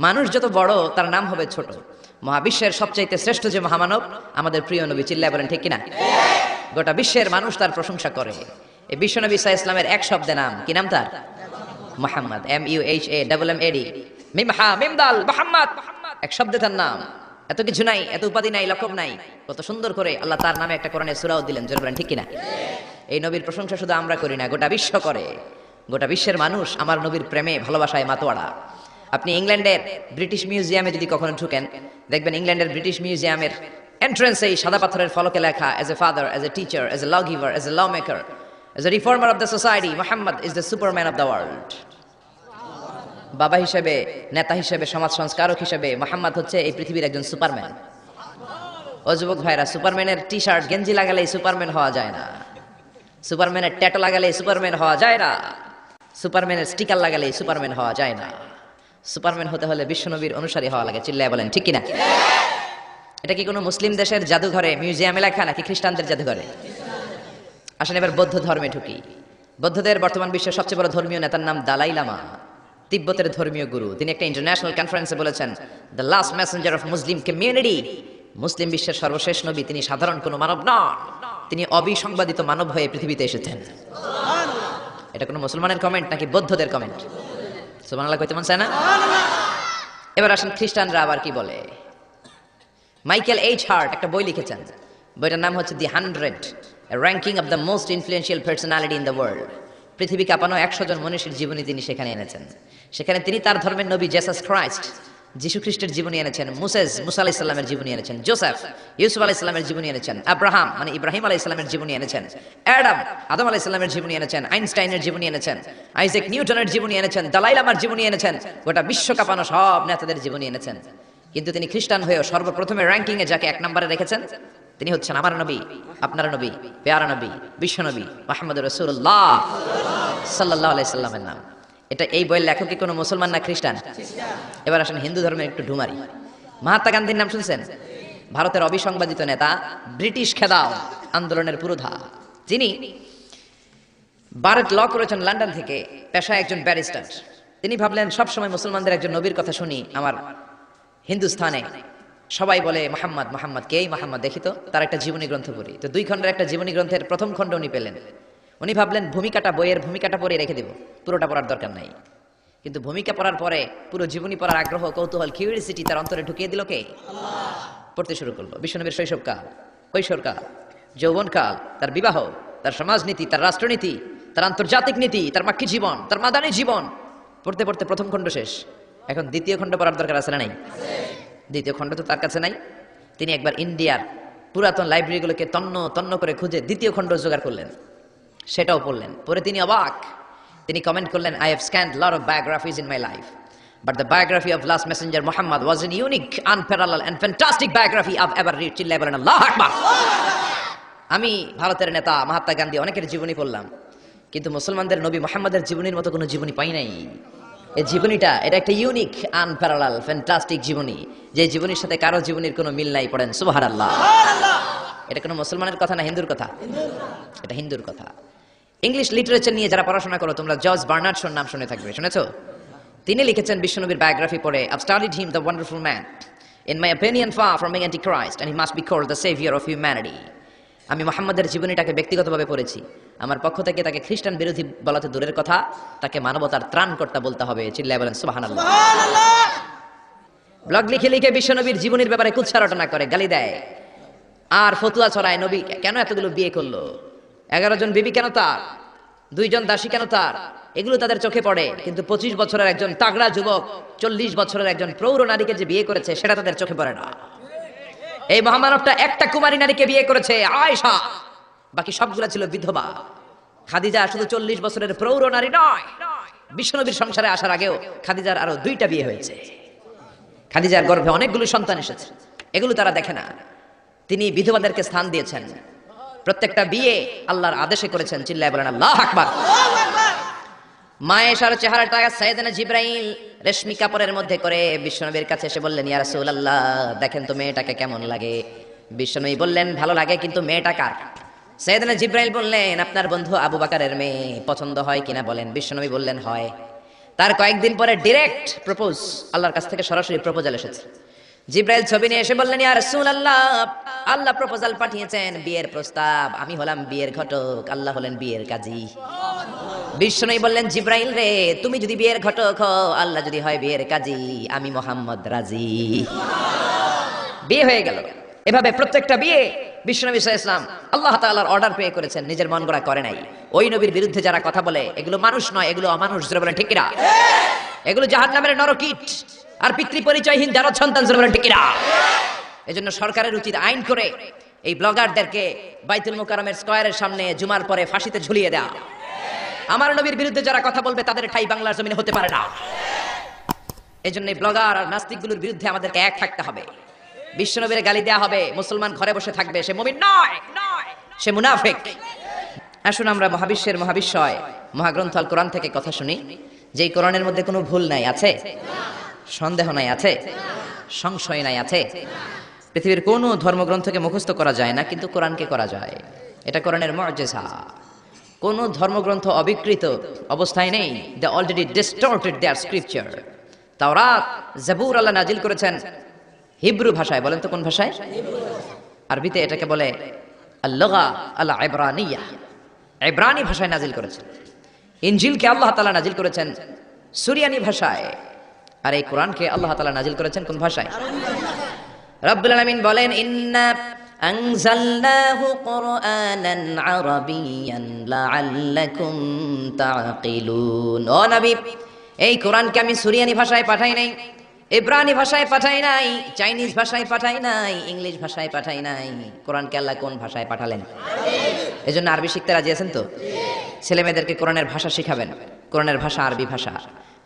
মানুষ যত বড় তার নাম হবে ছোট। মহাবিশ্বের সবচাইতে শ্রেষ্ঠ যে মহামানব আমাদের প্রিয় নবী, চিল্লায় বলেন ঠিক কিনা? গোটা বিশ্বের মানুষ তার প্রশংসা করে। এই বিশ্বনবী সাল্লাল্লাহু আলাইহি ইসলামের এক শব্দে নাম, কি নাম তার? মুহাম্মদ, MUHAMMAD, মিম হা মিম দাল, মুহাম্মদ, এক শব্দে তার নাম। এত কিছু নাই, এত উপাধি নাই, লকব নাই, কত সুন্দর করে আল্লাহ তার নামে একটা কোরআনের সূরাও দিলেন। জোরে বলেন ঠিক কিনা? এই নবীর প্রশংসা শুধু আমরা করি না, গোটা বিশ্ব করে। গোটা বিশ্বের মানুষ আমার নবীর প্রেমে ভালোবাসায় মাতোয়ারা। আপনি ইংল্যান্ডের ব্রিটিশ মিউজিয়ামে যদি কখনো ঢুকেন, দেখবেন ইংল্যান্ডের ব্রিটিশ মিউজিয়ামের এন্ট্রান্সেই সাদা পাথরের ফলকে লেখা, as a father, as a teacher, as a law giver, as a law maker, as a reformer of the society, Muhammad is the superman of the world. বাবা হিসেবে, নেতা হিসেবে, সমাজ সংস্কারক হিসেবে মুহাম্মদ হচ্ছে এই পৃথিবীর একজন সুপারম্যান। ও যুবক ভাইরা, সুপারম্যানের টি শার্ট গেঞ্জি লাগালেই সুপারম্যান হওয়া যায় না, সুপারম্যানের ট্যাটু লাগালেই সুপারম্যান হওয়া যায় না, সুপারম্যানের স্টিকার লাগালেই সুপারম্যান হওয়া যায় না। সুপারম্যান হতে হলে বিশ্বনবীর অনুসারী হওয়া লাগে। চিল্লায় বলেন ঠিক কিনা? এটা কি কোনো মুসলিম দেশের জাদুঘরে, মিউজিয়ামে লেখা, নাকি খ্রিস্টানদের জাদুঘরে? আসেন এবার বৌদ্ধ ধর্মে ঢুকি। বৌদ্ধদের বর্তমান বিশ্বের সবচেয়ে বড় ধর্মীয় নেতার নাম দালাই লামা, তিব্বতের ধর্মীয় গুরু। তিনি একটা ইন্টারন্যাশনাল কনফারেন্সে বলেছেন, the last messenger of Muslim community, মুসলিম বিশ্বের সর্বশেষ নবী, তিনি সাধারণ কোনো মানব নন, তিনি অবিসংবাদিত মানব হয়ে পৃথিবীতে এসেছেন। এটা কোনো মুসলমানের কমেন্ট নাকি বৌদ্ধদের কমেন্ট? সুবহানাল্লাহ কইতে মন চায় না? এবার আসেন খ্রিস্টানরা আবার কি বলে। মাইকেল এইচ হার্ট একটা বই লিখেছেন, বইটার নাম হচ্ছে দি 100, ranking of the most influential personality in the world. পৃথিবী কাঁপানো 100 জন মনীষীর জীবনী তিনি সেখানে এনেছেন। সেখানে তিনি তার ধর্মের নবী জেসাস ক্রাইস্ট, যিশু খ্রিস্টের জীবনী এনেছেন, মুসা আলাইহিস সালামের জীবনী এনেছেন, জোসেফ, ইউসুফ আলাইহিস সালামের জীবনী এনেছেন, আব্রাহাম মানে ইব্রাহিম আলাইহিস সালামের জীবনী এনেছেন, আদম আলাইহিস সালামের জীবনী এনেছেন, আইনস্টাইনের জীবনী এনেছেন, আইজাক নিউটনের জীবনী এনেছেন, দালাই লামার জীবনী এনেছেন, গোটা বিশ্ব কাঁপানো সব নেতাদের জীবনী এনেছেন। কিন্তু তিনি খ্রিস্টান হয়েও সর্বপ্রথমে র্যাঙ্কিং এ যাকে 1 নম্বরে রেখেছেন, তিনি হচ্ছেন আমার নবী, আপনার নবী, পেয়ারা নবী, বিশ্ব নবী মুহাম্মদুর রাসূলুল্লাহ সাল্লাল্লাহু আলাইহি সাল্লামের নাম। এটা এই বইয়ের লেখক কি কোনো মুসলমান না খ্রিস্টান? এবার আসেন হিন্দু ধর্মের একটু ঢুমারি। মহাত্মা গান্ধীর নাম শুনছেন? ভারতের অবিসংবাদিত নেতা, ব্রিটিশ খেদাও আন্দোলনের পুরোধা। তিনি বারেট ল করেছেন লন্ডন থেকে, পেশায় একজন ব্যারিস্টার। তিনি ভাবলেন সবসময় মুসলমানদের একজন নবীর কথা শুনি আমার হিন্দুস্থানে, সবাই বলে মোহাম্মদ, মোহাম্মদ কে? মোহাম্মদ দেখি তো, তার একটা জীবনী গ্রন্থ পড়ি। তো 2 খণ্ডের একটা জীবনী গ্রন্থের প্রথম খণ্ড উনি পেলেন। উনি ভাবলেন ভূমিকাটা, বইয়ের ভূমিকাটা পড়ে রেখে দেব, পুরোটা পড়ার দরকার নাই। কিন্তু ভূমিকা পড়ার পরে পুরো জীবনী পড়ার আগ্রহ, কৌতূহল, কিউরিওসিটি তার অন্তরে ঢুকিয়ে দিল কে? আল্লাহ। পড়তে শুরু করলো। বিশ্বনবীর শৈশবকাল, কৈশোরকাল, যৌবনকাল, তার বিবাহ, তার সমাজনীতি, তার রাষ্ট্রনীতি, তার আন্তর্জাতিক নীতি, তার মাক্কি জীবন, তার মাদানী জীবন। পড়তে পড়তে প্রথম খণ্ড শেষ। এখন দ্বিতীয় খণ্ড পড়ার দরকার আছে না নাই? দ্বিতীয় খণ্ড তো তার কাছে নাই। তিনি একবার ইন্ডিয়ার পুরাতন লাইব্রেরিগুলোকে তন্ন তন্ন করে খুঁজে দ্বিতীয় খণ্ড জোগাড় করলেন, সেটাও পড়লেন। পরে তিনি অবাক। তিনি কমেন্ট করলেন, I have scanned lot of biographies in my life, but the biography of last messenger Muhammad was an unique, unparalleled and fantastic biography I've ever read. চিল্লায় বলেন আল্লাহু আকবার। আমি ভারতের নেতা মহাত্মা গান্ধী অনেকের জীবনী পড়লাম, কিন্তু মুসলমানদের নবী মুহাম্মাদের জীবনীর মতো কোনো জীবনী পাই নাই। এই জীবনীটা, এটা একটা ইউনিক, আনপ্যারালাল, ফ্যান্টাস্টিক জীবনী, যে জীবনীর সাথে কারো জীবনীর কোনো মিল নাই। পড়েন সুবহানাল্লাহ। এটা কোনো মুসলমানের কথা না হিন্দুর কথা? এটা হিন্দুর কথা। ইংলিশ লিটারেচার নিয়ে যারা পড়াশোনা করো তোমরা, জর্জ বার্নার্ড শোর নাম শুনে থাকবে, শুনেছো? তিনি লিখেছেন বিশ্বনবীর বায়োগ্রাফি পড়ে, I've studied him, the wonderful man, in my opinion far from being antichrist, and he must be called the savior of humanity. আমি মুহাম্মাদের জীবনীটাকে ব্যক্তিগতভাবে পড়েছি। আমার পক্ষ থেকে তাকে খ্রিস্টান বিরোধী বলাতে দূরের কথা, তাকে মানবতার ত্রাণকর্তা বলতে হবে। চিল্লায় বলেন সুবহানাল্লাহ। ব্লগ লিখে লিখে বিশ্বনবীর জীবনীর ব্যাপারে কুৎসা রটনা করে, গালি দেয় আর ফতুয়া ছড়ায়। নবী কেন এতগুলো বিয়ে করলো? 11 জন বিবি কেন তার? 2 জন দাসী কেন তার? এগুলো তাদের চোখে পড়ে, কিন্তু 25 বছরের একজন তাগড়া যুবক, 40 বছরের একজন প্রৌঢ় নারীকে যে বিয়ে করেছে সেটা তাদের চোখে পড়ে না। এই মহামানবটা একটা কুমারী নারীকে বিয়ে করেছে, আয়েশা, বাকি সবগুলা ছিল বিধবা। খাদিজা শুধু 40 বছরের প্রৌঢ় নারী নয়, বিশ্বনবীর সংসারে আসার আগেও খাদিজার আরো 2টা বিয়ে হয়েছে। খাদিজার গর্ভে অনেকগুলো সন্তান এসেছে, এগুলো তারা দেখে না। তিনি বিধবাদেরকে স্থান দিয়েছেন, প্রত্যেকটা বিয়ে আল্লাহর আদেশে করেছেন। চিল্লায় বলেন আল্লাহু আকবার। মায়েশার চেহারাটা সাইয়েদনা জিবরাইল রেশমি কাপড়ের মধ্যে করে বিশ্বনবীর কাছে এসে বললেন, ইয়া রাসূলুল্লাহ, দেখেন তো মেয়েটাকে কেমন লাগে। বিশ্বনবী বললেন, ভালো লাগে, কিন্তু মেয়েটা কার? সাইয়েদনা জিবরাইল বললেন, আপনার বন্ধু আবু বকরের মেয়ে, পছন্দ হয় কিনা বলেন। বিশ্বনবী বললেন হয়। তার কয়েকদিন পরে ডিরেক্ট প্রপোজ, আল্লাহর কাছ থেকে সরাসরি প্রপোজাল এসেছে। জিব্রাইল ছবি নিয়ে এসে বললেন, ইয়া রাসূলুল্লাহ, আল্লাহ প্রপোজাল পাঠিয়েছেন, বিয়ের প্রস্তাব। আমি হলাম বিয়ের ঘটক, আল্লাহ হলেন বিয়ের কাজী। বিষ্ণু বললেন, জিব্রাইল রে, তুমি যদি বিয়ের ঘটক হও, আল্লাহ যদি হয় বিয়ের কাজী, আমি মোহাম্মদ রাজি। বিয়ে হয়ে গেল। এভাবে প্রত্যেকটা বিয়ে বিশ্বনবী সাল্লাল্লাহু আলাইহি ওয়াসাল্লাম আল্লাহ তাআলার অর্ডার পেয়ে করেছেন, নিজের মন গড়া করে নাই। ওই নবীর বিরুদ্ধে যারা কথা বলে, এগুলো মানুষ নয়, এগুলো অমানুষ। জোরে বলেন ঠিক কিনা? এগুলো জাহান্নামের নরকীট আর পিতৃ পরিচয়হীন জারদ সন্তান। জোরে বলেন ঠিক কিনা? এজন্য সরকারের উচিত আইন করে এই ব্লগারদেরকে বাইতুল মুকাররমের স্কয়ারের সামনে জুমার পরে ফাঁসিতে ঝুলিয়ে দেয়া। আমার নবীর বিরুদ্ধে যারা কথা বলবে তাদের ঠাঁই বাংলার জমিনে হতে পারে না। এজন্য ব্লগার আর নাস্তিকগুলোর বিরুদ্ধে আমাদেরকে এক থাকতে হবে। বিশ্বনবীর গালি দেয়া হবে, মুসলমান ঘরে বসে থাকবে, সে মুমিন নয়, সে মুনাফিক। আসুন আমরা মহাবিশ্বের মহাবিশ্বয় মহাগ্রন্থ আল কোরআন থেকে কথা শুনি, যে কোরআনের মধ্যে কোনো ভুল নাই, আছে সন্দেহ নাই, আছে সংশয় নাই, আছে। পৃথিবীর কোনো ধর্মগ্রন্থকে মুখস্থ করা যায় না, কিন্তু কোরআনকে করা যায়। এটা কোরআনের মুআজিজা। কোন ধর্মগ্রন্থ অবিকৃত অবস্থায় নেই। They already distorted their scripture. তাওরাত, জাবুর আল্লাহ নাজিল করেছেন হিব্রু ভাষায়। বলেন তো কোন ভাষায়? আরবিতে এটাকে বলে আল-লুগা আল-ইবরানিয়া। ইবরানি ভাষায় নাজিল করেছেন। ইনজিলকে আল্লাহ তাআলা নাজিল করেছেন সুরিয়ানি ভাষায়। আর এই কোরআনকে আল্লাহ তাআলা নাজিল করেছেন কোন ভাষায়? রব্বুল আলামিন বলেন, ইন্না আনজালনাহু কুরআনান আরাবিয়ান লাআল্লাকুম তাআকিলুন। ও নবী, এই কোরআনকে আমি সুরিয়ানি ভাষায় পাঠাই নাই, ইব্রানি ভাষায় পাঠাই নাই, চাইনিজ ভাষায় পাঠাই নাই, ইংলিশ ভাষায় পাঠাই নাই। কোরআনকে আল্লাহ কোন ভাষায় পাঠালেন? এজন্য আরবি শিখতে রাজি আছেন তো? ছেলে মেয়েদেরকে কোরআনের ভাষা শিখাবেন। কোরআনের ভাষা আরবি ভাষা।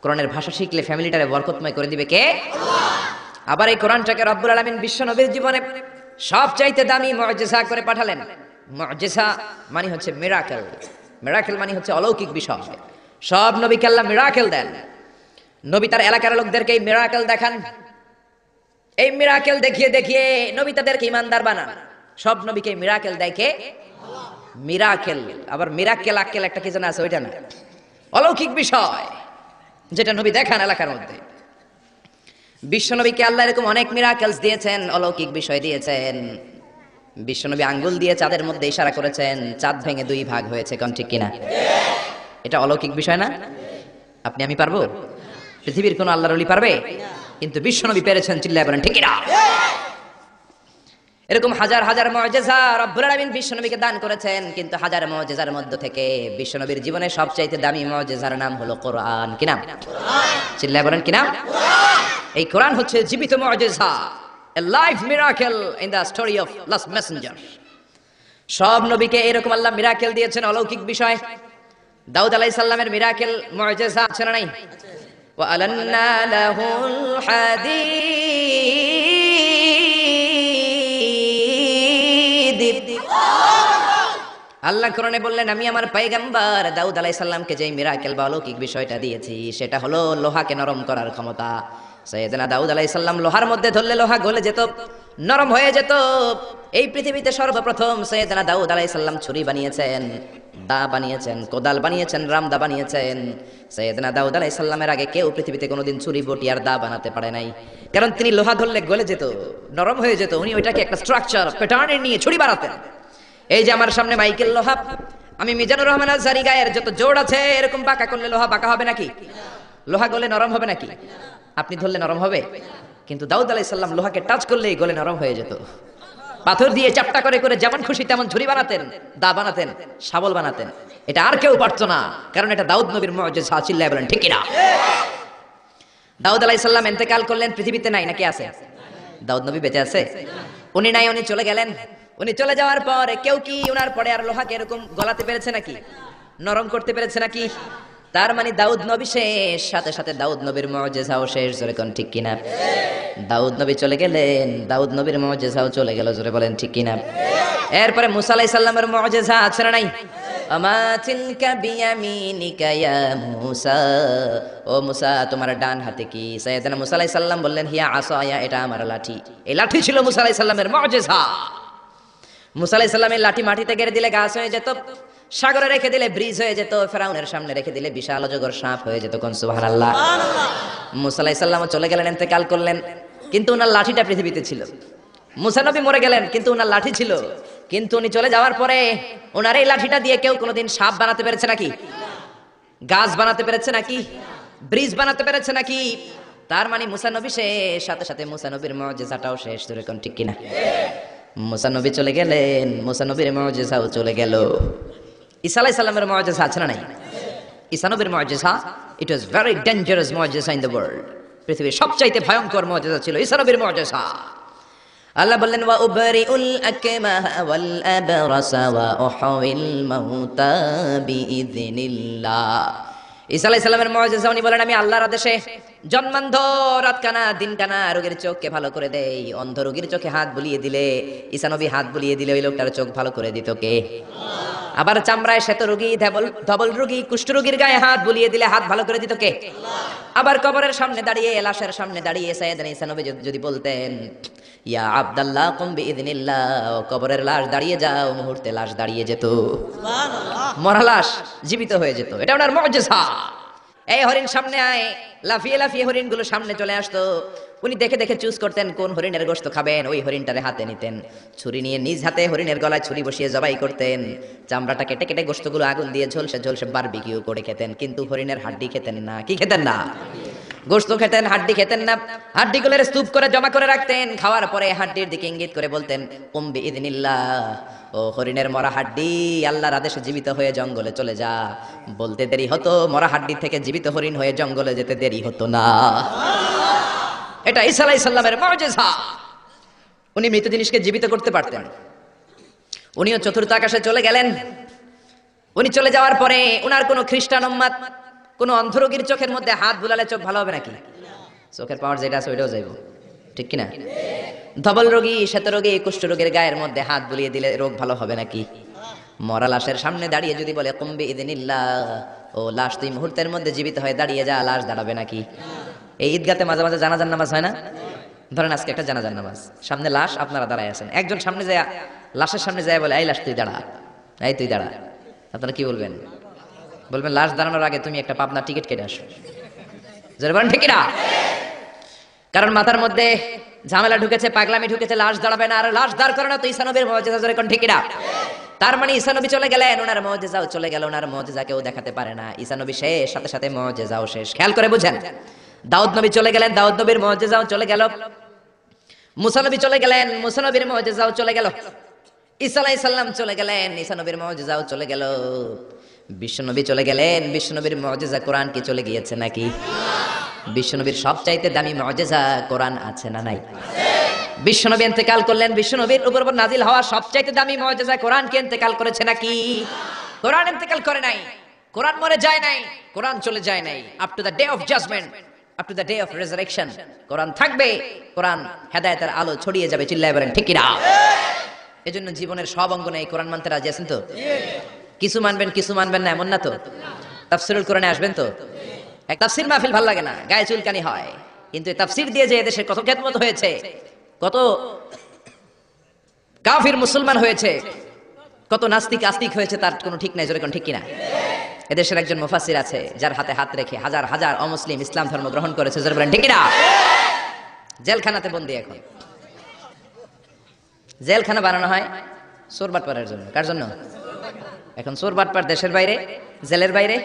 কোরআনের ভাষা শিখলে ফ্যামিলিটারে বরকতময় করে দিবে কে? আল্লাহ। আবার এই কোরআনটাকে রব্বুল আলামিন বিশ্ব নবীর জীবনে সবচাইতে দামি মুআজিজা করে পাঠালেন। মুআজিজা মানে হচ্ছে মিরাকেল। মিরাকেল মানে হচ্ছে অলৌকিক বিষয়। সব নবীকে আল্লাহ মিরাকেল দেন। নবী তার এলাকার লোকদেরকে এই মিরাকেল দেখান। এই মিরাকেল দেখিয়ে দেখিয়ে নবী তাদেরকে ইমানদার বানান। সব নবীকে মিরাকেল দেয় কে? মিরাকেল। আবার মিরাকেল আক্কেল একটা কি জানা আছে? ওইটা না, অলৌকিক বিষয় যেটা নবী দেখান এলাকার মধ্যে। বিশ্বনবীকে আল্লাহ এরকম অনেক মিরাকেলস দিয়েছেন, অলৌকিক বিষয় দিয়েছেন। বিশ্বনবী আঙ্গুল দিয়ে চাঁদের মধ্যে ইশারা করেছেন, চাঁদ ভেঙে দুই ভাগ হয়েছে। কোন ঠিক কিনা? এটা অলৌকিক বিষয় না? আপনি আমি পারবো? পৃথিবীর কোন আল্লাহর ওলি পারবে? কিন্তু বিশ্বনবী পেরেছেন। চিল্লায় বলেন ঠিক কিনা? এরকম হাজার হাজার মুআজিজা রব্বুল আলামিন বিশ্বনবীকে দান করেছেন। কিন্তু হাজার মুআজিজার মধ্যে থেকে বিশ্বনবীর জীবনে সবচাইতে দামি মুআজিজার নাম হলো কোরআন। কি নাম? চিল্লায় বলেন কি নাম? এই কোরআন হচ্ছে জীবিত মুআজিজা, a live miracle in the story of last messenger। সব নবীকে এরকম আল্লাহ মিরাকেল দিয়েছেন, অলৌকিক বিষয়। দাউদ আলাইহিস সালামের মিরাকেল মুআজিজা আছে না নাই? ওয়া আলান্না লাহুল হাদীদ। আল্লাহ কোরআনে বললেন, আমি আমার পয়গম্বর দাউদ আলাইহিস সালামকে যে মিরাকেল বা অলৌকিক বিষয়টা দিয়েছি, সেটা হলো লোহাকে নরম করার ক্ষমতা। সাইয়েদনা দাউদ আলাইহিস সালাম লোহার মধ্যে ধরলে লোহা গলে যেত, নরম হয়ে যেত। এই পৃথিবীতে সর্বপ্রথম সাইয়েদনা দাউদ আলাইহিস সালাম ছুরি বানিয়েছেন, দা বানিয়েছেন, কোদাল বানিয়েছেন, রামদা বানিয়েছেন। সাইয়েদনা দাউদ আলাইহিস সালামের আগে কেউ পৃথিবীতে কোনোদিন ছুরি বটি আর দা বানাতে পারে নাই। কারণ তিনি লোহা ধরলে গলে যেত, নরম হয়ে যেত। উনি ওইটাকে একটা স্ট্রাকচার প্যাটার্নে নিয়ে ছুরি বানাতেন। এই যে আমার সামনে মাইকেল লোহা, আমি মিজানুর রহমান আজহারী গায়ের যত জোড় আছে, এরকম বাঁকা করলে লোহা বাঁকা হবে নাকি? লোহা গলে নরম হবে নাকি? আপনি ধরলে নরম হবে? কিন্তু দাউদ আলাইহিস সালাম লোহাকে টাচ করলেই গলে নরম হয়ে যেত। পাথর দিয়ে চাপটা করে করে যেমন খুশি তেমন ছুরি বানাতেন, দা বানাতেন, শাবল বানাতেন। এটা আর কেউ পারতো না, কারণ এটা দাউদ নবীর মুআজিজা। চিল্লায় বলেন ঠিক কিনা? দাউদ আলাইহিস সালাম ইন্তেকাল করলেন, পৃথিবীতে নাই নাকি আছে? দাউদ নবী বেঁচে আছে? উনি নাই, উনি চলে গেলেন। উনি চলে যাওয়ার পর কেউ কি উনার পরে আর লোহাকে এরকম গলাতে পেরেছে নাকি? নরম করতে পেরেছে নাকি? তার মানে দাউদ নবী শেষ, সাথে সাথে দাউদ নবীর মুআজিজাও শেষ। জোরে কোন ঠিক কিনা? দাউদ নবী চলে গেলেন, দাউদ নবীর মুআজিজাও চলে গেল। জোরে বলেন ঠিক কিনা? এরপরে মুসা আলাইহিস সালামের মুআজিজা আছে না নাই? আমা তিলকা বিয়ামিনিকা ইয়া মুসা। ও মুসা, তোমার ডান হাতে কি? সাইয়েদনা মুসা আলাইহিস সালাম বললেন, হিয়া আসায়া, এটা আমার লাঠি। এই লাঠি ছিল মুসা আলাইহিস সালামের মুআজিজা। মুসা আলাইহিস সালামের লাঠি মাটিতে গেড়ে দিলে গাছ হয়ে যেত, সাগরে রেখে দিলে ব্রিজ হয়ে যেত, ফেরাউনের সামনে রেখে দিলে বিশাল অজগর সাপ হয়ে যেত। কোন সুবহানাল্লাহ। মুসা আলাইহিস সালাম চলে গেলেন, ইন্তেকাল করলেন, কিন্তু ওনার লাঠিটা পৃথিবীতে ছিল। মুসা নবী মরে গেলেন, কিন্তু ওনার লাঠি ছিল। কিন্তু উনি চলে যাওয়ার পরে ওনার এই লাঠিটা দিয়ে কেউ কোনোদিন সাপ বানাতে পেরেছে নাকি? গাছ বানাতে পেরেছে নাকি? ব্রিজ বানাতে পেরেছে নাকি? তার মানে মুসা নবী শেষ, সাথে সাথে মুসা নবীর মুজিজাটাও শেষ। ধরে কোন ঠিক কিনা? মুসা নবী চলে গেলেন, মুসা নবীর মুজিজাও চলে গেল। ঈসা আলাইহিস সালামের মুজিজা আছে না নাই? ঈসা নবীর মুজিজা, ইট ওয়াজ ভেরি ডেঞ্জারাস মুজিজা ইন দ্য ওয়ার্ল্ড। পৃথিবীর সবচাইতে ভয়ঙ্কর মুজিজা ছিল ঈসা নবীর মুজিজা। আল্লাহ বললেন ওয়া উবরিউল আকমাহা ওয়াল আবরাসা ওয়া উহয়িল মাউতা বিইযনিল্লাহ। ঈসা আলাইহিস সালামের মুজিজা, উনি বলেন আমি আল্লাহর আদেশে জন্মান্ধ, রাত কানা, দিন কানা রোগীর চোখকে ভালো করে দেই। অন্ধ রোগীর চোখে হাত বুলিয়ে দিলে, ঈসা নবী হাত বুলিয়ে দিলে ওই লোকটার চোখ ভালো করে দিত কে? আবার চামড়ায় শ্বেত রোগী, ধবল রোগী, কুষ্ঠ রোগীর গায়ে হাত বুলিয়ে দিলে হাত ভালো করে দিত কে? আবার কবরের সামনে দাঁড়িয়ে, লাশের সামনে দাঁড়িয়ে সাইয়েদনা ঈসা নবী যদি বলতেন ইয়া আব্দুল্লাহ কুম বিইযনিল্লাহ, কবরের লাশ দাঁড়িয়ে যাও, মুহূর্তে লাশ দাঁড়িয়ে যেত। সুবহানাল্লাহ। মরা লাশ জীবিত হয়ে যেত। এটা ওনার মুজিজা। এই হরিণ সামনে আয়, লাফিয়ে লাফিয়ে হরিণগুলো সামনে চলে আসতো। উনি দেখে দেখে চুজ করতেন কোন হরিণের গোশত খাবেন, ওই হরিণটারে হাতে নিতেন, ছুরি নিয়ে নিজ হাতে হরিণের গলায় ছুরি বসিয়ে জবাই করতেন। চামড়াটা কেটে কেটে গোশতগুলো আগুন দিয়ে ঝলসে ঝলসে বারবিকিউ করে খেতেন, কিন্তু হরিণের হাড্ডি খেতেন না। কি খেতেন না? গোশত খেতেন, হাড্ডি খেতেন না। হাড্ডিগুলোর স্তূপ করে জমা করে রাখতেন। খাওয়ার পরে হাড্ডির দিকে ইঙ্গিত করে বলতেন কুম বিইযনিল্লাহ, ও হরিণের মরা হাড্ডি, আল্লাহর আদেশে জীবিত হয়ে জঙ্গলে চলে যা। বলতে দেরি হতো, মরা হাড্ডি থেকে জীবিত হরিণ হয়ে জঙ্গলে যেতে দেরি হতো না। এটা ঈসা আলাইহিস সালামের মুজিজা। উনি মৃত জিনিসকে জীবিত করতে পারতেন। উনিও চতুর্থ আকাশে চলে গেলেন। উনি চলে যাওয়ার পরে উনার কোনো খ্রিস্টান উম্মাত, কোনো অন্ধরোগীর চোখের মধ্যে হাত বুলালে চোখ ভালো হবে নাকি? চোখের পাওয়ার যেটা আছে ওইটাও যাইব, ঠিক কিনা? ধবল রোগী, শ্বেত রোগী, কুষ্ঠ রোগীর গায়ের মধ্যে হাত বুলিয়ে দিলে রোগ ভালো হবে নাকি? মরা লাশের সামনে দাঁড়িয়ে যদি বলে কুম বিইযনিল্লাহ, ও লাশ তুই মুহূর্তের মধ্যে জীবিত হয়ে দাঁড়িয়ে যা, লাশ দাঁড়াবে নাকি? এই ঈদগাতে মাঝে মাঝে জানাজার নামাজ হয় না? ধরেন আজকে একটা জানাজার নামাজ, সামনে লাশ, আপনারা দাঁড়ায় আছেন। একজন সামনে যায়, লাশের সামনে যায় বলে এই লাশ তুই দাঁড়া, এই তুই দাঁড়া। আপনারা কি বলবেন? বলবেন লাশ দাঁড়ানোর আগে তুমি একটা পাবনা টিকিট কেটে আসো। জোরে বলেন ঠিক না? কারণ মাথার মধ্যে ঝামেলা ঢুকেছে, পাগলামি ঢুকেছে, লাশ দাঁড়াবে না। আর লাশ দাঁড় করানো তো ঈসা নবীর মুজিজা। জোরে কোন ঠিক না? তার মানে ঈসা নবী চলে গেলেন, ওনার মুজিজাও চলে গেল। ওনার মুজিজা কেউ দেখাতে পারে না। ঈসা নবী শেষ, সাথে সাথে মুজিজাও শেষ। খেয়াল করে বুঝেন। দাউদ নবী চলে গেলেন, দাউদ নবীর মুজিজাও চলে গেল। মুসা নবী চলে গেলেন, মুসা নবীর মুজিজাও চলে গেল। ঈসা আলাইহিস সালাম চলে গেলেন, ঈসা নবীর মুজিজাও চলে গেল। বিশ্বনবী চলে গেলেন, বিশ্বনবীর মুজিজা কোরআন কি চলে গিয়েছে নাকি? বিশ্বনবীর সবচাইতে দামি মুজিজা কোরআন আছে না নাই? বিশ্বনবী ইন্তেকাল করলেন, বিশ্বনবীর উপর নাজিল হওয়া সবচাইতে দামি মুজিজা কোরআন কি ইন্তেকাল করেছে নাকি? কোরআন ইন্তেকাল করে নাই, কোরআন মরে যায় নাই, কোরআন চলে যায় নাই। Up to the day of judgement, up to the day of resurrection কোরআন থাকবে। কোরআন হেদায়েতের আলো ছড়িয়ে যাবে। চিল্লায় বলেন ঠিক কিনা? এজন্য জীবনের সব অঙ্গনে এই কোরআন মানতে রাজি আছেন তো? কিছু মানবেন, কিছু মানবেন না এমন না তো? তাফসীরুল কোরআনে আসবেন তো? এক তাফসীর মাহফিল ভালো লাগে না, গায়ে চুলকানি হয়, কিন্তু এই তাফসীর দিয়ে যে এদেশে কত খেদমত হয়েছে, কত কাফির মুসলমান হয়েছে, কত নাস্তিক আস্তিক হয়েছে, তার কোনো ঠিক নাই। জোরে কোন ঠিক কিনা? এদেশের একজন মুফাসসির আছে যার হাতে হাত রেখে হাজার হাজার অমুসলিম ইসলাম ধর্ম গ্রহণ করেছে। জোরে বলেন ঠিক কিনা? জেলখানাতে বন্দী। এখন জেলখানা বানানো হয় চোর বাটপারের জন্য। কার জন্য? এখন চোর বাটপার দেশের বাইরে, জেলের বাইরে,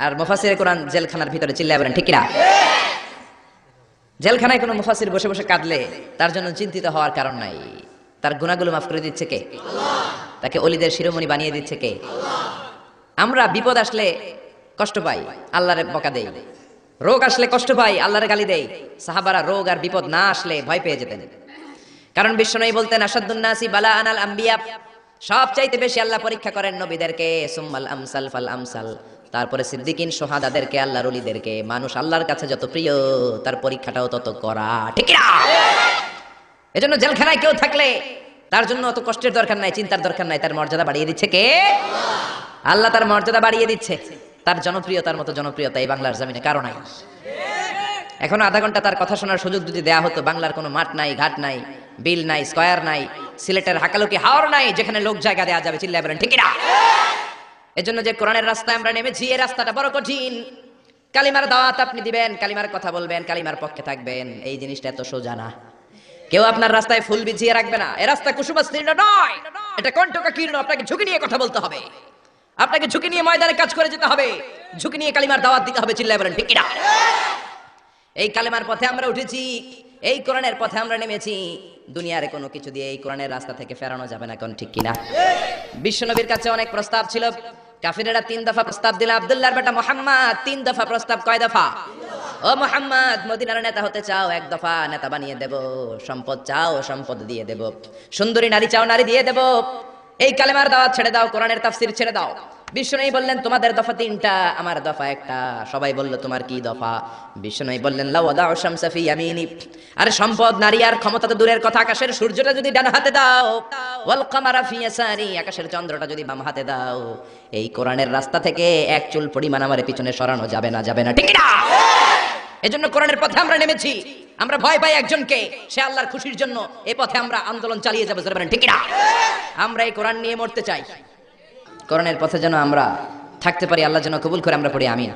আর মুফাসসিরে কোরআন জেলখানার ভিতরে। চিল্লায় বলেন ঠিক কিনা? জেলখানায় কোনো মুফাসসির বসে বসে কাঁদলে তার জন্য চিন্তিত হওয়ার কারণ নাই। তার গুনাহগুলো মাফ করে দিচ্ছে কে? আল্লাহ। তাকে ওলিদের শিরোমণি বানিয়ে দিচ্ছে কে? আল্লাহ। আমরা বিপদ আসলে কষ্ট পাই, আল্লাহরে বকা দেই। রোগ আসলে কষ্ট পাই, আল্লাহরে গালি দেই। সাহাবারা রোগ আর বিপদ না আসলে ভয় পেয়ে যেতেন। কারণ বিশ্বনবী বলতেন আসাদুন নাসি বালাআন আল আম্বিয়া, সবচাইতে বেশি আল্লাহ পরীক্ষা করেন নবীদেরকে, সুম্মাল আমসাল ফাল আমসাল, তারপরে সিদ্দিকিন শোহাদাদেরকে, আল্লাহর ওলিদেরকে। মানুষ আল্লাহর কাছে যত প্রিয় তার পরীক্ষাটাও তত করা, ঠিক না? এজন্য জেলখানায় কেউ থাকলে তার জন্য অত কষ্টের দরকার নাই, চিন্তার দরকার নাই। তার মর্যাদা বাড়িয়ে দিচ্ছে কে? আল্লাহ তার মর্যাদা বাড়িয়ে দিচ্ছে। তার জনপ্রিয়তার মতো জনপ্রিয়তা এই বাংলার জমিনে কারো নাই। এখন আধা ঘন্টা তার কথা শোনার সুযোগ যদি দেয়া হতো, বাংলার কোনো মাঠ নাই, ঘাট নাই, বিল নাই, স্কয়ার নাই, সিলেটের হাকালুকি হাওর নাই যেখানে লোক জায়গা দেয়া যাবে, চিল্লায় বলেন ঠিক না? এজন্য যে কোরআনের রাস্তায় আমরা নেমেছি, এই রাস্তাটা বড় কঠিন। কালিমার দাওয়াত আপনি দিবেন, কালিমার কথা বলবেন, কালিমার পক্ষে থাকবেন, এই জিনিসটা এত সোজা না। কেউ আপনার রাস্তায় ফুল বিছিয়ে রাখবে না। এই রাস্তা কুসুমাস্তীর্ণ নয়, এটা কণ্টকাকীর্ণ। আপনাকে ঝুঁকি নিয়ে কথা বলতে হবে, আপনাকে ঝুঁকি নিয়ে ময়দানে কাজ করে যেতে হবে, ঝুঁকি নিয়ে কালিমার দাওয়াত দিতে হবে, চিল্লায় বলেন ঠিক না? এই কালেমার পথে আমরা উঠেছি, এই কোরআনের পথে আমরা নেমেছি। দুনিয়ার কোনো কিছু দিয়ে এই কোরআনের রাস্তা থেকে ফেরানো যাবে না, কোন ঠিক কিনা? বিশ্বনবীর কাছে অনেক প্রস্তাব ছিল, কাফিরেরা 3 দফা প্রস্তাব দিল। আব্দুল্লাহর বেটা মুহাম্মদ 3 দফা প্রস্তাব। কয় দফা? ও মুহাম্মদ, মদিনার নেতা হতে চাও? 1 দফা, নেতা বানিয়ে দেব। সম্পদ চাও? সম্পদ দিয়ে দেব। সুন্দরী নারী চাও? নারী দিয়ে দেব। এই কালেমার দাওয়াত ছেড়ে দাও, কোরআনের তাফসীর ছেড়ে দাও। বিশ্বনবী বললেন তোমাদের দফা 3টা, আমার দফা 1টা। সবাই বলল তোমার কি দফা? বিশ্বনবী বললেন লা ওয়াদাউ শামসা ফি ইয়ামিনি। আরে সম্পদ, নারী আর ক্ষমতা তো দূরের কথা, আকাশের সূর্যটা যদি ডান হাতে দাও, ওয়াল কামারা ফি ইয়াসারি, আকাশের চন্দ্রটা যদি বাম হাতে দাও, এই কোরআনের রাস্তা থেকে এক চুল পরিমাণ আমার পিছনে সরানো যাবে না, যাবে না, ঠিক না? এজন্য কোরআনের পথে আমরা নেমেছি। আমরা ভয় পাই একজনকে, সে আল্লাহর খুশির জন্য এই পথে আমরা আন্দোলন চালিয়ে যাবো, ঠিক না? আমরা এই কোরআন নিয়ে মরতে চাই। কোরআনের পথে যেন আমরা থাকতে পারি, আল্লাহ যেন কবুল করে, আমরা পড়ি আমিন।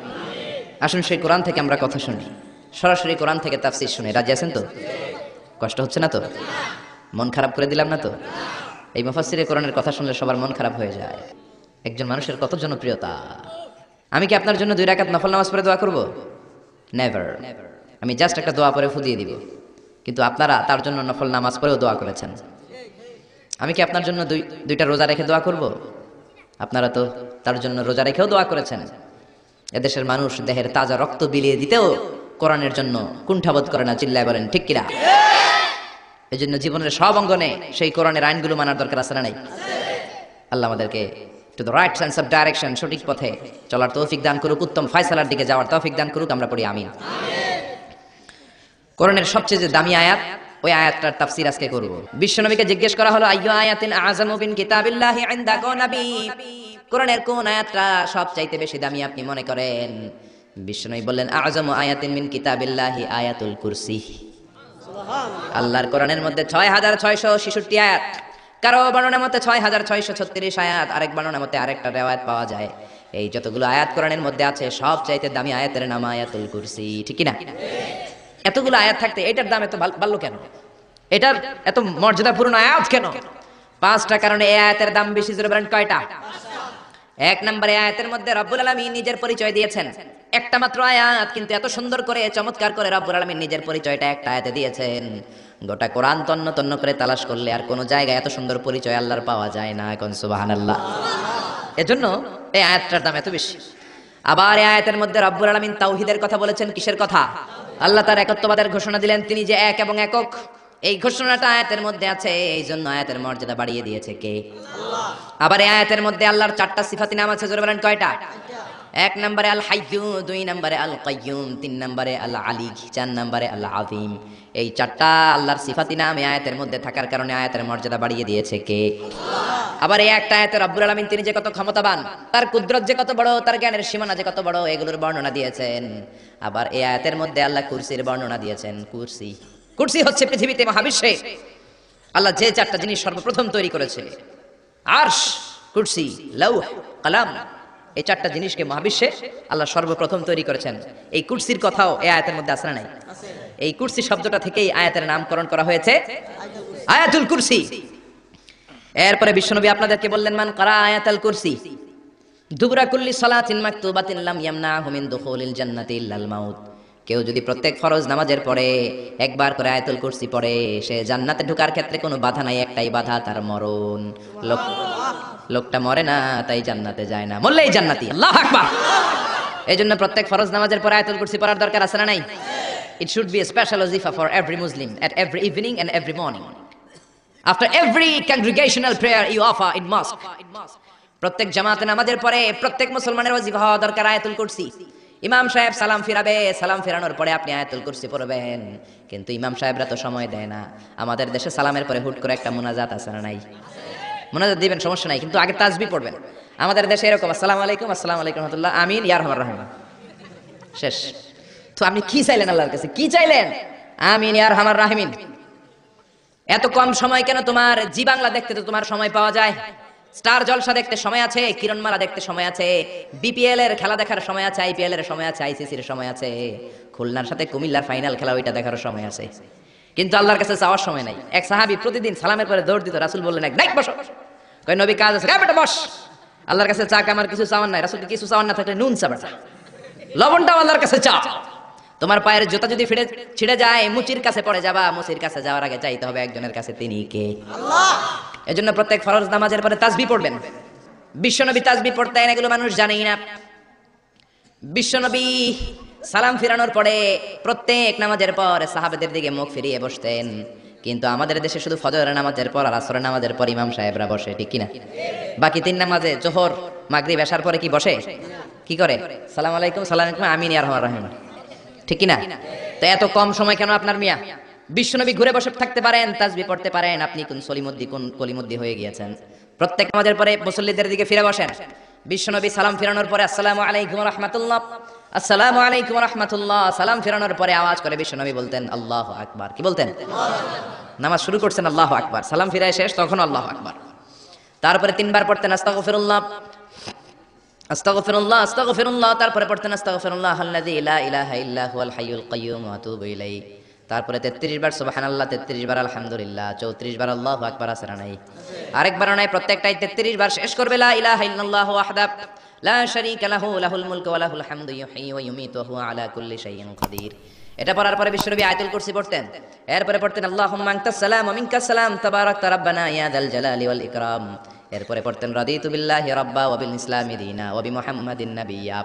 আসুন সেই কোরআন থেকে আমরা কথা শুনি, সরাসরি কোরআন থেকে তাফসীর শুনি। রাজি আছেন তো? কষ্ট হচ্ছে না তো? মন খারাপ করে দিলাম না তো? এই মুফাসসিরে কোরআনের কথা শুনলে সবার মন খারাপ হয়ে যায়। একজন মানুষের কত জনপ্রিয়তা। আমি কি আপনার জন্য 2 রাকাত নফল নামাজ পড়ে দোয়া করব? নেভার। আমি জাস্ট একটা দোয়া পড়ে ফুদিয়ে দিব, কিন্তু আপনারা তার জন্য নফল নামাজ পড়েও দোয়া করেছেন। আমি কি আপনার জন্য 2টা রোজা রেখে দোয়া করব? আপনারা তো তার জন্য রোজা রেখেও দোয়া করেছেন। এদেশের মানুষ দেহের তাজা রক্ত বিলিয়ে দিতেও কোরআনের জন্য কুণ্ঠাবোধ করে না, চিল্লায় বলেন ঠিক কিনা? এই জন্য জীবনের সব অঙ্গনে সেই কোরআনের আইনগুলো মানার দরকার আছে না নাই? আল্লাহ আমাদেরকে to the right sense of direction, সঠিক পথে চলার তৌফিক দান করুক, উত্তম ফয়সালার দিকে যাওয়ার তৌফিক দান করুক, আমরা পড়ি আমিন। কোরআনের সবচেয়ে যে দামি আয়াত, ওই আয়াতটার তাফসীর আজকে করব। বিশ্বনবীকে জিজ্ঞেস করা হলো আইয়ু আয়াতিন আযামু মিন কিতাবিল্লাহি ইনদাকা নবী, কোরআনের কোন আয়াতটা সবচাইতে বেশি দামি আপনি মনে করেন? বিশ্বনবী বললেন আযামু আয়াতিন মিন কিতাবিল্লাহি আয়াতুল কুরসি। সুবহানাল্লাহ। আল্লাহর কোরআনের মধ্যে 6666 আয়াত, কারো বর্ণনার মতে 6636 আয়াত, আরেক বর্ণনার মতে আরেকটা রিওয়ায়াত পাওয়া যায়। এই যতগুলো আয়াত কোরআনের মধ্যে আছে, সবচাইতে দামি আয়াতের নাম আয়াতুল কুরসি, ঠিক কি না? এতগুলো আয়াত থাকতে এটার দাম এত বাড়লো কেন? এটার এত মর্যাদাপূর্ণ আয়াত কেন? 5টা কারণে এই আয়াতের দাম বেশি। জোরে বলেন কয়টা? 1 নম্বরে আয়াতের মধ্যে রব্বুল আলামিন নিজের পরিচয় দিয়েছেন। একটা মাত্র আয়াত, কিন্তু এত সুন্দর করে, চমৎকার করে রব্বুল আলামিন নিজের পরিচয়টা একটা আয়াতে দিয়েছেন। গোটা কোরআন তন্ন তন্ন করে তালাশ করলে আর কোনো জায়গায় এত সুন্দর পরিচয় আল্লাহর পাওয়া যায় না। এখন সুবহানাল্লাহ। এজন্য এই আয়াতটার দাম এত বেশি। আবার এই আয়াতের মধ্যে রব্বুল আলামিন তাওহীদের কথা বলেছেন। কিসের কথা? আল্লাহ তার একত্ববাদের ঘোষণা দিলেন, তিনি যে এক এবং একক। এই ঘোষণাটা আয়াতের মধ্যে আছে, এই জন্য আয়াতের মর্যাদা বাড়িয়ে দিয়েছে কে? আল্লাহ। আবার এই আয়াতের মধ্যে আল্লাহর 4টা সিফাতি নাম আছে। জোরে বলেন কয়টা? 1 নম্বরে আল হাইয়্যু, 2 নম্বরে আল কাইয়্যুম, 3 নম্বরে আল আলী, 4 নম্বরে আল আযীম। এই 4টা আল্লাহর সিফাতি নাম এই আয়াতের মধ্যে থাকার কারণে আয়াতের মর্যাদা বাড়িয়ে দিয়েছে কে? আল্লাহ। আবার এই একটা আয়াতে রব্বুল আলামিন তিনি যে কত ক্ষমতাবান, তার কুদরত যে কত বড়, তার জ্ঞানের সীমানা যে কত বড়, এগুলোর বর্ণনা দিয়েছেন। আবার এই আয়াতের মধ্যে আল্লাহ কুরসির বর্ণনা দিয়েছেন। কুরসি, কুরসি হচ্ছে পৃথিবীতে, মহাবিশ্বে আল্লাহ যে 4টা জিনিস সর্বপ্রথম তৈরি করেছে, আরশ, কুরসি, লৌহ, কলম, এই 4টা জিনিসকে মহাবিশ্বে আল্লাহ সর্বপ্রথম তৈরি করেছেন। এই কুরসির কথাও এই আয়াতের মধ্যে আছে না নাই? এই কুরসি শব্দটা থেকেই আয়াতের নামকরণ করা হয়েছে আয়াতুল কুরসি। এরপরে বিশ্বনবী আপনাদেরকে বললেন মান কারা আয়াতুল কুরসি দুবরা কুল্লি সালাতিন মাকতুবাতিন লাম ইয়ামনাহু মিন দুখুলিল জান্নাতি ইল্লাল মাউত। কেউ যদি প্রত্যেক ফরজ নামাজের পরে একবার করে আয়াতুল কুরসি পড়ে, সে জান্নাতে ঢোকার ক্ষেত্রে কোনো বাধা নাই, একটাই বাধা, তার মরণ। লোকটা মরে না, তাই জান্নাতে যায় না, মরলেই জান্নাতি। আল্লাহু আকবার। এইজন্য প্রত্যেক ফরজ নামাজের পরে আয়াতুল কুরসি পড়ার দরকার আছে না নাই? It should be a special wazifa for every Muslim at every evening and every morning. After every congregational prayer you offer in mosque. প্রত্যেক জামাতে নামাজের পরে প্রত্যেক মুসলমানের ওয়াজিফা হওয়া দরকার আয়াতুল কুরসি। ইমাম সাহেব সালাম ফিরাবে, সালাম ফিরানোর পরে আপনি আয়াতুল কুরসি পড়বেন। কিন্তু ইমাম সাহেবরা তো সময় দেয় না। আমাদের দেশে সালামের পরে হুট করে একটা মুনাজাত আছে না নাই? মুনাজাত দিবেন, সমস্যা নাই, কিন্তু আগে তাসবিহ পড়বেন। আমাদের দেশে এরকম আসসালামু আলাইকুম, আসসালামু আলাইকুম রাহমাতুল্লাহ, আমিন, ইয়া রাহমান রাহিম, শেষ। তো আপনি কি চাইলেন আল্লাহর কাছে? কি চাইলেন? আমিন ইয়া আরহামার রাহিমিন। এত কম সময় কেন তোমার? জি বাংলা দেখতে তো তোমার সময় পাওয়া যায়, স্টার জলসা দেখতে সময় আছে, কিরণমালা দেখতে সময় আছে, বিপিএল এর খেলা দেখার সময় আছে, আইপিএল এর সময় আছে, আইসিসির সময় আছে, খুলনার সাথে কুমিল্লার ফাইনাল খেলা ওইটা দেখার সময় আছে, কিন্তু আল্লাহর কাছে চাওয়ার সময় নাই। এক সাহাবী প্রতিদিন সালামের পরে দৌড় দিত, রাসূল বললেন এক বসো, কই নবী কাজ আছে, বেটা বস, আল্লাহর কাছে চা আমার কিছু চাওয়ার নাই। রাসূলকে কিছু চাওয়ার না থাকলে নুন চা বেটা, লবণটাও আল্লাহর কাছে চা। তোমার পায়ের জুতা যদি ছিঁড়ে যায় মুচির কাছে পড়ে যাবা, মুচির কাছে যাওয়ার আগে চাইতে হবে একজনের কাছে, তিনি কে? আল্লাহ। এজন্য প্রত্যেক ফরজ নামাজের পরে তাসবিহ পড়বেন। বিশ্বনবী তাসবিহ পড়তেন, এগুলো মানুষ জানেই না। বিশ্বনবী সালাম ফিরানোর পরে প্রত্যেক নামাজের পর সাহাবাদের দিকে মুখ ফিরিয়ে বসতেন, কিন্তু আমাদের দেশে শুধু ফজরের নামাজের পর আর আসরের নামাজের পর ইমাম সাহেবরা বসে, ঠিক কিনা? বাকি তিন নামাজে জোহর মাগরিব এশার পরে কি বসে? কি করে? সালাম আলাইকুম, সালাম আলাইকুম, আমিন ইয়া আরহামার রাহিম, ঠিক কিনা? তো এত কম সময় কেন আপনার মিয়া? বিশ্বনবী ঘুরে বসে থাকতে পারেন, তাসবিহ পড়তে পারেন, আপনি কোন সলিমুদ্দি কোন কলিমুদ্দি হয়ে গিয়েছেন। প্রত্যেক নামাজের পরে মুসল্লিদের দিকে ফিরে বসেন। বিশ্বনবী সালাম ফিরানোর পরে আসসালামু আলাইকুম ওয়া রাহমাতুল্লাহ, আসসালামু আলাইকুম ওয়া রাহমাতুল্লাহ, সালাম ফিরানোর পরে আওয়াজ করে বিশ্বনবী বলতেন আল্লাহু আকবার। কি বলতেন? নামাজ শুরু করছেন আল্লাহু আকবার, সালাম ফিরায় শেষ তখন আল্লাহু আকবার। তারপরে তিনবার পড়তেন আস্তাগফিরুল্লাহ, আস্তাগফিরুল্লাহ, আস্তাগফিরুল্লাহ, তারপরে পড়তেন আস্তাগফিরুল্লাহ আল্লাযী লা ইলাহা ইল্লা হুয়াল হাইয়ুল কাইয়্যুম ওয়া আতুবু ইলাইহি। তারপরে 33 বার সুবহানাল্লাহ, 33 বার আলহামদুলিল্লাহ, 34 বার আল্লাহু আকবার। আছে না নাই? আরেকবার নাই, প্রত্যেকটাই 33 বার শেষ করবে লা ইলাহা ইল্লাল্লাহু ওয়াহদাহু লা শারীকা লাহু লাহুল মুলকু ওয়া লাহুল হামদু ইউহয়ী ওয়া ইউমীতু ওয়া হুয়া আলা কুল্লি শাইইন কাদির। এটা পড়ার পরে বিশ্বনবী আয়াতুল কুরসি পড়তেন। এরপরে পড়তেন আল্লাহুম্মা আনতাস সালাম ওয়া মিনকাস সালাম তাবারাকতা রাব্বানা ইয়া যাল জালালি ওয়াল ইকরাম। এরপরে পড়তেন রাদিতু বিল্লাহি রাব্বা ওয়া বিল ইসলামি দীনা ওয়া বিমুহাম্মাদিন নাবিয়্যা।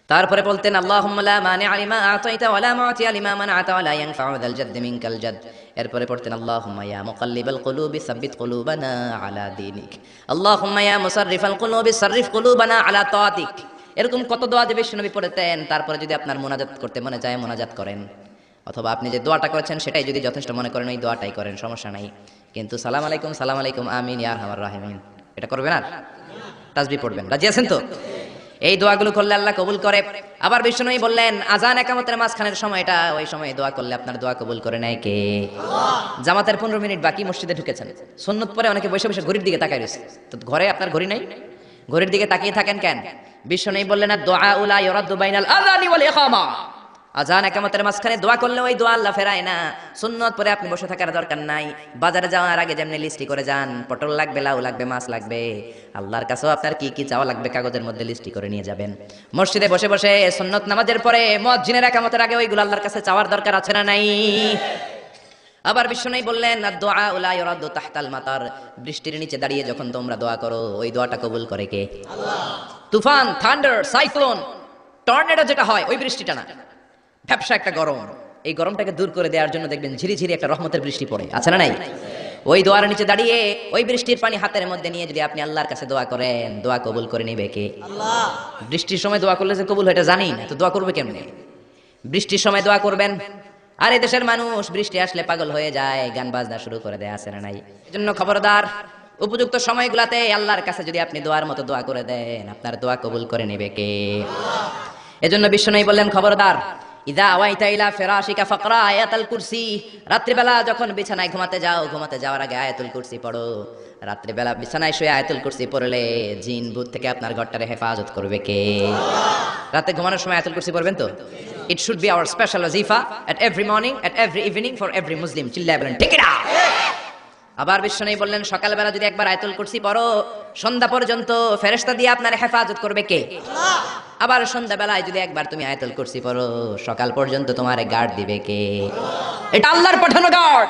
তারপরে বলতেন আল্লাহুম্মা লা মানিআ লিমা আ'তাইতা ওয়া লা মু'তিয়া লিমা মানা'তা ওয়া লা ইয়ানফা'ু যাল জাদ্দি মিনকাল জাদ। এরপরে পড়তেন আল্লাহুম্মা ইয়া মুকাল্লিবাল কুলুবি সাব্বিত কুলুবানা আলা দীনিক, আল্লাহুম্মা ইয়া মুসাররিফাল কুলুবি সাররিফ কুলুবানা আলা তাআতিক। এরকম কত দোয়া যে বিশ্বনবী পড়তেন। তারপরে যদি আপনার মুনাজাত করতে মনে চায় মুনাজাত করেন, অথবা আপনি যে দোয়াটা করেছেন সেটাই যদি যথেষ্ট মনে করেন ওই দোয়াটাই করেন, সমস্যা নাই। কিন্তু সালাম আলাইকুম, সালাম আলাইকুম, আমিন ইয়া আরহামার রাহিমিন এটা করবেন আর তাসবিহ পড়বেন। রাজি আছেন তো? এই দোয়াগুলো করলে আল্লাহ কবুল করে। আবার বিশ্বনবী বললেন আযান ইকামতের মাঝখানের সময়টা, ওই সময় দোয়া করলে আপনার দোয়া কবুল করে নেয় কে? আল্লাহ। জামাতের 15 মিনিট বাকি, মসজিদে ঢুকেছেন, সুন্নত পরে অনেকে বসে বসে ঘড়ির দিকে তাকায় রয়েছে, তো ঘরে আপনার ঘড়ি নাই, ঘড়ির দিকে তাকিয়ে থাকেন কেন? বিশ্বনবী বললেন দুআ লা ইউরাদ্দু বাইনাল আযানি ওয়াল ইকামা, আযান ইকামতের মাঝখানে দোয়া করলে ওই দোয়া আল্লাহ ফেরায় না। সুন্নত পরে আপনি বসে থাকার দরকার নাই। বাজারে যাওয়ার আগে যেমনি লিস্টি করে যান, পটল লাগবে, লাউ লাগবে, মাছ লাগবে, আল্লাহর কাছেও আপনার কি কি চাওয়া লাগবে কাগজের মধ্যে লিস্টি করে নিয়ে যাবেন। মসজিদে বসে বসে সুন্নত নামাজের পরে মুয়াজ্জিনের ইকামতের আগে ওইগুলো আল্লাহর কাছে চাওয়ার দরকার আছে না নাই? আবার বিশ্বনবী বললেন দুআ লা ইউরাদ্দু তাহতাল মাতার, বৃষ্টির নিচে দাঁড়িয়ে যখন তোমরা দোয়া করো ওই দোয়াটা কবুল করে কে? আল্লাহ। তুফান, থান্ডার, সাইক্লোন, টর্নেডো যেটা হয় ওই বৃষ্টিটা না, ব্যবসা একটা গরম, এই গরমটাকে দূর করে দেওয়ার জন্য দেখবেন ঝিরিঝিরি একটা রহমতের বৃষ্টি পড়ে, আছে না নাই? ওই দোয়ার নিচে দাঁড়িয়ে ওই বৃষ্টির পানি হাতের মধ্যে নিয়ে যদি আপনি আল্লাহর কাছে দোয়া করেন, দোয়া কবুল করে নেবে কে? আল্লাহ। বৃষ্টির সময় দোয়া করলে যে কবুল হয় এটা জানি না, তো দোয়া করবে কেমনে? বৃষ্টির সময় দোয়া করবেন। আর এই দেশের মানুষ বৃষ্টি আসলে পাগল হয়ে যায়, গান বাজনা শুরু করে দেয়, আছে না নাই? এজন্য খবরদার, উপযুক্ত সময়গুলাতে আল্লাহর কাছে যদি আপনি দোয়ার মতো দোয়া করে দেন, আপনার দোয়া কবুল করে নেবে কে? আল্লাহ। এজন্য বিশ্বনবী বললেন খবরদার, ইযা আওয়াইতা ইলা ফিরাশিকা ফাকরা আয়াতুল কুরসি, রাত্রিবেলা যখন বিছানায় ঘুমাতে যাও, ঘুমাতে যাওয়ার আগে আয়াতুল কুরসি পড়ো। রাত্রিবেলা বিছানায় শুয়ে আয়াতুল কুরসি পড়লে জিন ভূত থেকে আপনার ঘরটারে হেফাজত করবে কে? রাতে ঘুমানোর সময় আয়াতুল কুরসি পড়বেন তো? It should be our special wazifa at every morning, at every evening for every Muslim. চিল্লায় বলেন ঠিক না? আবার বিশ্বনবী বললেন সকালবেলা যদি একবার আয়াতুল কুরসি পড়ো, সন্ধ্যা পর্যন্ত ফেরেশতা দিয়ে আপনার হেফাজত করবে কে? আল্লাহ। আবার সন্ধ্যাবেলায় যদি একবার তুমি আয়াতুল কুরসি পড়ো, সকাল পর্যন্ত তোমারে গার্ড দিবে কে? আল্লাহ। এটা আল্লাহর পাঠানো গার্ড,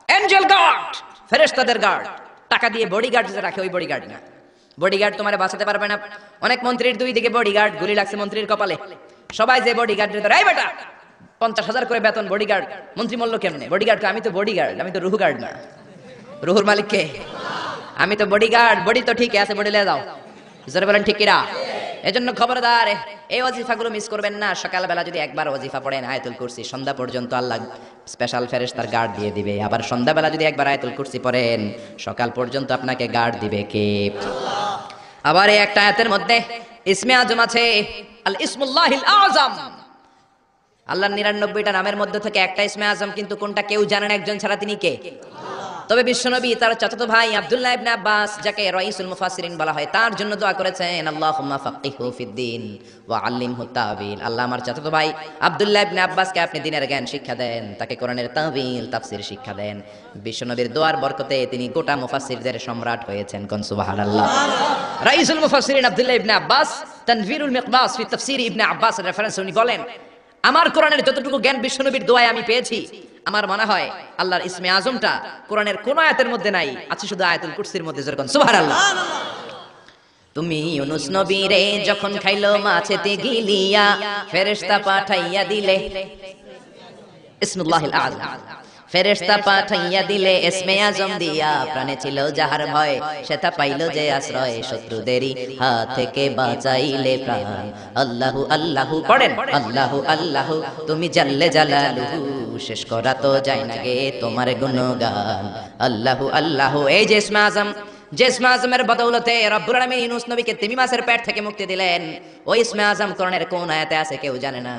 এঞ্জেল গার্ড, ফেরেশতাদের গার্ড। টাকা দিয়ে বডিগার্ড যে রাখে ওই বডিগার্ড না। বডিগার্ড তোমারে বাঁচাতে পারবে না। অনেক মন্ত্রীর দুই দিকে বডিগার্ড, গুলি লাগছে মন্ত্রীর কপালে, সবাই যে বডিগার্ডের ধরে, এই বেটা 50,000 করে বেতন বডিগার্ড, মন্ত্রী মূল্য কেমনে? বডিগার্ড আমি তো বডিগার্ড, আমি তো রুহু গার্ড না। রুহুর মালিক কে? আমি তো বডিগার্ড। বডি তো ঠিক আছে, বডি নিয়ে যাও, জোরে বলেন ঠিক কিনা? এজন্য খবরদার এই ওয়াজিফাগুলো মিস করবেন না। সকালবেলা যদি একবার ওয়াজিফা পড়েন আয়াতুল কুরসি, সন্ধ্যা পর্যন্ত আল্লাহ স্পেশাল ফেরেশতার গার্ড দিয়ে দিবে। আবার সন্ধ্যাবেলা যদি একবার আয়াতুল কুরসি পড়েন, সকাল পর্যন্ত আপনাকে গার্ড দিবে কে? আল্লাহ। আবার এই একটা আয়াতের মধ্যে ইসমে আজম আছে, আল ইসমুল্লাহিল আযম, আল্লাহর 99টা নামের মধ্যে থেকে একটা ইসমে আজম, কিন্তু কোনটা কেউ জানেন একজন ছাড়া, তিনি কে? তবে বিশ্বনবী তার চাচাতো ভাই আব্দুল্লাহ ইবনে আব্বাস, যাকে রাইসুল মুফাসসিরিন বলা হয়, তার জন্য দোয়া করেছেন, আল্লাহুম্মা ফাক্কিহু ফিদ্দিন ওয়া আল্লিমহু তাওয়িল। আল্লাহ আমার চাচাতো ভাই আব্দুল্লাহ ইবনে আব্বাসকে আপনি দ্বীনের জ্ঞান শিক্ষা দেন, তাকে কোরআনের তাওয়িল তাফসীর শিক্ষা দেন। বিশ্বনবীর দোয়ার বরকতে তিনি গোটা মুফাসসিরদের সম্রাট হয়েছেন। কোন সুবহানাল্লাহ। রাইসুল মুফাসসিরিন আব্দুল্লাহ ইবনে আব্বাস তানভীরুল মিকবাস ফি তাফসীর ইবনে আব্বাস এর রেফারেন্স উনি বলেন, আমার কোরআনের যতটুকু জ্ঞান বিশ্বনবীর দোয়ায় আমি পেয়েছি, আমার মনে হয় আল্লাহর ইসমে আজমটা কোরআনের কোন আয়াতের মধ্যে নাই, আছে শুধু আয়াতুল কুরসির মধ্যে। যেরকম সুবহানাল্লাহ। তুমি ইউনুস নবীরে যখন খাইলো মাছেতে গিলিয়া, ফেরেশতা পাঠাইয়া দিলে ইসমুল্লাহিল আযম, ফেরেশতা পাঠাইয়া দিলে ইসমে আজম দিয়া, প্রাণে ছিল যাহার ভয় সেটা পাইল যে আশ্রয়, শত্রুদেরই হাত থেকে বাঁচাইলে প্রাণ। আল্লাহু আল্লাহু পড়েন, আল্লাহু আল্লাহু তুমি জাল্লে জালালুহু, শেষ করা তো যায় না গে তোমার গুণগান। আল্লাহু আল্লাহু। এই যে ইসমে আজম, যে ইসমে আজমের বদৌলতে রব্বুল আলামিন ইউনুস নবীকে তিমি মাছের পেট থেকে মুক্তি দিলেন, ওই ইসমে আজম কোরআনের কোন আয়াতে আছে কেউ জানে না।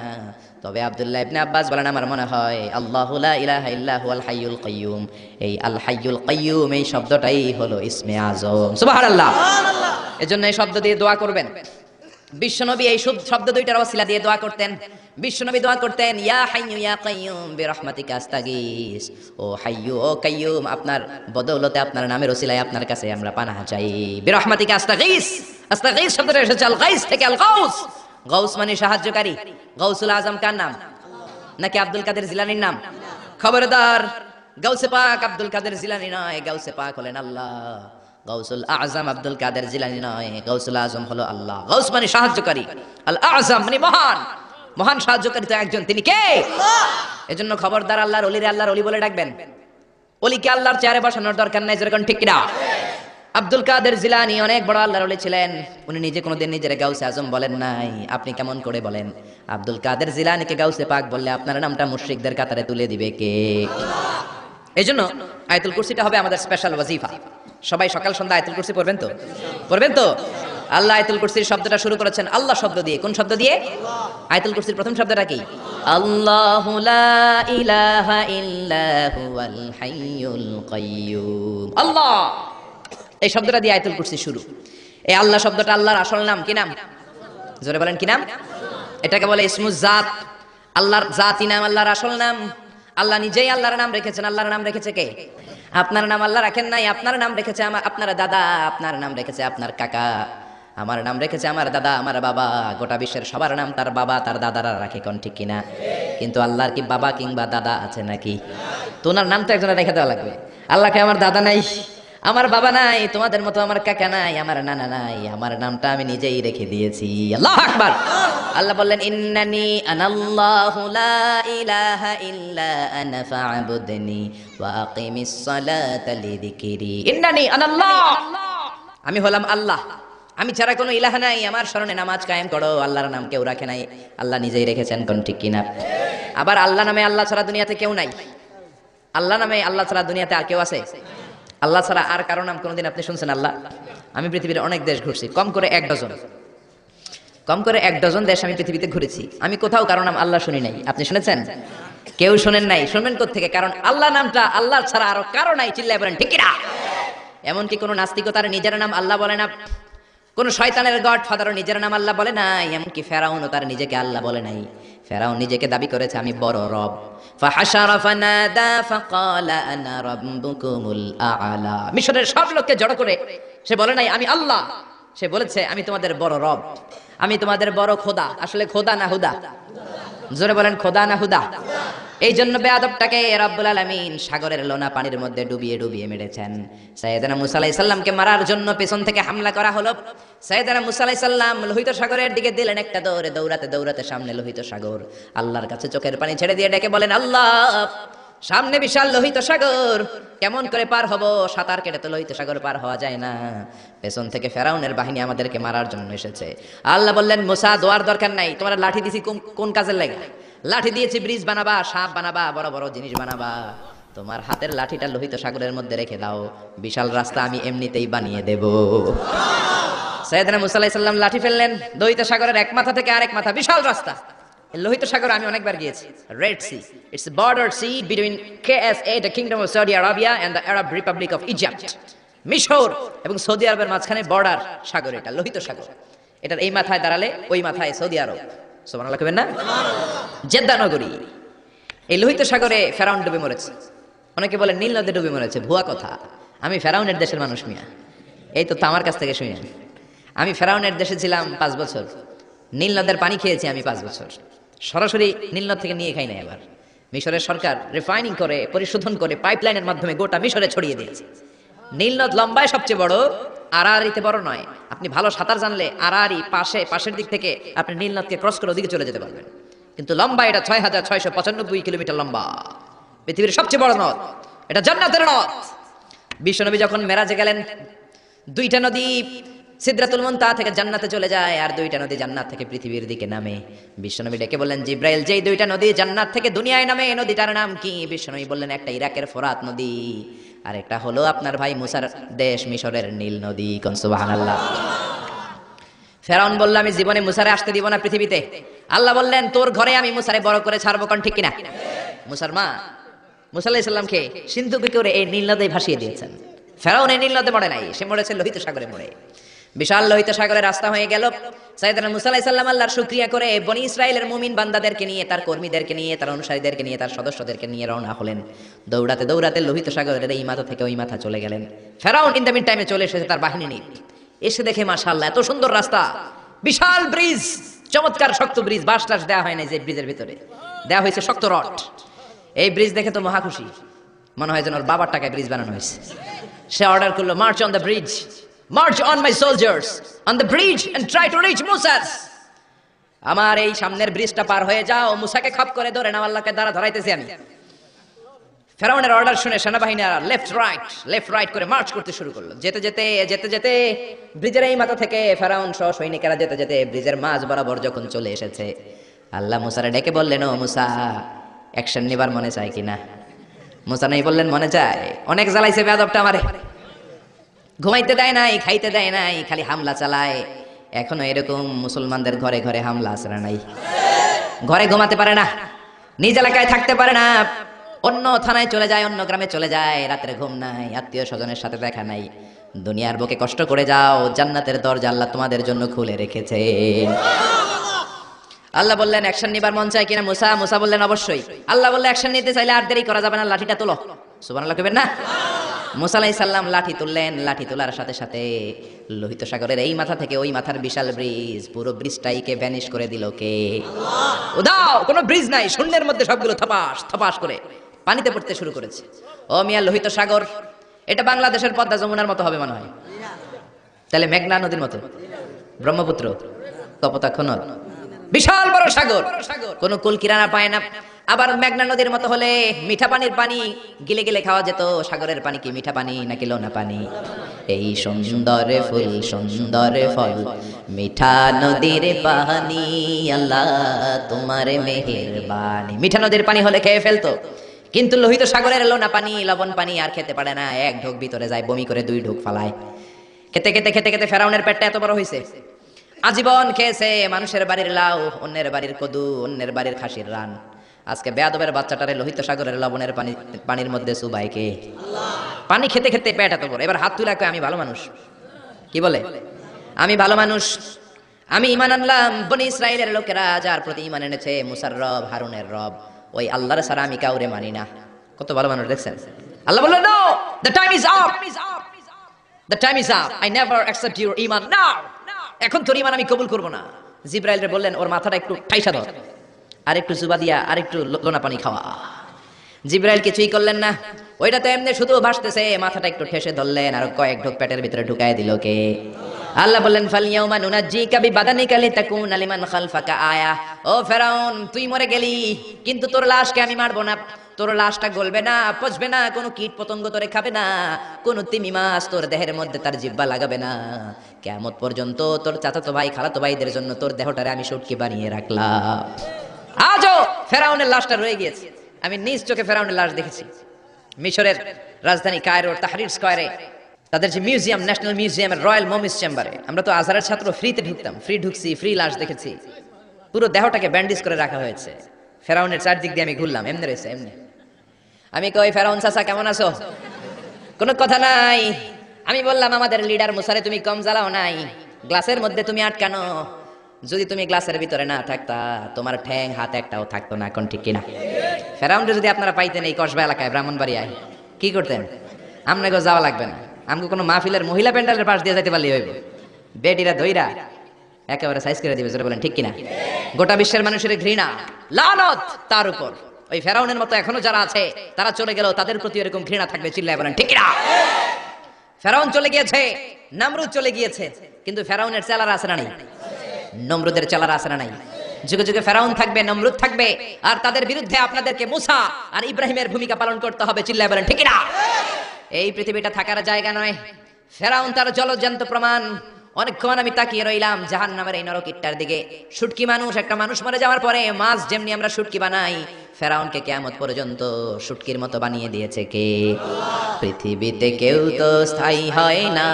তবে আব্দুল্লাহ ইবনে আব্বাস বলেন, আমার মনে হয় আল্লাহু লা ইলাহা ইল্লা হুয়াল হাইয়ুল কাইয়্যুম, এই আল হাইয়ুল কাইয়্যুম এই শব্দটাই হলো ইসমে আজম। সুবহানাল্লাহ। এজন্য এই শব্দ দিয়ে দোয়া করবেন। বিশ্বনবী এই শব্দ দুইটার ওসিলা দিয়ে দোয়া করতেন। বিশ্বনবী দোয়া করতেন, ইয়া হাইয়্যু ইয়া কাইয়্যুম বিরহমাতিকা আস্তাগীস, ও হাইয়্যু ও কাইয়্যুম, আপনার বদৌলতে আপনার নামের ওসিলায় আপনার কাছে আমরা পানাহ চাই। বিরহমাতিকা আস্তাগীস, আস্তাগীস শব্দটা এসেছে আল গাইস থেকে, আল গাউস। গাউস মানে সাহায্যকারী। গাউসুল আজম কার নাম? নাকি আব্দুল কাদের জিলানীর নাম? খবরদার, গাউসে পাক আব্দুল কাদের জিলানী নয়, গাউসে পাক হলেন আল্লাহ। গাউসুল আজম আব্দুল কাদের জিলানী নয়, গাউসুল আজম হলো আল্লাহ। গাউস মানে সাহায্যকারী, আল আজম মানে মহান। মহান সাহায্যকারী তো একজন, তিনি কে? এজন্য খবরদার, আল্লাহর ওলিরে আল্লাহর ওলি বলে ডাকবেন। ওলিকে আল্লাহর চেয়ারে বসানোর দরকার নাই, যেরকম ঠিক কিনা? আব্দুল কাদের জিলানী অনেক বড় আল্লাহর ওলি ছিলেন, উনি নিজে কোনোদিন নিজের গাউসে আজম বলেন নাই। আপনি কেমন করে বলেন? আব্দুল কাদের জিলানীকে গাউসে পাক বললে আপনার নামটা মুশরিকদের কাতারে তুলে দিবে কে? এজন্য আয়াতুল কুরসিটা হবে আমাদের স্পেশাল ওয়াজিফা। সবাই সকাল সন্ধ্যা আয়াতুল কুরসি পড়বেন তো? পড়বেন তো? আল্লাহ আয়াতুল কুরসির শব্দটা শুরু করেছেন আল্লাহ শব্দ দিয়ে। কোন শব্দ দিয়ে? আয়াতুল কুরসির প্রথম শব্দটা কি? আল্লাহু লা ইলাহা ইল্লা হুয়াল হাইয়ুল কাইয়্যুম। আল্লাহ, এই শব্দটা দিয়ে আয়াতুল কুরসি শুরু। এই আল্লাহ শব্দটা আল্লাহর আসল নাম কি নাম? জোরে বলেন, কি নাম? এটাকে বলে ইসমুজ জাত। আল্লাহর জাতি নাম, আল্লাহর আসল নাম। আল্লাহ নিজেই আল্লাহর নাম রেখেছেন। আল্লাহর নাম রেখেছে কে? আপনার নাম আল্লাহ রাখেন নাই, আপনার নাম রেখেছে আপনার দাদা, আপনার নাম রেখেছে আপনার কাকা, আমার নাম রেখেছে আমার দাদা, আমার বাবা। গোটা বিশ্বের সবার নাম তার বাবা তার দাদারা রাখে, কোন ঠিক কিনা? কিন্তু আল্লাহর কি বাবা কিংবা দাদা আছে নাকি? তোমার নাম তো একজনের রেখে দেওয়া লাগবে। আল্লাহকে আমার দাদা নাই, আমার বাবা নাই, তোমাদের মতো আমার কাকা নাই, আমার নানা নাই, আমার নামটা আমি নিজেই রেখে দিয়েছি। আল্লাহু আকবার। আল্লাহ বললেন, ইন্নানি আনাল্লাহু লা ইলাহা ইল্লা আনা ফা'বুদনি ওয়া আকিমিস সালাতা লিযিকরি। ইন্নানি আনাল্লাহ, আমি হলাম আল্লাহ, আমি ছাড়া কোনো ইলাহ নাই, আমার শরণে নামাজ কায়েম করো। আল্লাহর নাম কেউ রাখে নাই, আল্লাহ নিজেই রেখেছেন, কোন ঠিক কিনা? আবার আল্লাহ নামে আল্লাহ ছাড়া দুনিয়াতে কেউ নাই। আল্লাহ নামে আল্লাহ ছাড়া দুনিয়াতে আর কেউ আছে? আল্লাহ ছাড়া আর কারো নাম কোনোদিন আপনি শুনছেন? আল্লাহ। আমি পৃথিবীর অনেক দেশ ঘুরছি, কম করে 1 ডজন, কম করে 1 ডজন দেশ আমি পৃথিবীতে ঘুরেছি। আমি কোথাও কারো নাম আল্লাহ শুনি নাই। আপনি শুনেছেন? কেউ শুনেন নাই। শুনবেন কোত্থেকে? কারণ আল্লাহ নামটা আল্লাহ ছাড়া আরো কারো নাই। চিল্লায় বলেন ঠিক কিনা? এমনকি কোনো নাস্তিকও তার নিজের নাম আল্লাহ বলে না, কোন শয়তানের গড ফাদারও নিজের নাম আল্লাহ বলে নাই, এমনকি ফেরাউনও তার নিজেকে আল্লাহ বলে নাই। ফেরাউন নিজেকে দাবি করেছে আমি বড় রব। ফাহাশারা ফানাদা ফাকালা আনা রাব্বুকুমুল আ'লা। মিশরের সব লোককে জড়ো করে সে বলে নাই আমি আল্লাহ, সে বলেছে আমি তোমাদের বড় রব, আমি তোমাদের বড় খোদা। আসলে খোদা না হুদা? জোরে বলেন, খোদা না হুদা? এই জন্য বেয়াদবটাকে রব্বুল আলামিন সাগরের লোনা পানির মধ্যে ডুবিয়ে ডুবিয়ে মেরেছেন। সাইয়েদনা মুসা আলাইহিস সালামকে মারার জন্য পেছন থেকে হামলা করা হলো। সাইয়েদনা মুসা আলাইহিস সালাম লোহিত সাগরের দিকে দিলেন একটা দৌড়ে, দৌড়াতে দৌড়াতে সামনে লোহিত সাগর। আল্লাহর কাছে চোখের পানি ছেড়ে দিয়ে ডেকে বলেন, আল্লাহ, সামনে বিশাল লোহিত সাগর, কেমন করে পার হব? সাঁতার কেটে তো লোহিত সাগর পার হওয়া যায় না। পেছন থেকে ফেরাউনের বাহিনী আমাদেরকে মারার জন্য এসেছে। আল্লাহ বললেন, মুসা, দোয়ার দরকার নাই, তোমার লাঠি দিছি কোন কাজের লাগে? লাঠি দিয়েছি ব্রিজ বানাবা, সাপ বানাবা, বড় বড় জিনিস বানাবা। তোমার হাতের লাঠিটা লোহিত সাগরের মধ্যে রেখে দাও, বিশাল রাস্তা আমি এমনিতেই বানিয়ে দেব। সাইয়েদনা মুসা আলাইহিস সালাম লাঠি ফেললেন, লোহিত সাগরের এক মাথা থেকে আরেক মাথা বিশাল রাস্তা। লোহিত সাগর আমি অনেকবার গিয়েছি। Red Sea, it's border sea between KSA, the kingdom of Saudi Arabia, and the Arab republic of Egypt. মিশর এবং সৌদি আরবের মাঝখানে বর্ডার সাগর, এটা লোহিত সাগর। এটার এই মাথায় দাঁড়ালে ওই মাথায় সৌদি আরব। সুবহানাল্লাহ কইবেন না? জেদ্দা নগরী। এই লোহিত সাগরে ফেরাউন ডুবে মরেছে। অনেকে বলে নীল নদে ডুবে মরেছে, ভুয়া কথা। আমি ফেরাউনের দেশের মানুষ মিয়া, এই তো আমার কাছ থেকে শুনেন। আমি ফেরাউনের দেশে ছিলাম 5 বছর, নীল নদের পানি খেয়েছি আমি 5 বছর। সরাসরি নীল নদ থেকে নিয়ে খাই না। এবার মিশরের সরকার রিফাইনিং করে, পরিশোধন করে, পাইপলাইনের মাধ্যমে গোটা মিশরে ছড়িয়ে দিয়েছে। নীল নদ লম্বায় সবচেয়ে বড়, আড়াআড়িতে বড় নয়। আপনি ভালো সাঁতার জানলে আড়াআড়ি পাশের দিক থেকে আপনি নীল নদকে ক্রস করে ওদিকে চলে যেতে পারবেন, কিন্তু লম্বা এটা 6,695 কিলোমিটার লম্বা, পৃথিবীর সবচেয়ে বড় নদ। এটা জান্নাতের নদ। বিশ্বনবী যখন মেরাজে গেলেন, 2টা নদী সিদরাতুল মুনতাহা থেকে জান্নাতে চলে যায়, আর 2টা নদী জান্নাত থেকে পৃথিবীর দিকে নামে। বিশ্বনবী ডেকে বললেন, জিব্রাইল, যেই 2টা নদী জান্নাত থেকে দুনিয়ায় নামে, এই নদীটার নাম কি? বিশ্বনবী বললেন, একটা ইরাকের ফোরাত নদী, আর একটা হলো আপনার ভাই মুসার দেশ মিশরের নীল নদী। কোন সুবহানাল্লাহ। ফেরাউন বলল, আমি জীবনে মুসারে আসতে দিব না পৃথিবীতে। আল্লাহ বললেন, তোর ঘরে আমি মুসারে বড় করে ছাড়বো। কোন ঠিক কিনা? মুসার মা মুসা আলাইহিস সালামকে সিন্ধুকে করে এই নীল নদে ভাসিয়ে দিয়েছেন। ফেরাউন এই নীল নদে মরে নাই, সে মরেছে লোহিত সাগরে মরে। বিশাল লোহিত সাগরের রাস্তা হয়ে গেল। সাইয়েদনা মুসা আলাইহিস সালাম আল্লাহর শুকরিয়া করে বনি ইসরাইলের মুমিন বান্দাদেরকে নিয়ে, তার কর্মীদেরকে নিয়ে, তার অনুসারীদেরকে নিয়ে, তার সদস্যদেরকে নিয়ে রওনা হলেন। দৌড়াতে দৌড়াতে লোহিত সাগরের এই মাথা থেকে ওই মাথা চলে গেলেন। ফেরাউন ইন দ্য মিন টাইমে চলে এসেছে তার বাহিনী নিয়ে। এসে দেখে মাশাআল্লাহ এত সুন্দর রাস্তা, বিশাল ব্রিজ, চমৎকার শক্ত ব্রিজ, বাঁশ টাস দেওয়া হয় না, যে ব্রিজের ভিতরে দেওয়া হয়েছে শক্ত রড। এই ব্রিজ দেখে তো মহা খুশি, মনে হয় যেন ওর বাবার টাকায় ব্রিজ বানানো হয়েছে। সে অর্ডার করলো, march on the bridge, march on my soldiers on the bridge and try to reach মুসাস। আমার এই সামনের ব্রিজটা পার হয়ে যাও, মুসাকে খাপ করে ধরে নাও, আল্লাহকে দ্বারা ধরাইতেছি আমি। ফেরাউনের অর্ডার শুনে সেনাবাহিনীরা লেফট রাইট করে মার্চ করতে শুরু করলো। যেতে যেতে ব্রিজের এই মাথা থেকে ফেরাউন সহ সৈনিকেরা যেতে যেতে ব্রিজের মাঝ বরাবর যখন চলে এসেছে, আল্লাহ মুসারে ডেকে বললেন, ও মুসা, অ্যাকশন নিবার মনে চায় কিনা? মুসা নাই বললেন, মনে চায়। অনেক জ্বালাইছে বেয়াদবটা আমারে, ঘুমাইতে দেয় নাই, খাইতে দেয় নাই, খালি হামলা চালায়। এখনো এরকম মুসলমানদের ঘরে ঘরে হামলা আছে না নাই? ঘরে ঘুমাতে পারে না, নিজ এলাকায় থাকতে পারে না, অন্য থানায় চলে যায়, অন্য গ্রামে চলে যায়, রাত্রে ঘুম নাই, আত্মীয় স্বজনের সাথে দেখা নাই। দুনিয়ার বুকে কষ্ট করে যাও, জান্নাতের দরজা আল্লাহ তোমাদের জন্য খুলে রেখেছে। আল্লাহ বললেন, অ্যাকশন নিবার মন চায় কিনা মুসা? মুসা বললেন, অবশ্যই। আল্লাহ বললেন, অ্যাকশন নিতে চাইলে আর দেরি করা যাবে না, লাঠিটা তোলো। সুবহানাল্লাহ কইবেন না? মুসা আলাইহিস সালাম লাঠি তুললেন। লাঠি তোলার সাথে সাথে লোহিত সাগরের এই মাথা থেকে ওই মাথার বিশাল ব্রিজ, পুরো ব্রিজটাইকে ভ্যানিশ করে দিল কে? উদাও, কোনো ব্রিজ নাই, শূন্যের মধ্যে সবগুলো থপাস থপাস করে পানিতে পড়তে শুরু করেছে। ও মিয়া, লোহিত সাগর এটা বাংলাদেশের পদ্মা যমুনার মতো হবে মনে হয়? তাহলে মেঘনা নদীর মতো, ব্রহ্মপুত্র, কপোতাক্ষ নদ, বিশাল বড় সাগর, কোন কুল কিনারা পায় না। আবার মেঘনা নদীর মতো হলে মিঠা পানির পানি গিলে গিলে খাওয়া যেত। সাগরের পানি কি মিঠা পানি নাকি লোনা পানি? এই সুন্দর ফুল সুন্দর ফল, মিঠা নদীর পানি, আল্লাহ তোমার মেহেরবানি। মিঠা নদীর পানি হলে খেয়ে ফেলতো, কিন্তু লোহিত সাগরের লোনা পানি, লবণ পানি আর খেতে পারে না। এক ঢোক ভিতরে যায়, বমি করে 2 ঢোক ফালায়। খেতে খেতে খেতে খেতে ফেরাউনের পেটটা এত বড় হয়েছে, আজীবন খেয়েছে মানুষের বাড়ির লাউ, অন্যের বাড়ির কদু, অন্যের বাড়ির খাসির রান। আজকে বেয়াদবের বাচ্চাটারে লোহিত সাগরের লবণের পানির মধ্যে চুবাই কে? পানি খেতে খেতে পেট এত বড়। এবার হাত তুলে কয়, আমি ভালো মানুষ। কি বলে? আমি ভালো মানুষ, আমি ঈমান আনলাম। বনি ইসরাইলের লোকেরা যার প্রতি ঈমান এনেছে, মুসার রব, হারুনের রব, ওই আল্লাহর ছাড়া আমি কাউরে মানি না। কত ভালো মানুষ দেখছেন? আল্লাহ বললেন, no, the time is up, the time is up, I never accept your ঈমান নাও। এখন তোর ঈমান আমি কবুল করব না। জিব্রাইলরে বললেন, ওর মাথাটা একটু ঠাইসা ধর, আর একটু জুবা দিয়া আর একটু লোনা পানি খাওয়া। জিব্রাইল কিছুই করলেন না, ওইটা তো এমনি শুধু ভাসতেছে। মাথাটা একটু ঠেসে ধরলেন, আর কয়েক ঢোক পেটের ভিতরে ঢুকায় দিল কে? আল্লাহ বললেন, ফালইয়াউমা নুনাজ্জিকা বিবাদানিকা লিতাকুনা লিমান খালফাকা আয়া। ও ফেরাউন, তুই মরে গেলি, কিন্তু তোর লাশকে আমি মারবো না। তোর লাশটা গলবে না, পচবে না, কোনো কীট পতঙ্গ তোরে খাবে না, কোনো তিমি মাছ তোর দেহের মধ্যে তার জিহ্বা লাগাবে না। কিয়ামত পর্যন্ত তোর চাচাতো ভাই, খালাতো ভাইদের জন্য তোর দেহটারে আমি সুটকি বানিয়ে রাখলাম। আজও ফেরাউনের লাশটা রয়ে গিয়েছে। আমি নিজ চোখে ফেরাউনের লাশ দেখেছি। মিশরের রাজধানী কায়রোর তাহরির স্কয়ারে তাদের যে মিউজিয়াম, ন্যাশনাল মিউজিয়ামের রয়্যাল মমিস চেম্বারে, আমরা তো আজহারের ছাত্র, ফ্রিতে ঢুকতাম, ফ্রি ঢুকছি, ফ্রি লাশ দেখেছি। পুরো দেহটাকে ব্যান্ডেজ করে রাখা হয়েছে। ফেরাউনের চারদিক দিয়ে আমি ঘুরলাম, এমনি রয়েছে এমনি। আমি কই, ফেরাউন চাচা কেমন আছো? কোনো কথা নাই। আমি বললাম, আমাদের লিডার মুসারে তুমি কম জ্বালাও নাই, গ্লাসের মধ্যে তুমি আটকানো, যদি তুমি গ্লাসের ভিতরে না থাকতা তোমার ঠ্যাং হাত একটাও থাকতো না। কোন ঠিক কিনা? ফেরাউনকে যদি আপনারা পাইতেন এই কসবা এলাকায় ব্রাহ্মণবাড়িয়ায়, কি করতেন? আপনাকে যাওয়া লাগবে না, আমাকে কোনো মাহফিলের মহিলা প্যান্ডেলের পাশ দিয়ে যাইতে পারলেই হইব, বেটিরা দইরা একেবারে সাইজ করে দিবে। বলেন ঠিক কিনা? গোটা বিশ্বের মানুষের ঘৃণা, লানত তার উপর। ওই ফেরাউনের মতো এখনো যারা আছে তারা চলে গেল, তাদের প্রতি এরকম ঘৃণা থাকবে। চিল্লায় বলেন ঠিক কিনা? ফেরাউন চলে গিয়েছে, নমরুদ চলে গিয়েছে, কিন্তু ফেরাউনের চেলারা আছে না নাই? নমরুদের চেলারা আছে না নাই? যুগে যুগে ফেরাউন থাকবে, নমরুদ থাকবে, আর তাদের বিরুদ্ধে আপনাদেরকে মুসা আর ইব্রাহিমের ভূমিকা পালন করতে হবে। চিল্লায় বলেন ঠিক কিনা? এই পৃথিবীটা থাকার জায়গা নয়। ফেরাউন তার জলজ্যান্ত প্রমাণ। অনেকক্ষণ আমি তাকিয়ে রইলাম জাহান্নামের এই নরকিটটার দিকে। শুটকি মানুষ, একটা মানুষ মরে যাওয়ার পরে মাছ যেমনি আমরা শুটকি বানাই, ফেরাউনকে কিয়ামত পর্যন্ত শুটকির মতো বানিয়ে দিয়েছে কে? পৃথিবীতে কেউ তো স্থায়ী হয় না,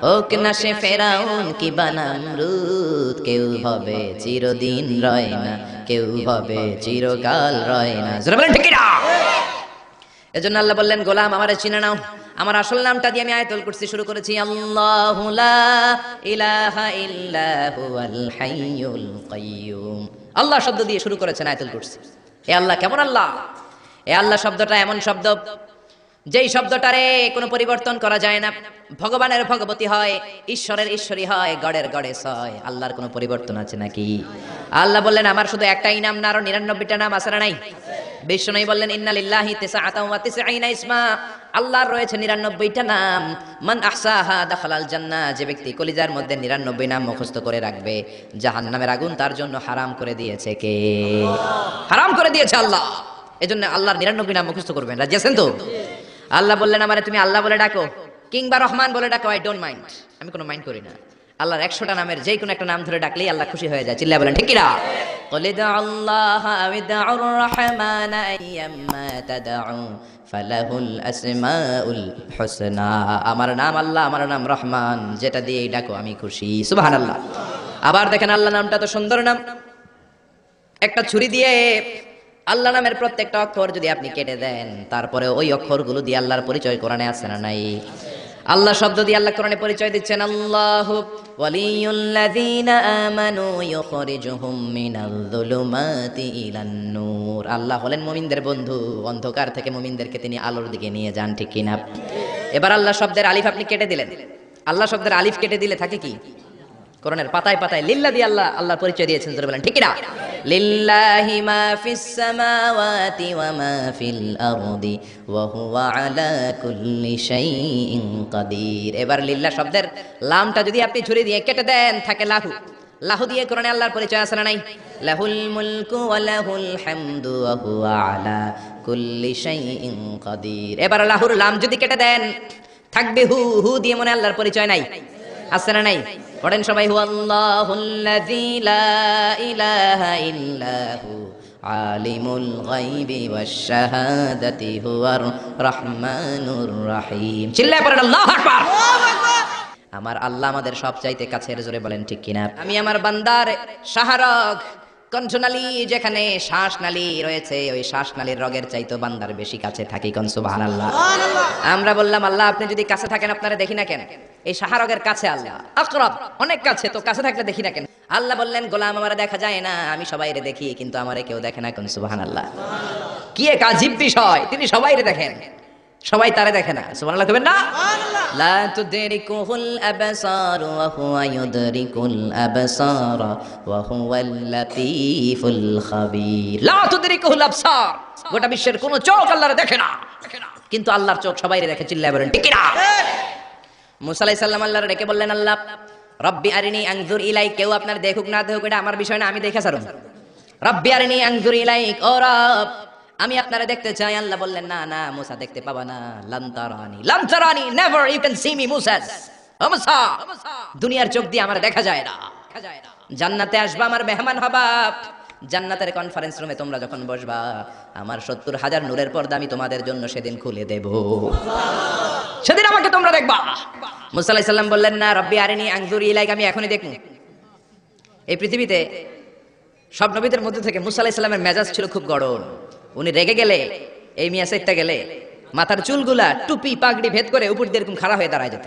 হোক না সে ফেরাউন কি বানামরুদ। কেউ হবে চিরদিন রয় না, কেউ হবে চিরকাল রয় না। জোরে বলেন ঠিক কিনা? এজন্য আল্লাহ বললেন, গোলাম আমারে চিনে নাও। আমার আসল নামটা দিয়ে আমি আয়াতুল কুরসি শুরু করেছি। আল্লাহু লা ইলাহা ইল্লা হুয়াল হাইয়ুল কাইয়্যুম। আল্লাহ শব্দ দিয়ে শুরু করেছেন আয়াতুল কুরসি। এ আল্লাহ কেমন আল্লাহ? এ আল্লাহ শব্দটা এমন শব্দ যেই শব্দটারে কোনো পরিবর্তন করা যায় না। ভগবানের ভগবতী হয়, ঈশ্বরের ঈশ্বরী হয়, গডের গডেস হয়। আল্লাহর কোনো পরিবর্তন আছে নাকি? আল্লাহ বললেন, আমার শুধু একটাই নাম না, আরো 99টা নাম আছে না নাই? বিষ্ণু বললেন, ইন্না লিল্লাহি তিসআতাও ওয়া তিসঈনা ইসমা। আল্লাহর রয়েছে 99টা নাম। মান আহসাহা দাখালাল জান্নাহ। যে ব্যক্তি কলিজার মধ্যে 99 নাম মুখস্থ করে রাখবে, জাহান্নামের আগুন তার জন্য হারাম করে দিয়েছে কে? হারাম করে দিয়েছে আল্লাহ। এজন্য আল্লাহর 99 নাম মুখস্থ করবেন। রাজি আছেন তো? আল্লাহ বললেন, আমারে তুমি আল্লাহ বলে ডাকো কিংবা রহমান বলে ডাকো, আই ডোন্ট মাইন্ড। আমি কোনো মাইন্ড করি না। আল্লাহর 100টা নামের যে কোনো একটা নাম ধরে ডাকলেই আল্লাহ খুশি হয়ে যায়। চিল্লায় বলেন ঠিক কিনা? কলিদা আল্লাহ আবিদাউর রহমান আইয়াম্মা তাদউ ফালাহুল আসমাউল হুসনা। আমার নাম আল্লাহ, আমার নাম রহমান, যেটা দিয়ে ডাকো আমি খুশি। সুবহানাল্লাহ। আবার দেখেন, আল্লাহ নামটা তো সুন্দর নাম। একটা ছুরি দিয়ে আল্লাহ নামের প্রত্যেকটা অক্ষর যদি আপনি কেটে দেন, তারপরে ওই অক্ষরগুলো দিয়ে আল্লাহর পরিচয় কোরআনে আছে না নাই? আল্লাহ শব্দ দিয়ে আল্লাহ কোরআনে পরিচয় দিচ্ছেন। আল্লাহু ওয়ালিয়ুল্লাযীনা আমানু ইউখরিজুহুম মিনাল যুলুমাতি ইলান নূর। আল্লাহ হলেন মুমিনদের বন্ধু, অন্ধকার থেকে মুমিনদেরকে তিনি আলোর দিকে নিয়ে যান। ঠিক কিনা? এবার আল্লাহ শব্দের আলিফ আপনি কেটে দিলেন। আল্লাহ শব্দের আলিফ কেটে দিলে থাকে কি? কোরআনের পাতায় পাতায় লিল্লাহ দিয়ে আল্লাহ আল্লাহর পরিচয় দিয়েছেন। জোরে বলেন ঠিক কিনা? লিল্লাহি মা ফিস সামাওয়াতি ওয়া মা ফিল আরদি ওয়া হুয়া আলা কুল্লি শাইইন কাদির। এবার লিল্লাহ শব্দের লামটা যদি আপনি ছুরি দিয়ে কেটে দেন, থাকে লাহু। লাহু দিয়ে কোরআনে আল্লাহর পরিচয় আছে না নাই? লাহুল মুলকু ওয়া লাহুল হামদু ওয়া হুয়া আলা কুল্লি শাইইন কাদির। এবার লাহুর লাম যদি কেটে দেন, থাকবে হু। হু দিয়ে মনে আল্লাহর পরিচয় নাই? আছে না নাই? পড়েন সবাই, হুয়াল্লাহুল্লাযী লা ইলাহা ইল্লাহু আলিমুল গায়বি ওয়াশ শাহাদাতি হুয়ার রহমানুর রহিম। চিল্লায় পড়েন আল্লাহু আকবার। আমার আল্লাহ আমাদের সবচাইতে কাছের। জোরে বলেন ঠিক কিনা? আমি আমার বান্দার শাহরগ, কণ্ঠনালী, যেখানে শ্বাসনালী রয়েছে, ওই শ্বাসনালীর রগের চাইতো বান্দার বেশি কাছে থাকি। কোন সুবহানাল্লাহ। আমরা বললাম, আল্লাহ আপনি যদি কাছে থাকেন আপনারা দেখি না কেন? এই শাহরগের কাছে আল্লাহ, আকরাব, অনেক কাছে, তো কাছে থাকলে দেখি না কেন? আল্লাহ বললেন, গোলাম আমারে দেখা যায় না, আমি সবাইরে দেখি, কিন্তু আমারে কেউ দেখে না। কোন সুবহানাল্লাহ। কি এক আজীব বিষয়, তিনি সবাইরে দেখেন, সবাই তারে দেখে না। সুবহানাল্লাহ কইবেন না? লা তুদরিকুহুল আবসার ওয়া হুয়া ইউদরিকুল আবসার ওয়া হুয়াল লাতীফুল খাবীর। লা তুদরিকুহুল আবসার, গোটা বিশ্বের কোন চোখ আল্লাহরে দেখে না, কিন্তু আল্লাহর চোখ সবাইরে দেখে। চিল্লায় বলেন ঠিক কিনা? মুসা আলাইহিস সালাম আল্লাহরে ডেকে বললেন, আল্লাহ রব্বি আরিনি আনজুর ইলাইক। কেউ আপনার দেখুক না দেখুক এটা আমার বিষয় না, আমি দেখে ছাড়ব। রব্বি আরিনি আনজুর ইলাইক, ও রব আমি আপনারা দেখতে চাই। আল্লাহ বললেন, না না মুসা দেখতে পাবা না। লান তারানি, never you can see me মুসা। ও মুসা, দুনিয়ার চোখ দিয়ে আমার দেখা যায় না। জান্নাতে আসবা, আমার মেহমান হবা। জান্নাতের কনফারেন্স রুমে তোমরা যখন বসবা, আমার 70,000 নূরের পর্দা আমি তোমাদের জন্য সেদিন খুলে দেব। সেদিন আমাকে তোমরা দেখবা। মুসা আলাইহিস সালাম বললেন, না রব্বি আরিনি আনজুর ইলাইক, আমি এখনই দেখব। এই পৃথিবীতে সব নবীদের মধ্যে থেকে মুসা আলাইহিস সালামের মেজাজ ছিল খুব গরম। উনি রেগে গেলে, এই মিয়া সাইটটা গেলে মাথার চুলগুলা টুপি পাগড়ি ভেদ করে উপর দিয়ে এরকম খাড়া হয়ে দাঁড়ায় যেত।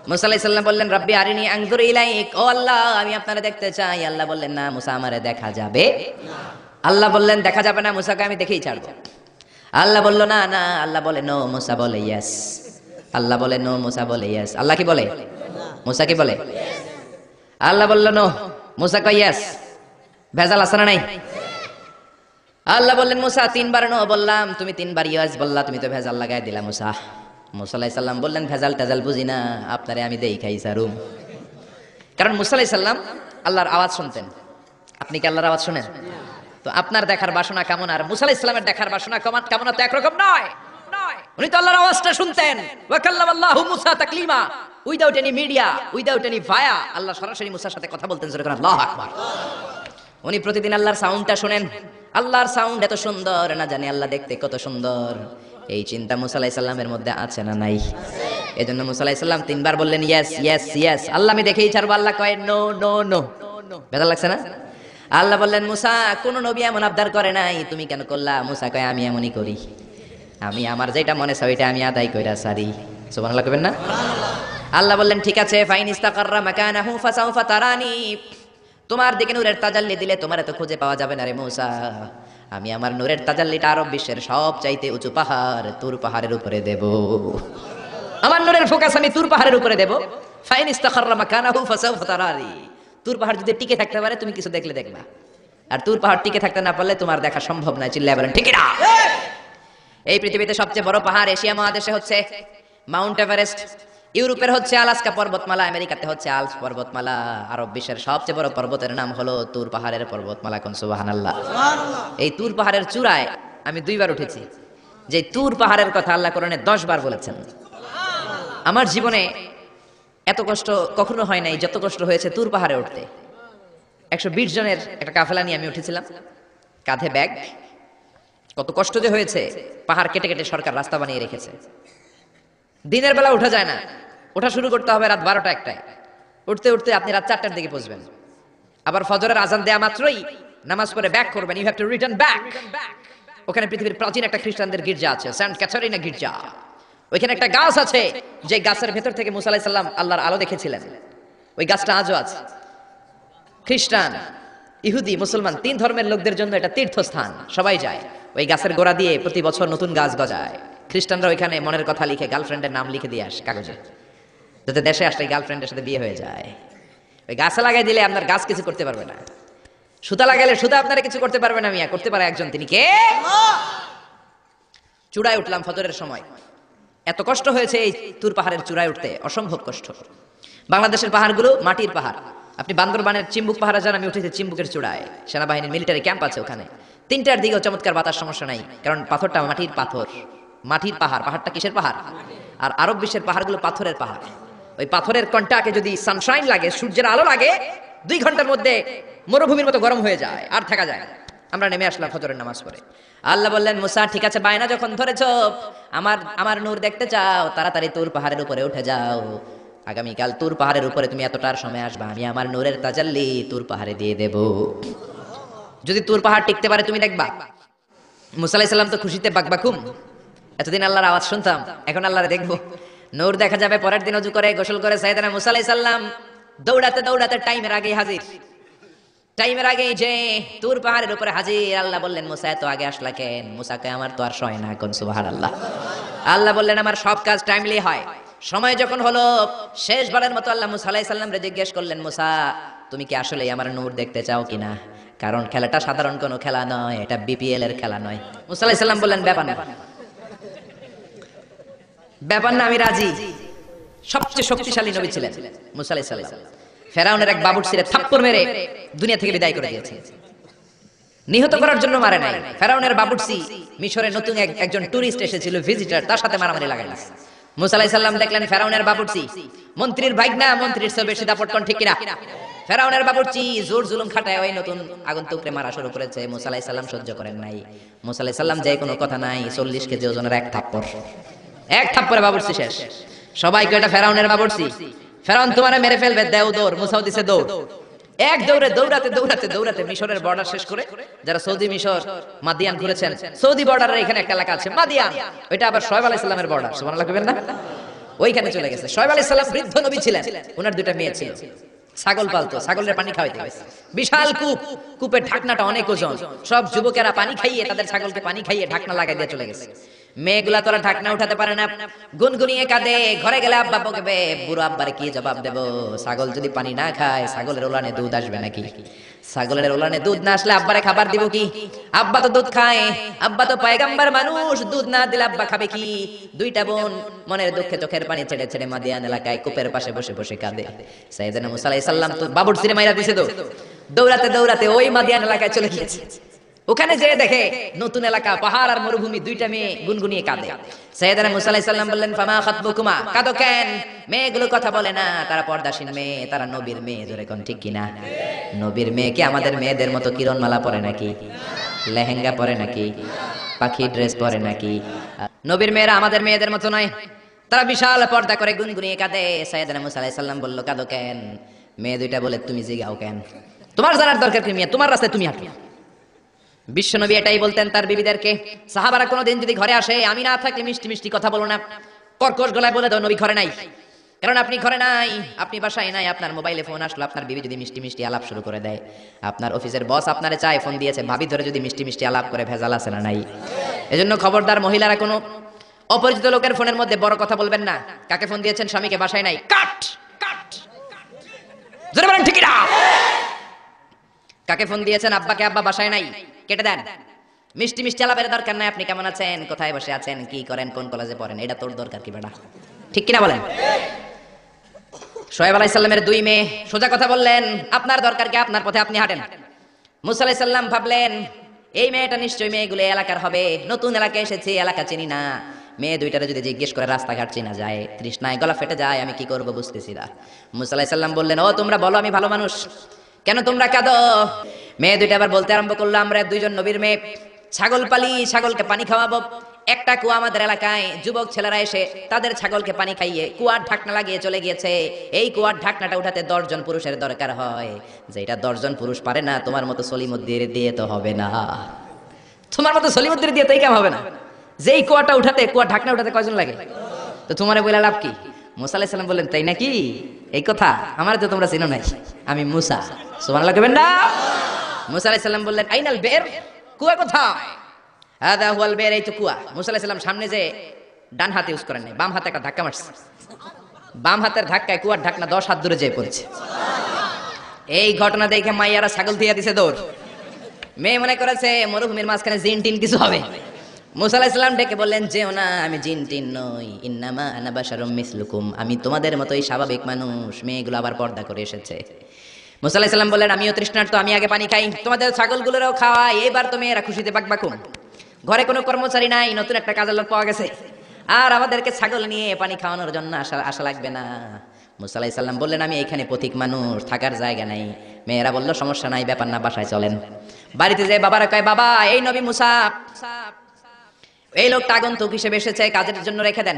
মুসা আলাইহিস সালাম বললেন, রব্বি আরিনি আনজুর ইলাইক, ও আল্লাহ আমি আপনারে দেখতে চাই। আল্লাহ বললেন, না মুসা আমারে দেখা যাবে না। আল্লাহ বললেন, দেখা যাবে না, মুসাকে আমি দেখেই ছাড়বো। আল্লাহ বলল, না না। আল্লাহ বলে নো, মুসা বলে ইয়েস। আল্লাহ বলে নো, মুসা বলে ইয়েস। আল্লাহ কি বলে? মুসা কি বলে? আল্লাহ বলল নো, মুসা কয় ইয়েস। ভেজাল আছে না নাই? আল্লাহ বললেন, মুসা তিনবার নো বললাম, তুমি তিনবার ইয়েস বললা, তুমি তো ভেজাল লাগাই দিলা মুসা। মুসা আলাইহিস সালাম বললেন, ভেজাল টেজাল বুঝি না, আপনারে আমি দেখাই সারুম। কারণ মুসা আলাইহিস সালাম আল্লাহর আওয়াজ শুনতেন। আপনি কি আল্লাহর আওয়াজ শুনেন? তো আপনার দেখার বাসনা কেমন আর মুসা আলাইহিস সালামের দেখার বাসনা কেমন তো একরকম নয়। উনি তো আল্লাহর আওয়াজটা শুনতেন। ওয়া কাল্লামাল্লাহু মুসা তাকলিমা, without any media, without any via. আল্লাহ সরাসরি মুসার সাথে কথা বলতেন। জোরে করে আল্লাহু আকবার। উনি প্রতিদিন আল্লাহর সাউন্ডটা শুনেন। আল্লাহর সাউন্ড এত সুন্দর, না জানি আল্লাহ দেখতে কত সুন্দর। এই চিন্তা মুসা আলাইহিস সালামের মধ্যে আছে না নাই? এজন্য মুসা আলাইহিস সালাম তিনবার বললেন ইয়েস ইয়েস ইয়েস। আল্লাহ আমি দেখেই ছাড়বো। আল্লাহ কয় নো নো নো। বেজার লাগছে না? আল্লাহ বললেন, মুসা কোন নবী এমন আবদার করে নাই, তুমি কেন করলা? মুসা কয়, আমি এমনই করি। আমি আমার যেটা মনে চাই ওইটা আমি আদায় কইরা সারি। সুবহানাল্লাহ কইবেন না? আল্লাহ বললেন, ঠিক আছে, ফাইন ইস্তাকাররা মাকানাহু ফাসাউফা তারানি। তোমার দিকে নূরের তাজাল্লি দিলে তোমার এত খুঁজে পাওয়া যাবে না রে মুসা। আমি আমার নূরের তাজাল্লিটা আরব বিশ্বের সব চাইতে উঁচু পাহাড় তুর পাহাড়ের উপরে দেব। আমার নূরের ফোকাস আমি তুর পাহাড়ের উপরে দেব। ফাইন ইস্তাকাররা মাকানাহু ফাসাউফা তারানি। তুর পাহাড় যদি টিকে থাকতে পারে তুমি কিছু দেখলে দেখবা, আর তুর পাহাড় টিকে থাকতে না পারলে তোমার দেখা সম্ভব নয়। চিল্লায় বলেন ঠিক না? এই পৃথিবীতে সবচেয়ে বড় পাহাড় এশিয়া মহাদেশে হচ্ছে মাউন্ট এভারেস্ট, ইউরোপের হচ্ছে আলাস্কা পর্বতমালা, আমেরিকাতে হচ্ছে আল্পস পর্বতমালা, আরব বিশ্বের সবচেয়ে বড় পর্বতের নাম হলো তুর পাহাড়ের পর্বতমালা। কোন সুবহানাল্লাহ। এই তুর পাহাড়ের চূড়ায় আমি 2 বার উঠেছি। যে তুর পাহাড়ের কথা আল্লাহ কোরআনে 10 বার বলেছেন। আমার জীবনে এত কষ্ট কখনো হয় নাই যত কষ্ট হয়েছে তুর পাহাড়ে উঠতে। 120 জনের একটা কাফেলা নিয়ে আমি উঠেছিলাম, কাঁধে ব্যাগ। কত কষ্ট যে হয়েছে। পাহাড় কেটে কেটে সরকার রাস্তা বানিয়ে রেখেছে। দিনের বেলা উঠা যায় না, ওঠা শুরু করতে হবে রাত 12টা 1টায়। উঠতে উঠতে আপনি রাত 4টার দিকে পৌঁছবেন। আবার ফজরের আজান দেয়া মাত্রই নামাজ পড়ে ব্যাক করবেন। You have to return back. ওখানে পৃথিবীর প্রাচীন একটা খ্রিস্টানদের গির্জা আছে, সেন্ট ক্যাথারিনা গির্জা। ওইখানে একটা গাছ আছে, যে গাছের ভেতর থেকে মুসা আলাইহিস সালাম আল্লাহর আলো দেখেছিলেন। ওই গাছটা আজও আছে। খ্রিস্টান, ইহুদি, মুসলমান 3 ধর্মের লোকদের জন্য এটা তীর্থস্থান, সবাই যায়। ওই গাছের গোড়া দিয়ে প্রতি বছর নতুন গাছ গজায়। খ্রিস্টানরা ওইখানে মনের কথা লিখে, গার্লফ্রেন্ডের নাম লিখে দিয়ে আসে কাগজে, যাতে দেশে আসলে গার্লফ্রেন্ডের সাথে বিয়ে হয়ে যায়। ওই গাছে লাগাই দিলে আপনার গাছ কিছু করতে পারবে না। সুতা লাগাইলে সুতা আপনারা কিছু করতে পারবে না, মিয়া করতে পারে একজন, তিনি কে? চূড়ায় উঠলাম ফজরের সময়। এত কষ্ট হয়েছে এই তুর পাহাড়ের চূড়ায় উঠতে, অসম্ভব কষ্ট। বাংলাদেশের পাহাড়গুলো মাটির পাহাড়। আপনি বান্দরবানের চিম্বুক পাহাড়ে যান, আমি উঠেছি চিম্বুকের চূড়ায়। সেনাবাহিনীর মিলিটারি ক্যাম্প আছে ওখানে। 3টার দিকেও চমৎকার বাতাস, সমস্যা নাই, কারণ পাথরটা মাটির পাথর, মাটির পাহাড়। পাহাড়টা কিসের পাহাড়? আর আরব বিশ্বের পাহাড়গুলো পাথরের পাহাড়। ওই পাথরের কন্টাকে যদি সানশাইন লাগে, সূর্যের আলো লাগে, 2 ঘন্টার মধ্যে মরুভূমির মতো গরম হয়ে যায়, আর থাকা যায় না। আমরা নেমে আসলাম ফজরের নামাজ পড়ে। আল্লাহ বললেন, মুসা ঠিক আছে, বায়না যখন ধরেছো, আমার নূর দেখতে চাও, তাড়াতাড়ি তুর পাহাড়ের উপরে উঠে যাও। আগামীকাল তুর পাহাড়ের উপরে তুমি এতটার সময় আসবা, আমি আমার নূরের তাজাল্লি তুর পাহাড়ে দিয়ে দেব। যদি তুর পাহাড় টিকতে পারে তুমি দেখবা। মুসা আলাইহিস সালাম তো খুশিতে বাকবাকুম। এতদিন আল্লাহর আওয়াজ শুনতাম, এখন আল্লাহরে দেখবো, নূর দেখা যাবে। পরের দিন ওযু করে গোসল করে সাইয়েদনা মুসা আলাইহিস সালাম দৌড়াতে দৌড়াতে টাইমের আগেই হাজির। টাইমের আগেই যে তুর পাহাড়ের উপরে হাজির। আল্লাহ বললেন, মুসা এত আগে আসলা কেন? মুসা কয়, আমার তো আর সময় না। কোন সুবহানাল্লাহ। আল্লাহ বললেন, আমার সব কাজ টাইমলি হয়। সময় যখন হলো, শেষবারের মতো আল্লাহ মুসা আলাইহিস সালামকে জিজ্ঞেস করলেন, মুসা তুমি কি আসলে আমার নূর দেখতে চাও কিনা? কারণ খেলাটা সাধারণ কোনো খেলা নয়, এটা বিপিএল এর খেলা নয়। মুসা আলাইহিস সালাম বললেন, ব্যাপার না, ব্যাপার না, আমি রাজি। সবচেয়ে শক্তিশালী নবী ছিলেন মুসা আলাইহিস সালাম। ফেরাউনের এক বাবুর্চিরে থাপ্পড় মেরে দুনিয়া থেকে বিদায় করে দিয়েছে। নিহত করার জন্য মারে নাই। ফেরাউনের বাবুর্চি মিশরে নতুন একজন টুরিস্ট এসেছিল, ভিজিটর, তার সাথে মারামারি লাগাইল। মুসা আলাইহিস সালাম দেখলেন ফেরাউনের বাবুর্চি মন্ত্রীর ভাইগনা, মন্ত্রীর চেয়ে বেশি দাপট, কোন ঠিক কিনা? ফেরাউনের বাবুর্চি জোর জুলুম খাটায় ওই নতুন আগন্তুকরে মারা শুরু করেছে। মুসা আলাইহিস সালাম সহ্য করেন নাই। মুসা আলাইহিস সালাম যে কোনো কথা নাই, 40 কেজি ওজনের এক থাপ্পড়ে বাবুর্চি শেষ। সবাই কয় এটা ফেরাউনের বাবুর্চি, ফেরাউন তোমারে মেরে ফেলবে, দেও দৌড়। মুসাও দিছে দৌড়। এক দৌড়ে দৌড়াতে দৌড়াতে দৌড়াতে মিশরের বর্ডার শেষ করে, যারা সৌদি মিশর মাদিয়ান ঘুরেছেন, সৌদি বর্ডারের এখানে একটা এলাকা আছে মাদিয়ান, ওইটা আবার শোয়েব আলাইহিস সালামের বর্ডার, সুবহানাল্লাহ কইবেন না? ওইখানে চলে গেছে। শোয়েব আলাইহিস সালাম বৃদ্ধ নবী ছিলেন, ওনার দুইটা মেয়ে ছিল, ছাগল পালতো, ছাগলের পানি খাওয়াইতে গেছে। বিশাল কূপ, কূপের ঢাকনাটা অনেক ওজন, সব যুবকেরা পানি খাইয়ে তাদের ছাগলকে পানি খাইয়ে ঢাকনা লাগাই দিয়ে চলে গেছে। মেয়েগুলা তোরা ঢাকনা উঠাতে পারে না, গুনগুনিয়ে কাঁদে, ঘরে গেলে আব্বা বকবে, বুড়ো আব্বার কি জবাব দেব? ছাগল যদি পানি না খায় ছাগলের ওলানে দুধ আসবে নাকি? ছাগলের ওলানে দুধ না আসলে আব্বারে খাবার দিব কি? আব্বা তো দুধ খায়, আব্বা তো পয়গম্বর মানুষ, দুধ না দিলে আব্বা খাবে কি? দুইটা বোন মনের দুঃখে চোখের পানি ছেড়ে ছেড়ে মাদিয়ান এলাকায় কূপের পাশে বসে বসে কাঁদে। সাইয়েদনা মুসা আলাইহিস সালাম তো বাবুর সিরে মাইরা দিছে, তো দৌড়াতে দৌড়াতে ওই মাদিয়ান এলাকায় চলে গিয়েছে। ওখানে যেয়ে দেখে নতুন এলাকা, পাহাড় আর মরুভূমি, দুইটা মেয়ে গুনগুনিয়ে কাঁদে। সাইয়েদনা মুসা আলাইহিস সালাম বললেন, ফামা খাতবুকুমা, কাঁদো কেন? মেয়েগুলো কথা বলে না, তারা পর্দাশীল মেয়ে, তারা নবীর মেয়ে, জোরে কোন ঠিক কিনা? নবীর মেয়ে কি আমাদের মেয়েদের মতো কিরণমালা পরে নাকি? লেহেঙ্গা পরে নাকি? পাখি ড্রেস পরে নাকি? নবীর মেয়েরা আমাদের মেয়েদের মতো নয়, তারা বিশাল পর্দা করে গুনগুনিয়ে কাঁদে। সাইয়েদনা মুসা আলাইহিস সালাম বলল, কাঁদো কেন? মেয়ে দুইটা বলে, তুমি জিগাও কেন? তোমার জানার দরকার কি? মেয়ে তোমার রাস্তায় তুমি হাঁটো। বিশ্বনবী এটাই বলতেন তার বিবিদেরকে। সাহাবারা কোনোদিন যদি ঘরে আসে, আমি না থাকলে মিষ্টি মিষ্টি কথা বলো না, কর্কশ গলায় বলে দাও নবী ঘরে নাই। কারণ আপনি ঘরে নাই, আপনি বাসায় নাই, আপনার মোবাইলে ফোন আসলো, আপনার বিবি যদি মিষ্টি মিষ্টি আলাপ শুরু করে দেয়, আপনার অফিসের বস আপনারে চায়, ফোন দিয়েছে, ভাবি ধরে যদি মিষ্টি মিষ্টি আলাপ করে, ভেজাল আছে না নাই? এজন্য খবরদার, মহিলারা কোনো অপরিচিত লোকের ফোনের মধ্যে বড় কথা বলবেন না। কাকে ফোন দিয়েছেন? স্বামীকে, বাসায় নাই, কাট কাট। জোরে বলেন ঠিক না? কাকে ফোন দিয়েছেন? আব্বাকে, আব্বা বাসায় নাই, কেটে দেন। মিষ্টি মিষ্টি আলাপের দরকার নাই। আপনি কেমন আছেন, কোথায় বসে আছেন, কি করেন, কোন কলেজে পড়েন, এটা তোর দরকার কি বেটা? ঠিক কিনা বলেন? শোয়েব আলাইহিস সালামের দুই মেয়ে সোজা কথা বললেন, আপনার দরকার কি? আপনার পথে আপনি হাঁটেন। মুসা আলাইহিস সালাম ভাবলেন, এই মেয়েটা নিশ্চয়ই মেয়েগুলো এলাকার হবে, নতুন এলাকায় এসেছি, এলাকা চিনি না। মেয়ে দুইটারে যদি জিজ্ঞেস করে রাস্তাঘাট চিনা যায়, তৃষ্ণায় গলা ফেটে যায়, আমি কি করবো বুঝতেছি না। মুসা আলাইহিস সালাম বললেন, ও তোমরা বলো আমি ভালো মানুষ, কেন তোমরা কাঁদো? মেয়ে দুইটা আবার বলতে আরম্ভ করলো, আমরা দুইজন নবীর মেয়ে, ছাগল পালি, ছাগলকে পানি খাওয়াবো। একটা কুয়া আমাদের এলাকায়, যুবক ছেলেরা এসে তাদের ছাগলকে পানি খাইয়ে কুয়ার ঢাকনা লাগিয়ে চলে গিয়েছে। এই কুয়ার ঢাকনাটা উঠাতে 10 জন পুরুষের দরকার হয়, যেটা 10 জন পুরুষ পারে না। তোমার মতো সলিমুদ্দির দিয়ে তো হবে না, তোমার মতো সলিমুদ্দির দিয়ে তো এই কাম হবে না। যেই কুয়াটা উঠাতে, কুয়ার ঢাকনা উঠাতে কয়জন লাগে? তো তোমারে বলে লাভ কি? মুসা আলাইহিস সালাম বললেন, তাই নাকি? এই কথা আমার তো তোমরা চিনো নাই, আমি মুসা। সুবহানাল্লাহ কইবেন না? মুসা আলাইহিস সালাম বললেন, আইনাল বের, কুয়া কোথায়? হাদা হুয়াল বের, এই তো কুয়া। মুসা আলাইহিস সালাম সামনে যে ডান হাতে ইউজ করেন নাই, বাম হাতে একটা ধাক্কা মারছে। বাম হাতের ধাক্কায় কুয়ার ঢাকনা 10 হাত দূরে যেয়ে পড়েছে। এই ঘটনা দেখে মাইয়ারা ছাগল দিয়ে দিছে দৌড়। মেয়ে মনে করেছে মরুভূমির মাঝখানে জিন টিন কিছু হবে। মুসা আলাইহিস সালাম ডেকে বললেন, যেও না, আমি জিন টিন নই, ইন্নামা আনা বাশারুম মিসলুকুম, আমি তোমাদের মতোই স্বাভাবিক মানুষ। মেয়েগুলো আবার পর্দা করে এসেছে। মুসা আলাইহিস সালাম বললেন, আমিও তৃষ্ণার্ত, আমি আগে পানি খাই, তোমাদের ছাগলগুলোরও খাওয়াই, এবার তো মেয়েরা খুশিতে বাকবাকুম। ঘরে কোনো কর্মচারী নাই, নতুন একটা কাজের লোক পাওয়া গেছে, আর আমাদেরকে ছাগল নিয়ে পানি খাওয়ানোর জন্য আশা লাগবে না। মুসা আলাইহিস সালাম বললেন, আমি এখানে পথিক মানুষ, থাকার জায়গা নাই। মেয়েরা বলল, সমস্যা নাই, ব্যাপার না, বাসায় চলেন। বাড়িতে যে বাবারা কয়, বাবা এই নবী মুসা, এই লোকটা আগন্তুক হিসেবে এসেছে, কাজের জন্য রেখে দেন।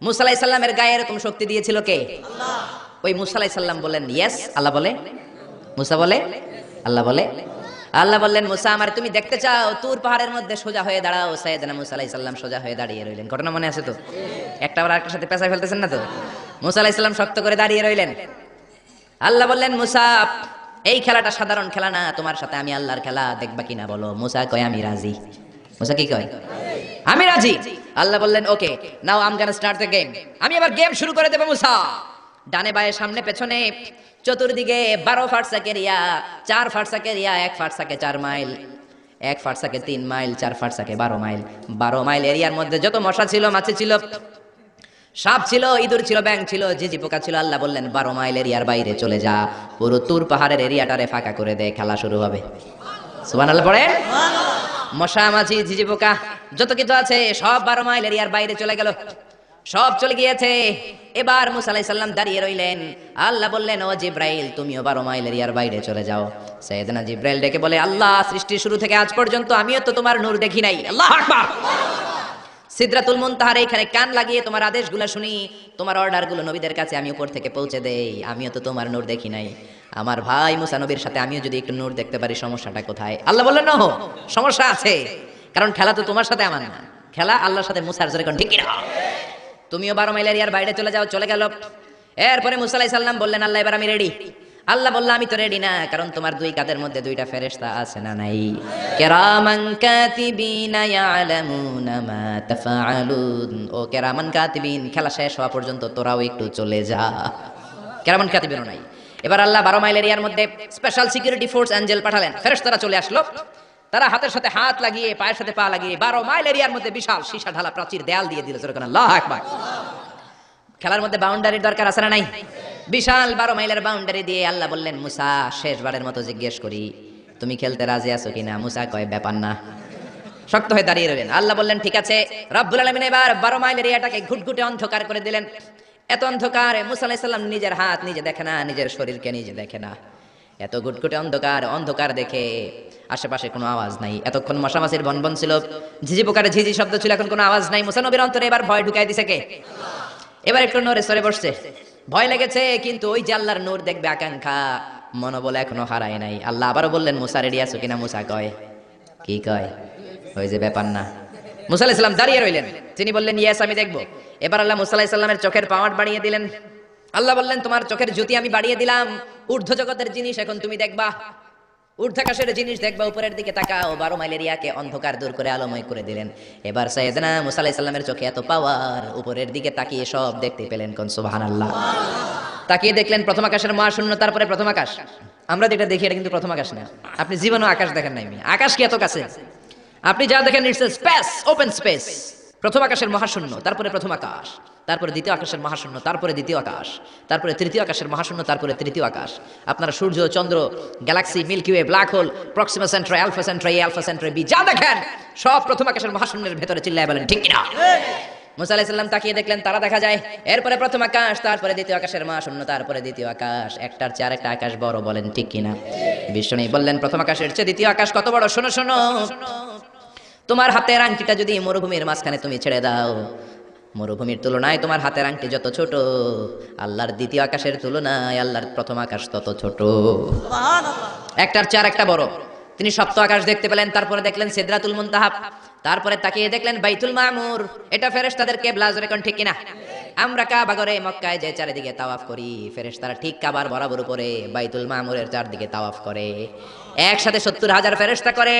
মুসা আলাইহিস সালামের গায়ে এরকম শক্তি দিয়েছিল কে? আল্লাহ। ওই মুসা আলাইহিস সালাম বলেন, ইয়েস। আল্লাহ বলে, মুসা বলে, আল্লাহ বলে। আল্লাহ বললেন, মুসা আমার তুমি দেখতে চাও, তুর পাহাড়ের মধ্যে সোজা হয়ে দাঁড়াও। সাইয়েদনা মুসা আলাইহিস সালাম সোজা হয়ে দাঁড়িয়ে রইলেন। ঘটনা মনে আছে তো? একটা আর আরেকটার সাথে পেঁচায় ফেলতেছেন না তো? মুসা আলাইহিস সালাম শক্ত করে দাঁড়িয়ে রইলেন। আল্লাহ বললেন, মুসা এই খেলাটা সাধারণ খেলা না, তোমার সাথে আমি আল্লাহর খেলা, দেখবা কিনা বলো? মুসা কয়, আমি রাজি। মুসা কি কয়? আমি রাজি। আল্লাহ বললেন, okay, now I am gonna start the game. আমি এবার গেম শুরু করে দেব। মুসা ডানে বায়ে সামনে পেছনে চতুর্দিকে 12 ফারসাক এরিয়া, 4 ফারসাক এরিয়া, 1 ফারসাকে 4 মাইল, 1 ফারসাকে 3 মাইল, 4 ফারসাকে 12 মাইল। 12 মাইল এরিয়ার মধ্যে যত মশা ছিল, মাছি ছিল, সাপ ছিল, ইঁদুর ছিল, ব্যাঙ ছিল, ঝিঝি পোকা ছিল। আল্লাহ বললেন, 12 মাইল এরিয়ার বাইরে চলে যা, পুরো তুর পাহাড়ের এরিয়াটারে ফাঁকা করে দে, খেলা শুরু হবে। সুবহানাল্লাহ পড়ে। মশা, মাছি, ঝিঝি পোকা যত কিছু আছে সব 12 মাইল এরিয়ার বাইরে চলে গেল, সব চলে গিয়েছে। এবার মুসা আলাইহিস সালাম দাঁড়িয়ে রইলেন। আল্লাহ বললেন, ও জিব্রাইল, তুমিও 12 মাইল এরিয়ার বাইরে চলে যাও। সাইয়েদনা জিব্রাইল ডেকে বলে, আল্লাহ, সৃষ্টির শুরু থেকে আজ পর্যন্ত আমিও তো তোমার নূর দেখি নাই। আল্লাহু আকবার। সিদরাতুল মুনতাহার এইখানে কান লাগিয়ে তোমার আদেশগুলো শুনি, তোমার অর্ডারগুলো নবীদের কাছে আমি উপর থেকে পৌঁছে দেই। আমিও তো তোমার নূর দেখি নাই, আমার ভাই মুসা নবীর সাথে আমিও যদি একটু নূর দেখতে পারি, সমস্যাটা কোথায়? আল্লাহ বললেন না, সমস্যা আছে, কারণ খেলা তো তোমার সাথে আমার না, খেলা আল্লাহর সাথে মুসার। জোরে কোন ঠিক কিনা? তুমিও 12 মাইল এরিয়ার বাইরে চলে যাও, চলে গেল। এরপরে মুসা আলাইহিস সালাম বললেন, আল্লাহ এবার আমি রেডি। আল্লাহ বলল, আমি তো রেডি না, কারণ তোমার দুই কাঁধের মধ্যে দুইটা ফেরেশতা আছে না নাই? কিরামান কাতিবিনা ইয়ালামুনা মা তাফআলুন। ও কিরামান কাতিবিন, খেলা শেষ হওয়া পর্যন্ত তোরাও একটু চলে যা। কিরামান কাতিবিনও নাই। এবার আল্লাহ 12 মাইল এরিয়ার মধ্যে স্পেশাল সিকিউরিটি ফোর্স এঞ্জেল পাঠালেন, ফেরেশতারা চলে আসলো। তারা হাতের সাথে হাত লাগিয়ে, পায়ের সাথে পা লাগিয়ে 12 মাইল এরিয়ার মধ্যে বিশাল সীসা ঢালা প্রাচীর দেয়াল দিয়ে দিল। জোরে কোন আল্লাহু আকবার। খেলার মধ্যে বাউন্ডারির দরকার আছে না নাই? বিশাল 12 মাইলের বাউন্ডারি দিয়ে আল্লাহ বললেন, মুসা শেষবারের মতো জিজ্ঞেস করি, তুমি খেলতে রাজি আছো কিনা? মুসা কয়, ব্যাপার না, শক্ত হয়ে দাঁড়িয়ে রইলেন। আল্লাহ বললেন, ঠিক আছে। রব্বুল আলামিন এবার 12 মাইল এরিয়াটাকে ঘুটঘুটে অন্ধকার করে দিলেন। এত অন্ধকারে মুসা আলাইহিস সালাম নিজের হাত নিজে দেখে না, নিজের শরীরকে নিজে দেখে না। এত ঘুটঘুটে অন্ধকার, অন্ধকার দেখে আশেপাশে কোনো আওয়াজ নাই। এতক্ষণ মশামাছির বনবন ছিল, ঝিঝি পোকারে ঝিঝি শব্দ ছিল, এখন কোনো আওয়াজ নাই। মুসা নবীর অন্তরে এবার ভয় ঢুকাই দিছে কে? এবার একটু নড়ে সরে বসছে, ভয় লেগেছে, কিন্তু ওই যে আল্লাহর নূর দেখবে আকাঙ্ক্ষা, মনোবল এখনো হারায় নাই। আল্লাহ আবারও বললেন, মুসা রেডি আছো কিনা? মুসা কয়, কি কয়? ওই যে ব্যাপার না। মুসা আলাইহিস সালাম দাঁড়িয়ে রইলেন, তিনি বললেন, ইয়েস আমি দেখবো। এবার আল্লাহ মুসা আলাইহিস সালামের চোখের পাওয়ার বাড়িয়ে দিলেন। আল্লাহ বললেন, তোমার চোখের জ্যোতি আমি বাড়িয়ে দিলাম, ঊর্ধ্ব জগতের জিনিস এখন তুমি দেখবা, ঊর্ধ্বাকাশের জিনিস দেখবা, উপরের দিকে তাকাও। 12 মাইল এরিয়াকে অন্ধকার দূর করে আলোময় করে দিলেন। এবার সাইয়েদনা মুসা আলাইহিস সালামের চোখে এত পাওয়ার, উপরের দিকে তাকিয়ে সব দেখতে পেলেন। কোন সুবহানাল্লাহ। তাকিয়ে দেখলেন প্রথম আকাশের মহাশূন্য, তারপরে প্রথম আকাশ। আমরা যেটা দেখি এটা কিন্তু প্রথম আকাশ না। আপনি জীবনেও আকাশ দেখেন নাই। আকাশ কি এত কাছে? আপনি যা দেখেন it's a space, open space. প্রথম আকাশের মহাশূন্য, তারপরে প্রথম আকাশ, তারপরে দ্বিতীয় আকাশের মহাশূন্য, তারপরে দ্বিতীয় আকাশ, তারপরে তৃতীয় আকাশের মহাশূন্য, তারপরে তৃতীয় আকাশ। আপনারা সূর্য, চন্দ্র, galaxy, Milky Way, black hole, Proxima Centauri, Alpha Centauri, Alpha Centauri B, যা দেখেন সব প্রথম আকাশের মহাশূন্যের ভেতরে। চিল্লায় বলেন ঠিক কিনা? মুসা আলাইহিস সালাম তাকিয়ে দেখলেন তারা দেখা যায়। এরপরে প্রথম আকাশ, তারপরে দ্বিতীয় আকাশের মহাশূন্য, তারপরে দ্বিতীয় আকাশ। একটার চেয়ে আরেকটা আকাশ বড়, বলেন ঠিক কিনা? বিষ্ণু বললেন, প্রথম আকাশের চেয়ে দ্বিতীয় আকাশ কত বড়? শোনো শোনো, তোমার হাতের আংটিটা যদি মরুভূমির মাঝখানে তুমি ছেড়ে দাও, মরুভূমির তুলনায় তোমার হাতের আংটি যত ছোট, আল্লাহর দ্বিতীয় আকাশের তুলনায় আল্লাহর প্রথম আকাশ তত ছোট। একটার চেয়ে আরেকটা বড়। তিনি সপ্ত আকাশ দেখতে পেলেন, তারপরে দেখলেন সিদরাতুল মুনতাহা, তারপরে তাকিয়ে দেখলেন বাইতুল মামুর। এটা ফেরেশতাদের কিবলা। জোরে কোন ঠিক কিনা? আমরা কাবা ঘরে মক্কায় যে চারিদিকে তাওয়াফ করি, ফেরেশতারা ঠিক কাবার বরাবর উপরে বাইতুল মামুরের চারদিকে তাওয়াফ করে। একসাথে 70,000 ফেরেশতা করে।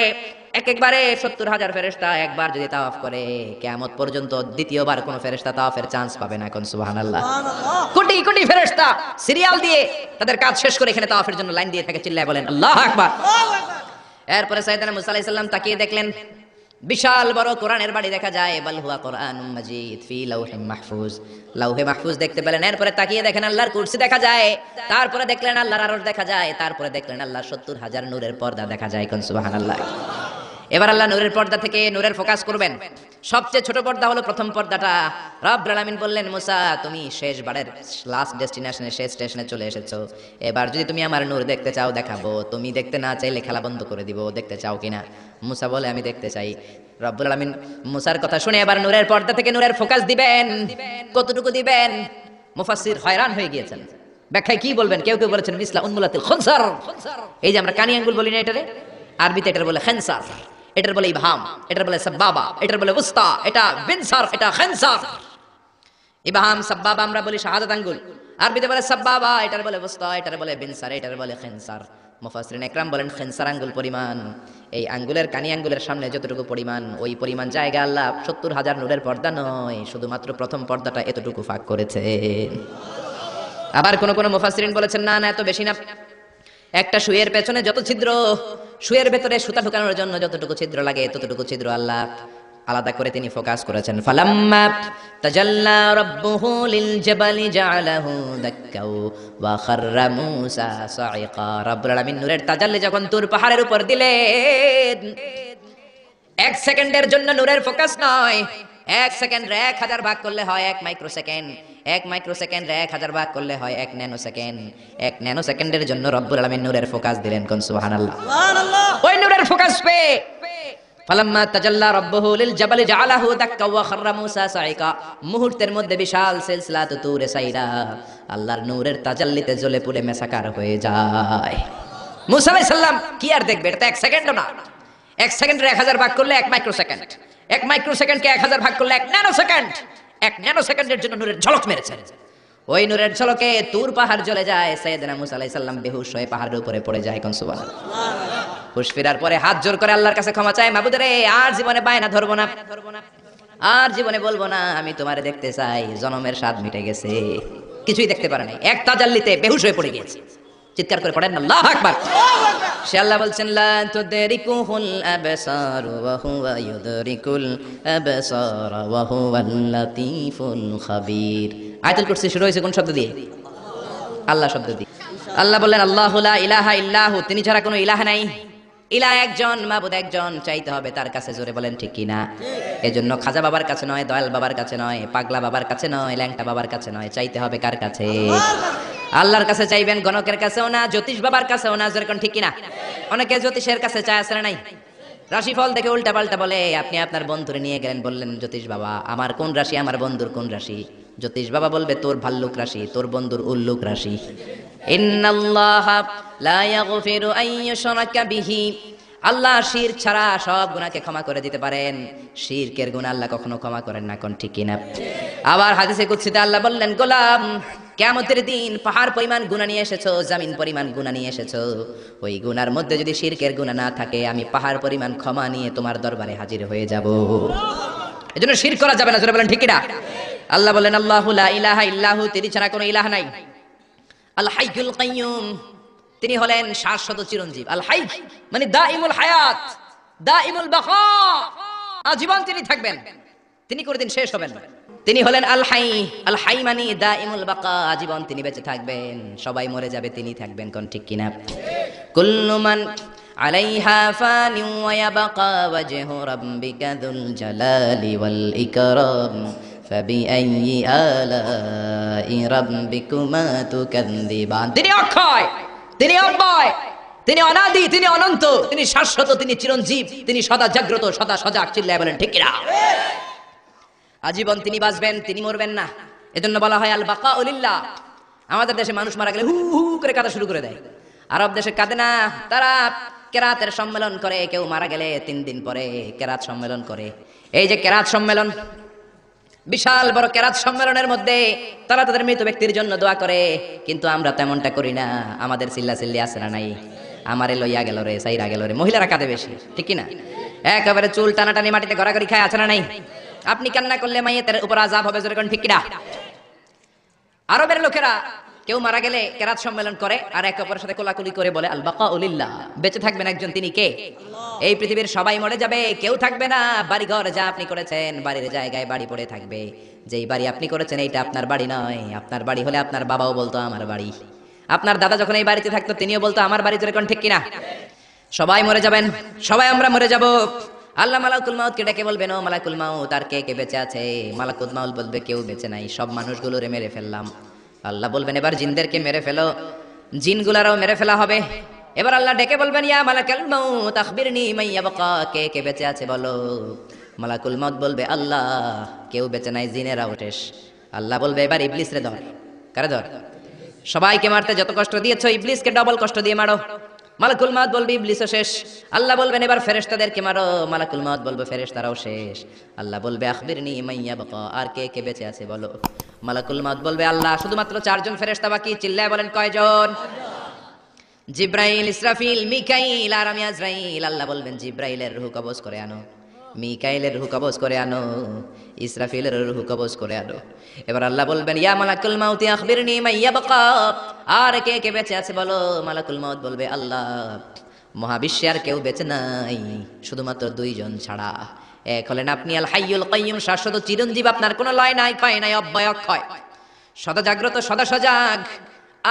একবারে 70,000 ফেরেশতা একবার যদি তাওয়াফ করে, কিয়ামত পর্যন্ত দ্বিতীয়বার কোন ফেরেশতা তাওয়াফের চান্স পাবে না। কোন সুবহানাল্লাহ। কোটি কোটি ফেরেশতা সিরিয়াল দিয়ে তাদের কাজ শেষ করে এখানে তাওয়াফের জন্য লাইন দিয়ে থাকে। চিল্লায় বলেন আল্লাহু আকবার। এরপরে সাইয়েদনা মুসা আলাইহিস সালাম তাকিয়ে দেখলেন বিশাল বড় কোরআনের বাড়ি দেখা যায়। বাল হুয়া কোরআনুম মাজিদ ফি লাউহিম মাহফুজ, লাউহে মাহফুজ দেখতে পেলেন। এরপরে তাকিয়ে দেখেন আল্লাহর কুরসি দেখা যায়, তারপরে দেখলেন আল্লাহর আরশ দেখা যায়, তারপরে দেখলেন আল্লাহর 70,000 নূরের পর্দা দেখা যায়। কোন সুবহানাল্লাহ। এবার আল্লাহ নূরের পর্দা থেকে নূরের ফোকাস করবেন। সবচেয়ে ছোট পর্দা হলো প্রথম পর্দাটা। রব্বুল আলামিন বললেন, মুসা তুমি শেষবারের লাস্ট ডেস্টিনেশনে, শেষ স্টেশনে চলে এসেছো। এবার যদি তুমি আমার নূর দেখতে চাও দেখাবো, তুমি দেখতে না চাইলে খেলা বন্ধ করে দিব। দেখতে চাও কিনা? মুসা বলে, আমি দেখতে চাই। রব্বুল আলামিন মুসার কথা শুনে এবার নূরের পর্দা থেকে নূরের ফোকাস দিবেন। কতটুকু দিবেন? মুফাসসির হয়রান হয়ে গিয়েছেন, ব্যাখ্যায় কি বলবেন। কেউ কেউ বলেছেন মিসলা উনমুলাতিল খুনসার। এই যে আমরা কানি আঙ্গুল বলি না, এটারে আরবিতে এটার বলে খেনসার, এটার বলে ইবহাম, এটার বলে সাব্বাবা, এটার বলে উস্তা, এটা বিনসার, এটা খেনসার। ইবহাম সাব্বাবা আমরা বলি শাহাদাত আঙ্গুল, আরবিতে বলে সাব্বাবা, এটার বলে উস্তা, এটার বলে বিনসার, এটার বলে খেনসার। মুফাসসিরিন একরাম বলেন খেনসার আঙ্গুল পরিমাণ, এই আঙ্গুলের কানি আঙ্গুলের সামনে যতটুকু পরিমাণ, ওই পরিমাণ জায়গা আল্লাহ 70,000 নূরের পর্দা নয়, শুধুমাত্র প্রথম পর্দাটা এতটুকু ফাঁক করেছে। আবার কোন কোন মুফাসসিরিন বলেছেন না না, এত বেশি না। একটা সুয়ের পেছনে যত ছিদ্র, সুয়ের ভেতরে সুতা ঢোকানোর জন্য যতটুকু ছিদ্র লাগে, ততটুকু ছিদ্র আল্লাহ আলাদা করে তিনি ফোকাস করেছেন। ফালাম্মা তাজাল্লা রাব্বুহু লিল জাবালি জাআলাহু দাক্কাও ওয়া খাররা মূসা সাইকা। রব্বুল আলামিন নূরের তাজাল্লি যখন তুর পাহাড়ের উপর দিলেন, 1 সেকেন্ডের জন্য নূরের ফোকাস নয়। 1 সেকেন্ড 1000 ভাগ করলে হয় 1 মাইক্রোসেকেন্ড, 1 মাইক্রোসেকেন্ড 1000 ভাগ করলে হয় 1 ন্যানো সেকেন্ড। 1 ন্যানো সেকেন্ডের জন্য রব্বুল আলামিন নূরের ফোকাস দিলেন। কোন সুবহানাল্লাহ। সুবহানাল্লাহ। ওই নূরের ফোকাস পেয়ে ফালাম্মা তাজাল্লা রাব্বুহু লিল জাবালি জাআলাহু দাক্কা ওয়া খাররা মূসা সাইকা। মুহূর্তের মধ্যে বিশাল সিলসিলাত তুরে সাইরা আল্লাহর নূরের তাজাল্লিতে জ্বলে পুড়ে মেসাকার হয়ে যায়। মূসা আলাইহিস সালাম কি আর দেখবে, এটা তো 1 সেকেন্ডও না। 1 সেকেন্ডের 1000 ভাগ করলে 1 মাইক্রোসেকেন্ড, 1 মাইক্রোসেকেন্ডকে 1000 ভাগ করলে 1 ন্যানোসেকেন্ড। 1 ন্যানোসেকেন্ডের জন্য নূরের ঝলক মেরেছে। ওই নূরের ঝলকে তুর পাহাড় জ্বলে যায়। সাইয়েদনা মূসা আলাইহিস সালাম বেহুশ হয়ে পাহাড়ের উপরে পড়ে যায়। কোন সুবহানাল্লাহ। হুশ ফেরার পরে হাত জোর করে আল্লাহর কাছে ক্ষমা চায়, মাবুদ রে আর জীবনে বায়না ধরবো না, আর জীবনে বলবো না আমি তোমারে দেখতে চাই। জনমের স্বাদ মিটে গেছে, কিছুই দেখতে পারে নাই। এক তাজাল্লিতে বেহুশ হয়ে পড়ে গিয়েছে। চিৎকার করে পড়েন আল্লাহু আকবার। সে আল্লাহ বলছেন লা তুদরিকুহুল আবসার ওয়া হুয়া ইউদরিকুল আবসার ওয়া হুয়াল লাতীফুল খাবীর। আয়াতুল কুরসি শুরু হয়েছে কোন শব্দ দিয়ে? আল্লাহ শব্দ দিয়ে। আল্লাহ বললেন আল্লাহু লা ইলাহা ইল্লাহু, তিনি ছাড়া কোনো ইলাহ নাই। ইলাহ একজন, মাবুদ একজন, চাইতে হবে তার কাছে। জোরে বলেন ঠিক কি না? এজন্য খাজা বাবার কাছে নয়, দয়াল বাবার কাছে নয়, পাগলা বাবার কাছে নয়, ল্যাংটা বাবার কাছে নয়, চাইতে হবে কার কাছে? আল্লাহর কাছে চাইবেন, গণকের কাছেও না, জ্যোতিষ বাবার কাছেও না। জোরে কোন ঠিক কি না? অনেকে জ্যোতিষের কাছে চায়, আসলে নাই। রাশিফল দেখে উল্টা পাল্টা বলে। আপনি আপনার বন্ধুরে নিয়ে গেলেন, বললেন জ্যোতিষ বাবা আমার কোন রাশি, আমার বন্ধুর কোন রাশি? জ্যোতিষ বাবা বলবে তোর ভাল্লুক রাশি, তোর বন্ধুর উল্লুক রাশি। ইন্নাল্লাহা লা ইয়াগফিরু আন ইউশরাকা বিহি, আল্লাহ শিরক ছাড়া সব গুনাহকে ক্ষমা করে দিতে পারেন। শিরকের গুনাহ আল্লাহ কখনো ক্ষমা করেন না। কোন ঠিক কিনা? আবার হাদিসে কুদসিতে আল্লাহ বললেন, গোলাম কিয়ামতের দিন পাহাড় পরিমাণ গুনাহ নিয়ে এসেছো, জমিন পরিমাণ গুনাহ নিয়ে এসেছো, ওই গুনার মধ্যে যদি শিরকের গুনাহ না থাকে আমি পাহাড় পরিমাণ ক্ষমা নিয়ে তোমার দরবারে হাজির হয়ে যাব। এজন্য শিরক করা যাবে না। জোরে বলেন ঠিক কিনা? আল্লাহ বলেন আল্লাহু লা ইলাহা ইল্লাহু, তিনি ছাড়া কোনো ইলাহ নাই। আল হাইয়ুল কাইয়ুম, তিনি হলেন শাশ্বত চিরঞ্জীব। আল হাই মানে দাইমুল হায়াত, দাইমুল বাকা, আজীবন তিনি থাকবেন, তিনি কোনদিন শেষ হবেন না। তিনি হলেন আল হাই। আল হাই মানে দাইমুল বাকা, আজীবন তিনি বেঁচে থাকবেন। সবাই মরে যাবে, তিনি থাকবেন। কোন ঠিক কিনা? কুল্লু মান আলাইহা ফানি ওয়া ইয়াবকা ওয়াজহু রাব্বিকা যুল জালালি ওয়াল ইকরাম ফাবিআইয়ি আলাই রাব্বিকুমা তুকাযযিবান। তিনি অক্ষয়, তিনি অব্যয়, তিনি অনাদি, তিনি অনন্ত, তিনি শাশ্বত, তিনি চিরঞ্জীব, তিনি সদা জাগ্রত, সদা সজাগ। চিল্লায় বলেন ঠিক কিনা? আজীবন তিনি বাঁচবেন, তিনি মরবেন না। এজন্য বলা হয় আল বাকাউ লিল্লাহ। আমাদের দেশে মানুষ মারা গেলে হু হু করে কাঁদা শুরু করে দেয়। আরব দেশে কাঁদে না, তারা কেরাতের সম্মেলন করে। কেউ মারা গেলে 3 দিন পরে কেরাত সম্মেলন করে। এই যে কেরাত সম্মেলন, বিশাল বড় কেরাত সম্মেলনের মধ্যে তারা তাদের মৃত ব্যক্তির জন্য দোয়া করে। কিন্তু আমরা তেমনটা করি না। আমাদের চিল্লাচিল্লি আছে না নাই? আমারে লইয়া গেল রে, সাইরা গেল রে। মহিলারা কাঁদে বেশি, ঠিক কি না? একেবারে চুল টানাটানি মাটিতে গড়াগড়ি খায়, আছে না নাই? আপনি কান্না করলে মাইয়েতের উপর আযাব হবে। জোরে কোন ঠিক কি না? আরবের লোকেরা কেউ মারা গেলে কেরাত সম্মেলন করে আর একে অপরের সাথে কোলাকুলি করে বলে আল বাকাউ লিল্লাহ, বেঁচে থাকবেন একজন, তিনি কে? এই পৃথিবীর সবাই মরে যাবে, কেউ থাকবে না। বাড়ি ঘর যা আপনি করেছেন, বাড়ির জায়গায় বাড়ি পড়ে থাকবে। যেই বাড়ি আপনি করেছেন এইটা আপনার বাড়ি নয়। আপনার বাড়ি হলে আপনার বাবাও বলতো আমার বাড়ি। আপনার দাদা যখন এই বাড়িতে থাকতো তিনিও বলতো আমার বাড়ি। যেরকম ঠিক কিনা? সবাই মরে যাবেন, সবাই আমরা মরে যাব। আল্লাহ মালাকুল মাউতকে ডেকে বলবেন, ও মালাকুল মাউত, আর কে কে বেঁচে আছে? মালাকুল মাউত বলবে কেউ বেঁচে নাই, সব মানুষগুলোরে মেরে ফেললাম। আল্লাহ বলবেন এবার জিনদেরকে মেরে ফেলো, জিনগুলারও মেরে ফেলা হবে। এবার আল্লাহ ডেকে বলবেন, ইয়া মালাকুল মাউত আখবিরনি মান ইয়াবকা, কে কে বেঁচে আছে বলো। মালাকুল মাউত বলবে আল্লাহ কেউ বেঁচে নাই, জিনেরাও শেষ। আল্লাহ বলবে এবার ইবলিস রে ধর। কারে ধর? সবাইকে মারতে যত কষ্ট দিয়েছো, ইবলিসকে ডবল কষ্ট দিয়ে মারো। মালাকুল মাউত বলবে ইবলিসও শেষ। আল্লাহ বলবেন এবার ফেরেশতাদেরকে মারো। মালাকুল মাউত বলবে ফেরেশতারাও শেষ। আল্লাহ বলবে আখবিরনি মান ইয়াবকা, আর কে কে বেঁচে আছে বলো। মালাকুল মাউত বলবে আল্লাহ শুধুমাত্র 4 জন ফেরেশতা বাকি। চিল্লায় বলেন কয়জন? জিব্রাইল, ইসরাফিল, মিকাইল আর আমি আজরাইল। আল্লাহ বলবেন জিব্রাইলের রূহ কবজ করে আনো, মিকাইলের রূহ কবজ করে আনো, ইসরাফিলের রূহ কবজ করে আনো। এবার আল্লাহ বলবেন ইয়া মালাকুল মাউত আখবিরনি মান ইয়াবকা, আর কে কে বেঁচে আছে বলো। মালাকুল মাউত বলবে আল্লাহ মহাবিশ্বে আর কেউ বেঁচে নাই, শুধুমাত্র 2 জন ছাড়া। এক হলেন আপনি আল হাইয়ুল কাইয়ুম, শাশ্বত চিরঞ্জীব, আপনার কোনো লয় নাই, ক্ষয় নাই, অব্যয় অক্ষয়, সদা জাগ্রত, সদা সজাগ।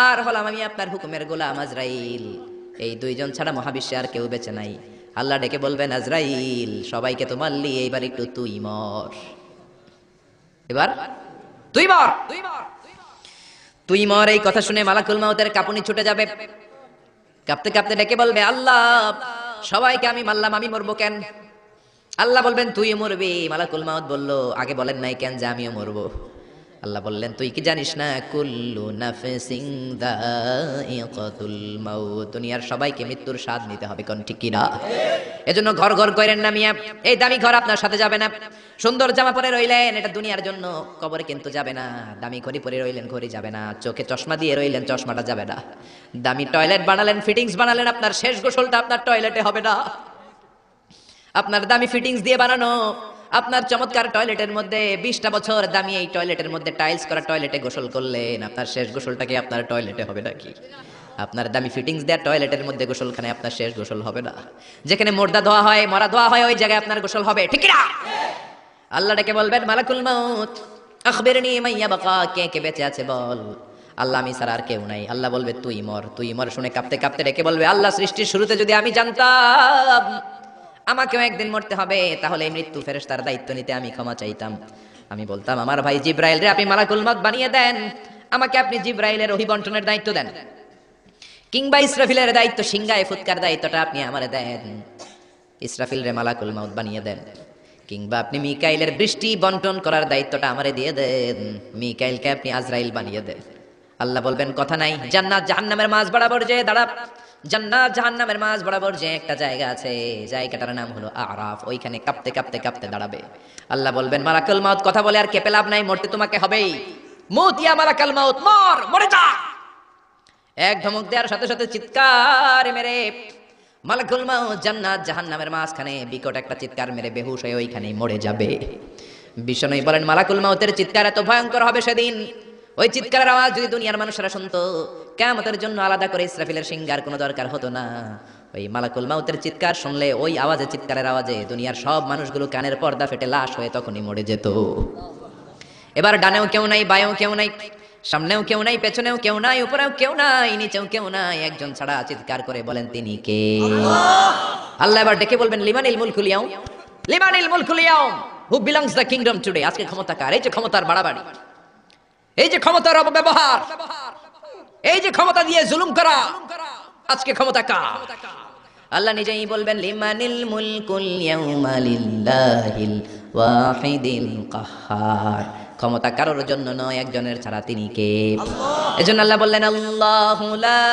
আর হলাম আমি আপনার হুকুমের গোলাম আজরাইল। এই 2 জন ছাড়া মহাবিশ্বে আর কেউ বেঁচে নাই। আল্লাহ ডেকে বলবেন আজরাইল সবাইকে তো মারলি, এইবার একটু তুই মর। এবার তুই মর, তুই মর। এই কথা শুনে মালাকুল মাউতের কাঁপুনি ছুটে যাবে। কাঁপতে কাঁপতে ডেকে বলবে আল্লাহ সবাইকে আমি মারলাম, আমি মরবো কেন? আল্লাহ বলবেন তুই মরবি। মালাকুল মাউত বলল আগে বলেন নাই কেন যে আমিও মরবো? আল্লাহ বললেন তুই কি জানিস না, কুল্লু নাফসিন যায়িকাতুল মাউত, দুনিয়ার সবাইকে মৃত্যুর স্বাদ নিতে হবে। কোন ঠিক কিনা? এজন্য ঘর ঘর কইরেন না মিয়া, এই দামি ঘর আপনার সাথে যাবে না। সুন্দর জামা পরে রইলেন, এটা দুনিয়ার জন্য, কবরে কিন্তু যাবে না। দামি ঘড়ি পরে রইলেন, ঘড়ি যাবে না। চোখে চশমা দিয়ে রইলেন, চশমাটা যাবে না। দামি টয়লেট বানালেন, ফিটিংস বানালেন, আপনার শেষ গোসলটা আপনার টয়লেটে হবে না। আপনার দামি ফিটিংস দিয়ে বানানো আপনার চমৎকার টয়লেটের মধ্যে 20টা বছর দামি এই টয়লেটের মধ্যে টাইলস করা টয়লেটে গোসল করলেন, আপনার শেষ গোসলটা কি আপনার টয়লেটে হবে নাকি? আপনার দামি ফিটিংস দেওয়া টয়লেটের মধ্যে গোসলখানে আপনার শেষ গোসল হবে না। যেখানে মুর্দা ধোয়া হয়, মরা ধোয়া হয়, ওই জায়গায় আপনার গোসল হবে, ঠিক না? আল্লাহ ডেকে বলবেন মালাকুল মাউত আখবিরনি মাইয়া বাকা, কে কে বেঁচে আছে বল। আল্লাহ আমি ছাড়া আর কেউ নাই। আল্লাহ বলবে তুই মর, তুই মর। শুনে কাঁপতে কাঁপতে ডেকে বলবে আল্লাহ সৃষ্টির শুরুতে যদি আমি জানতাম আমাকেও একদিন মরতে হবে, তাহলে এই মৃত্যু ফেরেশতার দায়িত্ব নিতে আমি ক্ষমা চাইতাম। আমি বলতাম আমার ভাই জিব্রাইল রে আপনি মালাকুল মউত বানিয়ে দেন, আমাকে আপনি জিব্রাইলের ওহী বন্টনের দায়িত্ব দেন, কিংবা ইসরাফিলের দায়িত্ব, সিংহায় ফুৎকার দায়িত্বটা আপনি আমারে দেন। ইসরাফিল রে মালাকুল মউত বানিয়ে দেন, কিংবা আপনি মিকাইলের বৃষ্টি বন্টন করার দায়িত্বটা আমারে দিয়ে দেন, মিকাইলকে আপনি আজরাইল বানিয়ে দেন। আল্লাহ বলবেন কথা নাই, জান্নাত জাহান্নামের মাঝ বরাবর যে দাঁড়া। জান্নাত জাহান্নামের মাঝ বরাবর যে একটা জায়গা আছে, জায়গাটার নাম হলো আরাফ, ওইখানে কাঁপতে কাঁপতে কাঁপতে দাঁড়াবে। আল্লাহ বলবেন মালাকুল মউত কথা বলে আর কেঁপে লাভ নাই, মরতে তোমাকে হবেই। মুত ইয়া মালাকুল মউত, মর, মরে যা। এক ধমক দেওয়ার সাথে সাথে চিৎকার মেরে মালাকুল মউত জান্নাত জাহান্নামের মাঝখানে বিকট একটা চিৎকার মেরে বেহুশ হয়ে ওইখানেই মরে যাবে। বিষ্ণু বলেন মালাকুল মউতের চিৎকার এত ভয়ঙ্কর হবে সেদিন, ওই চিৎকারের আওয়াজ যদি দুনিয়ার মানুষেরা শুনতো, কিয়ামতের জন্য আলাদা করে ইসরাফিলের সিংহার কোনো দরকার হতো না। ওই মালাকুল মউতের চিৎকার শুনলে, ওই আওয়াজে, চিৎকারের আওয়াজে দুনিয়ার সব মানুষগুলো কানের পর্দা ফেটে লাশ হয়ে তখনই মরে যেত। এবার ডানেও কেউ নাই, বায়েও কেউ নাই, সামনেও কেউ নাই, পেছনেও কেউ নাই, উপরেও কেউ নাই, নিচেও কেউ নাই, একজন ছাড়া। চিৎকার করে বলেন তিনি কে? আল্লাহ এবার ডেকে বলবেন লিমানিল মুলকুল ইয়াউম, লিমানিল মুলকুল ইয়াউম, who belongs the kingdom today. আজকে ক্ষমতা কার? এই যে ক্ষমতার বাড়াবাড়ি, এই যে ক্ষমতার অপব্যবহার, এই যে ক্ষমতা দিয়ে জুলুম করা, আজকে ক্ষমতা কার? আল্লাহ নিজেই বলবেন লিমানিল মুলকুল ইয়াউমা লিল্লাহিল ওয়াহিদিল কাহ্হার। ক্ষমতা কারোর জন্য নয়, একজনের ছাড়া, তিনি কে? এজন্য আল্লাহ বললেন আল্লাহু লা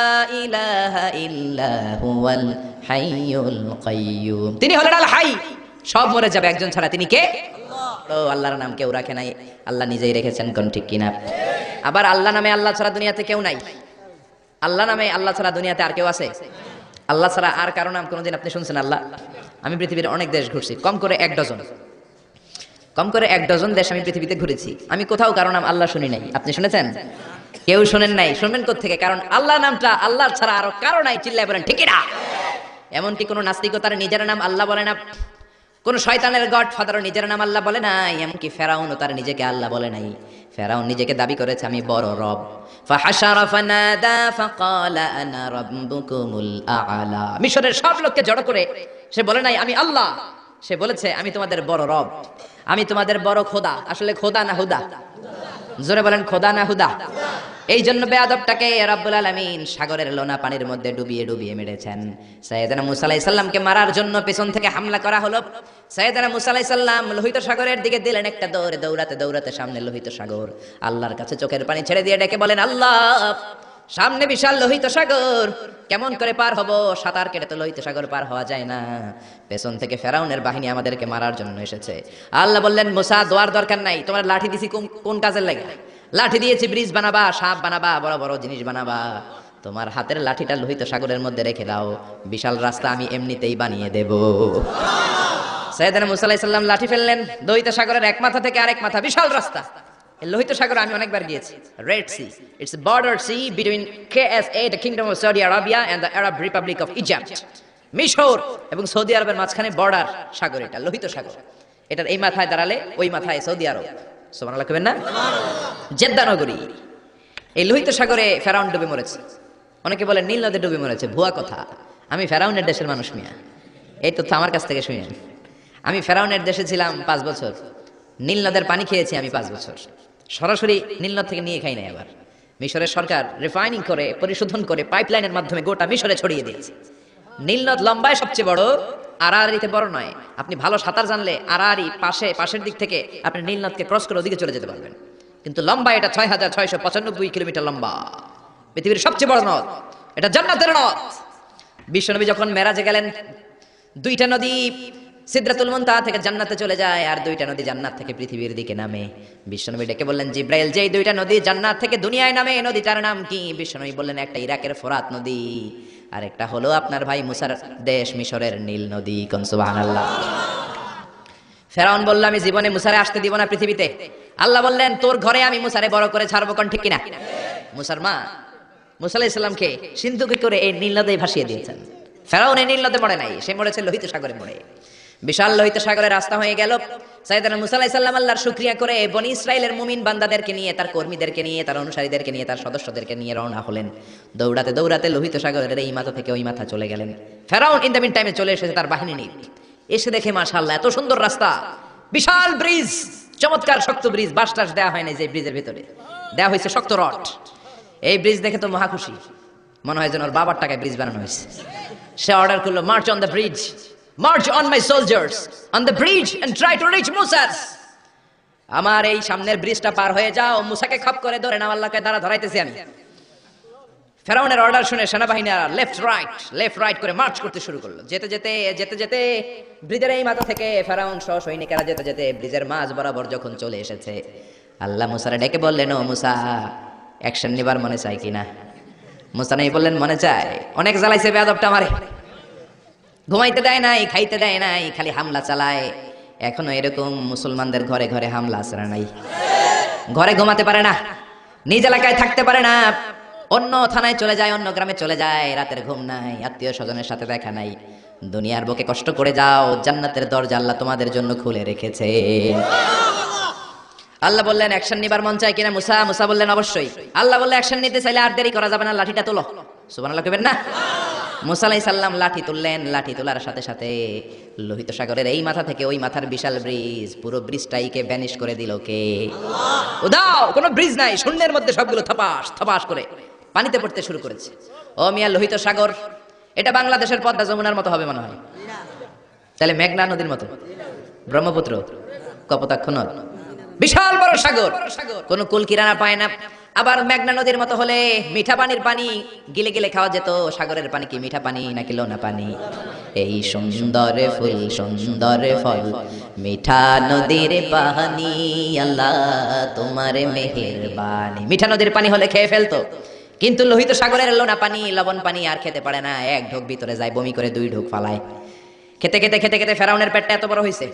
ইলাহা ইল্লা হুয়াল হাইয়ুল কাইয়্যুম, তিনি হলেন আল হাই, সব মরে যাবে, একজন ছাড়া, তিনি কে? ও আল্লাহর নাম কেউ রাখে নাই, আল্লাহ নিজেই রেখেছেন। কোন ঠিক কিনা? আবার আল্লাহ নামে আল্লাহ ছাড়া দুনিয়াতে কেউ নাই। আল্লাহ নামে আল্লাহ ছাড়া দুনিয়াতে আর কেউ আছে? আল্লাহ ছাড়া আর কারো নাম কোনোদিন আপনি শুনছেন? আল্লাহ। আমি পৃথিবীর অনেক দেশ ঘুরছি, কম করে 1 ডজন, কম করে 1 ডজন দেশ আমি পৃথিবীতে ঘুরেছি, আমি কোথাও কারো নাম আল্লাহ শুনি নাই। আপনি শুনেছেন? কেউ শুনেন নাই। শুনবেন কোত্থেকে? কারণ আল্লাহ নামটা আল্লাহর ছাড়া আরো কারো নাই। চিল্লায় বলেন ঠিক না? এমনকি কোনো নাস্তিকও তার নিজের নাম আল্লাহ বলে না, কোন শয়তানের গডফাদারও নিজের নাম আল্লাহ বলে নাই, এমনকি ফেরাউনও তার নিজেকে আল্লাহ বলে নাই। ফেরাউন নিজেকে দাবি করেছে আমি বড় রব। ফাহাশারা ফানাদা ফাকালা আনা রাব্বুকুমুল আ'লা। মিশরের সব লোককে জড়ো করে সে বলে নাই আমি আল্লাহ, সে বলেছে আমি তোমাদের বড় রব, আমি তোমাদের বড় খোদা। আসলে খোদা না হুদা? জোরে বলেন খোদা না হুদা? এই জন্য বেয়াদবটাকে রব্বুল আলামিন সাগরের লোনা পানির মধ্যে ডুবিয়ে ডুবিয়ে মেরেছেন। সাইয়েদনা মুসা আলাইহিস সালামকে মারার জন্য পেছন থেকে হামলা করা হলো। সাইয়েদনা মুসা আলাইহিস সালাম লোহিত সাগরের দিকে দিলেন একটা দৌড়, দৌড়াতে দৌড়াতে সামনে লোহিত সাগর। আল্লাহর কাছে চোখের পানি ছেড়ে দিয়ে ডেকে বলেন আল্লাহ, সামনে বিশাল লোহিত সাগর, কেমন করে পার হব? সাঁতার কেটে তো লোহিত সাগর পার হওয়া যায় না। পেছন থেকে ফেরাউনের বাহিনী আমাদেরকে মারার জন্য এসেছে। আল্লাহ বললেন মুসা দোয়ার দরকার নাই, তোমার লাঠি দিছি কোন কাজের লাগে? লাঠি দিয়েছি ব্রিজ বানাবা, সাপ বানাবা, বড় বড় জিনিস বানাবা। তোমার হাতের লাঠিটা লোহিত সাগরের মধ্যে রেখে দাও, বিশাল রাস্তা আমি এমনিতেই বানিয়ে দেব। সাইয়েদনা মুসা আলাইহিস সালাম লাঠি ফেললেন, লোহিত সাগরের এক মাথা থেকে আরেক মাথা বিশাল রাস্তা। এই লোহিত সাগর আমি অনেকবার গিয়েছি। Red Sea, it's a border sea between KSA, the Kingdom of Saudi Arabia, and the Arab Republic of Egypt. মিশর এবং সৌদি আরবের মাঝখানে বর্ডার সাগর, এটা লোহিত সাগর। এটার এই মাথায় দাঁড়ালে ওই মাথায় সৌদি আরব। সুবহানাল্লাহ কইবেন না? জেদ্দা নগরী। এই লোহিত সাগরে ফেরাউন ডুবে মরেছে। অনেকে বলে নীল নদে ডুবে মরেছে, ভুয়া কথা। আমি ফেরাউনের দেশের মানুষ মিয়া, এই তথ্য আমার কাছ থেকে শুনেন। আমি ফেরাউনের দেশে ছিলাম 5 বছর, নীল নদের পানি খেয়েছি আমি 5 বছর। সরাসরি নীল নদ থেকে নিয়ে খাই নাই। আবার মিশরের সরকার রিফাইনিং করে, পরিশোধন করে পাইপলাইনের মাধ্যমে গোটা মিশরে ছড়িয়ে দিয়েছে। নীল নদ লম্বায় সবচেয়ে বড় আড়াআড়িতে বড় নয়, আপনি ভালো সাঁতার জানলে আড়াআড়ি পাশের দিক থেকে আপনি নীলনদকে ক্রস করে ওদিকে চলে যেতে পারবেন। কিন্তু লম্বা এটা ৬,৬৯৫ কিলোমিটার লম্বা, পৃথিবীর সবচেয়ে বড় নদ, এটা জান্নাতের নদ। বিশ্বনবী যখন মেরাজে গেলেন, দুইটা নদী সিদরাতুল মুনতাহা থেকে জান্নাতে চলে যায়, আর দুইটা নদী জান্নাত থেকে পৃথিবীর দিকে নামে। বিশ্বনবী ডেকে বললেন, জিব্রাইল, যেই দুইটা নদী জান্নাত থেকে দুনিয়ায় নামে, নদীটার নাম কি? বিশ্বনবী বললেন, একটা ইরাকের ফোরাত নদী, আর একটা হলো আপনার ভাই মুসার দেশ মিশরের নীল নদী। কোন সুবহানাল্লাহ। ফেরাউন বলল, আমি জীবনে মুসারে আসতে দিব না পৃথিবীতে। আল্লাহ বললেন, তোর ঘরে আমি মুসারে বড় করে ছাড়বো। কোন ঠিক কিনা? মুসার মা মুসা আলাইহিস সালামকে সিন্ধুকে করে এই নীল নদে ভাসিয়ে দিয়েছেন। ফেরাউন এই নীল নদে মরে নাই, সে মরেছে লোহিত সাগরে মরে। বিশাল লোহিত সাগরে রাস্তা হয়ে গেল। সাইয়েদনা মুসা আলাইহিস সালাম আল্লাহর শুকরিয়া করে বনি ইসরাইলের মুমিন বান্দাদেরকে নিয়ে, তার কর্মীদেরকে নিয়ে, তার অনুসারীদেরকে নিয়ে, তার সদস্যদেরকে নিয়ে রওনা হলেন। দৌড়াতে দৌড়াতে লোহিত সাগরের এই মাথা থেকে ওই মাথা চলে গেলেন। ফেরাউন ইন দ্য মিন টাইমে চলে এসেছে তার বাহিনী নিয়ে। এসে দেখে মাশাআল্লাহ এত সুন্দর রাস্তা, বিশাল ব্রিজ, চমৎকার শক্ত ব্রিজ, বাঁশ-টাশ দেওয়া হয় না, যে ব্রিজের ভিতরে দেওয়া হয়েছে শক্ত রড। এই ব্রিজ দেখে তো মহা খুশি, মনে হয় যেন ওর বাবার টাকায় ব্রিজ বানানো হয়েছে। সে অর্ডার করলো, march on the bridge, march on my soldiers on the bridge and try to reach মুসাস। আমার এই সামনের ব্রিজটা পার হয়ে যাও, মুসাকে খপ করে ধরে নাও, আল্লাহকে দ্বারা ধরাইতেছি আমি। ফেরাউনের অর্ডার শুনে সেনাবাহিনীরা লেফট রাইট করে মার্চ করতে শুরু করলো। যেতে যেতে ব্রিজের এই মাথা থেকে ফেরাউন সহ সৈনিকেরা যেতে যেতে ব্রিজের মাঝ বরাবর যখন চলে এসেছে, আল্লাহ মুসারে ডেকে বললেন, ও মুসা, অ্যাকশন নিবার মনে চাই কিনা? মুসা নাই বললেন, মনে চায়। অনেক জ্বালাইছে বেয়াদবটা আমারে, ঘুমাইতে দেয় নাই, খাইতে দেয় নাই, খালি হামলা চালায়। এখনো এরকম মুসলমানদের ঘরে ঘরে হামলা আসরা নাই, ঘরে ঘুমাতে পারে না, নিজ এলাকায় থাকতে পারে না, অন্য থানায় চলে যায়, অন্য গ্রামে চলে যায়, রাতের ঘুম নাই, আত্মীয় স্বজনের সাথে দেখা নাই। দুনিয়ার বুকে কষ্ট করে যাও, জান্নাতের দরজা আল্লাহ তোমাদের জন্য খুলে রেখেছে। আল্লাহ বললেন, অ্যাকশন নিবার মন চায় কিনা মুসা? মুসা বললেন, অবশ্যই। আল্লাহ বললেন, অ্যাকশন নিতে চাইলে আর দেরি করা যাবে না, লাঠিটা তোলো। সুবহানাল্লাহ কইবেন না? মুসা আলাইহিস সালাম লাঠি তুললেন। লাঠি তোলার সাথে সাথে লোহিত সাগরের এই মাথা থেকে ওই মাথার বিশাল ব্রিজ, পুরো ব্রিজটাইকে ভ্যানিশ করে দিল কে? আল্লাহ। উদাও, কোনো ব্রিজ নাই, শূন্যের মধ্যে সবগুলো থপাস থপাস করে পানিতে পড়তে শুরু করেছে। ও মিয়া, লোহিত সাগর এটা বাংলাদেশের পদ্মা যমুনার মতো হবে মনে হয়? তাহলে মেঘনা নদীর মতো, ব্রহ্মপুত্র, কপোতাক্ষ নদ, বিশাল বড় সাগর, কোনো কুল কিনারা পায় না। আবার মেঘনা নদীর মতো হলে মিঠা পানির পানি গিলে গিলে খাওয়া যেত। সাগরের পানি কি মিঠা পানি নাকি লোনা পানি? এই সুন্দর ফুল সুন্দর ফল, মিঠা নদীর পানি, আল্লাহ তোমার মেহেরবানি। মিঠা নদীর পানি হলে খেয়ে ফেলতো, কিন্তু লোহিত সাগরের লোনা পানি, লবণ পানি আর খেতে পারে না। এক ঢোক ভিতরে যায়, বমি করে 2 ঢোক ফালায়। খেতে খেতে খেতে খেতে ফেরাউনের পেটটা এত বড় হয়েছে,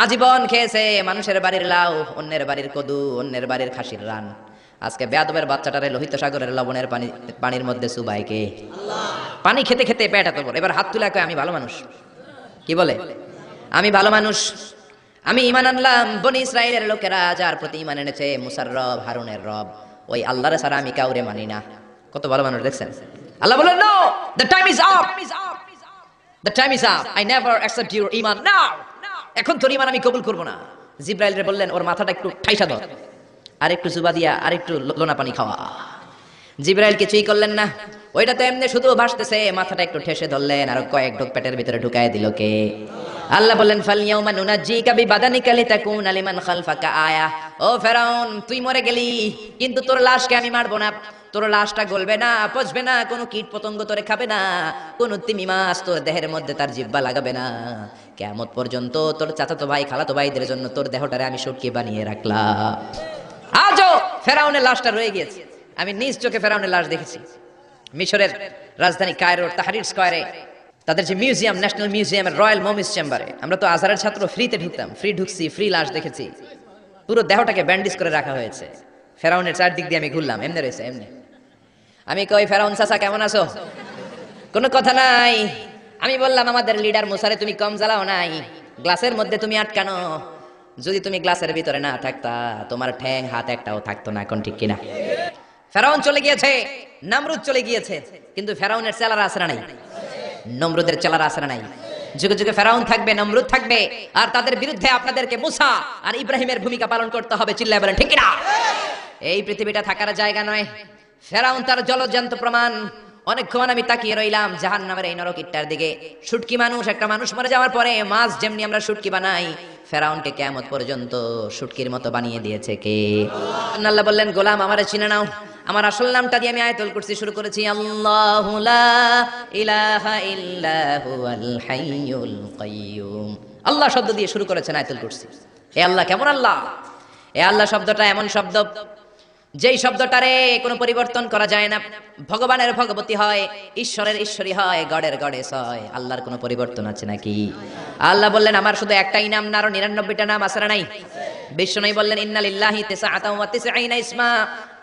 আজীবন খেয়েছে মানুষের বাড়ির লাউ, অন্যের বাড়ির কদু, অন্যের বাড়ির খাসির রান। আজকে বেয়াদবের বাচ্চাটারে লোহিত সাগরের লবণের পানির মধ্যে চুবায় কে? আল্লাহ। পানি খেতে খেতে পেট এত বড়। এবার হাত তুলে কয়, আমি ভালো মানুষ। কি বলে? আমি ভালো মানুষ, আমি ঈমান আনলাম। বনি ইসরাইলের লোকেরা যার প্রতি ঈমান এনেছে, মুসার রব, হারুনের রব, ওই আল্লাহর ছাড়া আমি কাউরে মানি না। কত ভালো মানুষ দেখছেন? আল্লাহ বলেন, no, the time is up, the time is up, I never accept your ঈমান নাও। এখন তোর ঈমান আমি কবুল করব না। জিব্রাইলরে বললেন, ওর মাথাটা একটু ঠাইসা ধর, আর একটু জুবা দিয়া, আর একটু লোনা পানি খাওয়া। জিব্রাইল কিছুই করলেন না, ওইটা তো এমনি শুধু ভাসতেছে। মাথাটা একটু ঠেসে ধরলেন, আর কয়েক ঢোক পেটের ভিতরে ঢুকায় দিল কে? আল্লাহ বললেন, ফালইয়াউমা নুনাজ্জিকা বিবাদানিকা লিতাকুনা লিমান খালফাকা আয়া। ও ফেরাউন, তুই মরে গেলি, কিন্তু তোর লাশকে আমি মারবো না। তোর লাশটা গলবে না, পচবে না, কোনো কীট পতঙ্গ তোরে খাবে না, কোন তিমি মাছ তোর দেহের মধ্যে তার জিহ্বা লাগাবে না। কিয়ামত পর্যন্ত তোর চাচাতো ভাই, খালাতো ভাইদের জন্য তোর দেহটারে আমি শুটকি বানিয়ে রাখলাম। আজও ফেরাউনের লাশটা রয়ে গিয়েছে। আমি নিজ চোখে ফেরাউনের লাশ দেখেছি। মিশরের রাজধানী কায়রোর তাহরির স্কয়ারে তাদের যে মিউজিয়াম, ন্যাশনাল মিউজিয়ামের রয়্যাল মমিস চেম্বারে, আমরা তো আজহারের ছাত্র, ফ্রিতে ঢুকতাম, ফ্রি ঢুকছি, ফ্রি লাশ দেখেছি। পুরো দেহটাকে ব্যান্ডেজ করে রাখা হয়েছে। ফেরাউনের চারদিক দিয়ে আমি ঘুরলাম, এমনি রয়েছে এমনি। আমি কই, ফেরাউন চাচা কেমন আছো? কোনো কথা নাই। আমি বললাম, আমাদের লিডার মুসারে তুমি কম জ্বালাও নাই, গ্লাসের মধ্যে তুমি আটকানো। যদি তুমি গ্লাসের ভিতরে না থাকতা, তোমার ঠ্যাং হাত একটাও থাকতো না। কোন ঠিক কিনা? ফেরাউন চলে গিয়েছে, নমরুদ চলে গিয়েছে, কিন্তু ফেরাউনের চেলারা আছে না নাই? নমরুদের চেলারা আছে না নাই? যুগে যুগে ফেরাউন থাকবে, নমরুদ থাকবে, আর তাদের বিরুদ্ধে আপনাদেরকে মুসা আর ইব্রাহিমের ভূমিকা পালন করতে হবে। চিল্লায় বলেন ঠিক কিনা? এই পৃথিবীটা থাকার জায়গা নয়। ফেরাউন তার জলজ্যান্ত প্রমাণ অনেকক্ষণ আমি তাকিয়ে রইলাম জাহান্নামের এই নরকিটটার দিকে। শুটকি মানুষ, একটা মানুষ মরে যাওয়ার পরে মাছ যেমনি আমরা শুটকি বানাই, ফেরাউনকে কিয়ামত পর্যন্ত শুটকির মতো বানিয়ে দিয়েছে কে? আল্লাহ বললেন, গোলাম আমারে চিনে নাও। আমার আসল নামটা দিয়ে আমি আয়াতুল কুরসি শুরু করেছি, আল্লাহু লা ইলাহা ইল্লা হুয়াল হাইয়ুল কাইয়্যুম। আল্লাহ শব্দ দিয়ে শুরু করেছেন আয়াতুল কুরসি। এ আল্লাহ কেমন আল্লাহ? এ আল্লাহ শব্দটা এমন শব্দ যেই শব্দটারে কোনো পরিবর্তন করা যায় না। ভগবানের ভগবতী হয়, ঈশ্বরের ঈশ্বরী হয়, গডের গডেস হয়। আল্লাহর কোনো পরিবর্তন আছে নাকি? আল্লাহ বললেন, আমার শুধু একটাই নাম না, আরো 99টা নাম আছে না নাই? বিষ্ণু বললেন, ইন্না লিল্লাহি তিসআতাও ওয়া তিসঈনা ইসমা।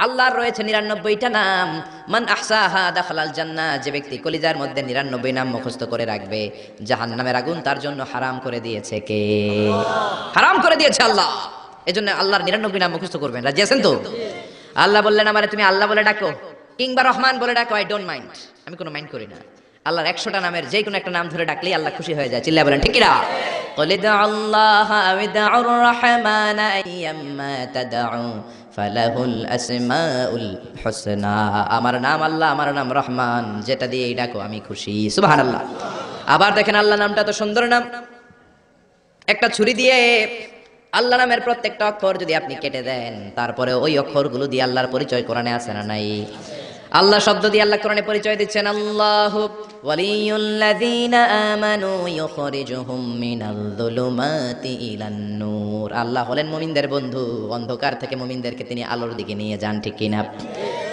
আল্লাহর রয়েছে 99টা নাম। মান আহসাহা দাখালাল জান্নাহ। যে ব্যক্তি কলিজার মধ্যে 99 নাম মুখস্থ করে রাখবে, জাহান্নামের আগুন তার জন্য হারাম করে দিয়েছে কে? হারাম করে দিয়েছে আল্লাহ। এজন্য আল্লাহর 99 নাম মুখস্থ করবেন। রাজি আছেন তো? আল্লাহ বললেন, আমারে তুমি আল্লাহ বলে ডাকো কিংবা রহমান বলে ডাকো, আই ডোন্ট মাইন্ড, আমি কোনো মাইন্ড করি না। আল্লাহর 100টা নামের যে কোনো একটা নাম ধরে ডাকলেই আল্লাহ খুশি হয়ে যায়। চিল্লায়া বলেন ঠিক কি না? কলিদা আল্লাহ আবিদাউর রহমান আইয়াম্মা তাদউ ফালাহুল আসমাউল হুসনা। আমার নাম আল্লাহ, আমার নাম রহমান, যেটা দিয়েই ডাকো আমি খুশি। সুবহানাল্লাহ। আবার দেখেন আল্লাহ নামটা তো সুন্দর নাম। একটা ছুরি দিয়ে আল্লাহ নামের প্রত্যেকটা অক্ষর যদি আপনি কেটে দেন, তারপরে ওই অক্ষরগুলো দিয়ে আল্লাহর পরিচয় কোরআনে আছে না নাই? আল্লাহ শব্দ দিয়ে আল্লাহ কোরআনে পরিচয় দিচ্ছেন, আল্লাহু ওয়ালিয়ুল্লাযীনা আমানু ইউখরিজুহুম মিনাল যুলুমাতি ইলান নূর। আল্লাহ হলেন মুমিনদের বন্ধু, অন্ধকার থেকে মুমিনদেরকে তিনি আলোর দিকে নিয়ে যান। ঠিক কিনা?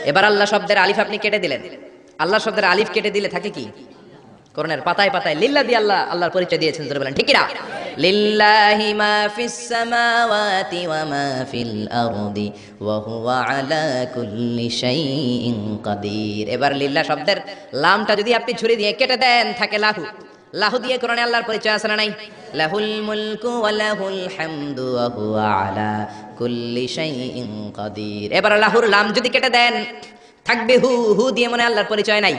এবার আল্লাহ শব্দের আলিফ আপনি কেটে দিলেন। আল্লাহ শব্দের আলিফ কেটে দিলে থাকে কি? কোরআনের পাতায় পাতায় লিল্লাহ দিয়ে আল্লাহ আল্লাহর পরিচয় দিয়েছেন। জোরে বলেন ঠিক কিনা? লিল্লাহি মা ফিস সামাওয়াতি ওয়া মা ফিল আরদি ওয়া হুয়া আলা কুল্লি শাইইন কাদির। এবার লিল্লাহ শব্দের লামটা যদি আপনি ছুরি দিয়ে কেটে দেন, থাকে লাহু। লাহু দিয়ে কোরআনে আল্লাহর পরিচয় আছে না নাই? লাহুল মুলকু ওয়া লাহুল হামদু ওয়া হুয়া আলা কুল্লি শাইইন কাদির। এবার লাহুর লাম যদি কেটে দেন, থাকবে হু। হু দিয়ে মনে আল্লাহর পরিচয় নাই?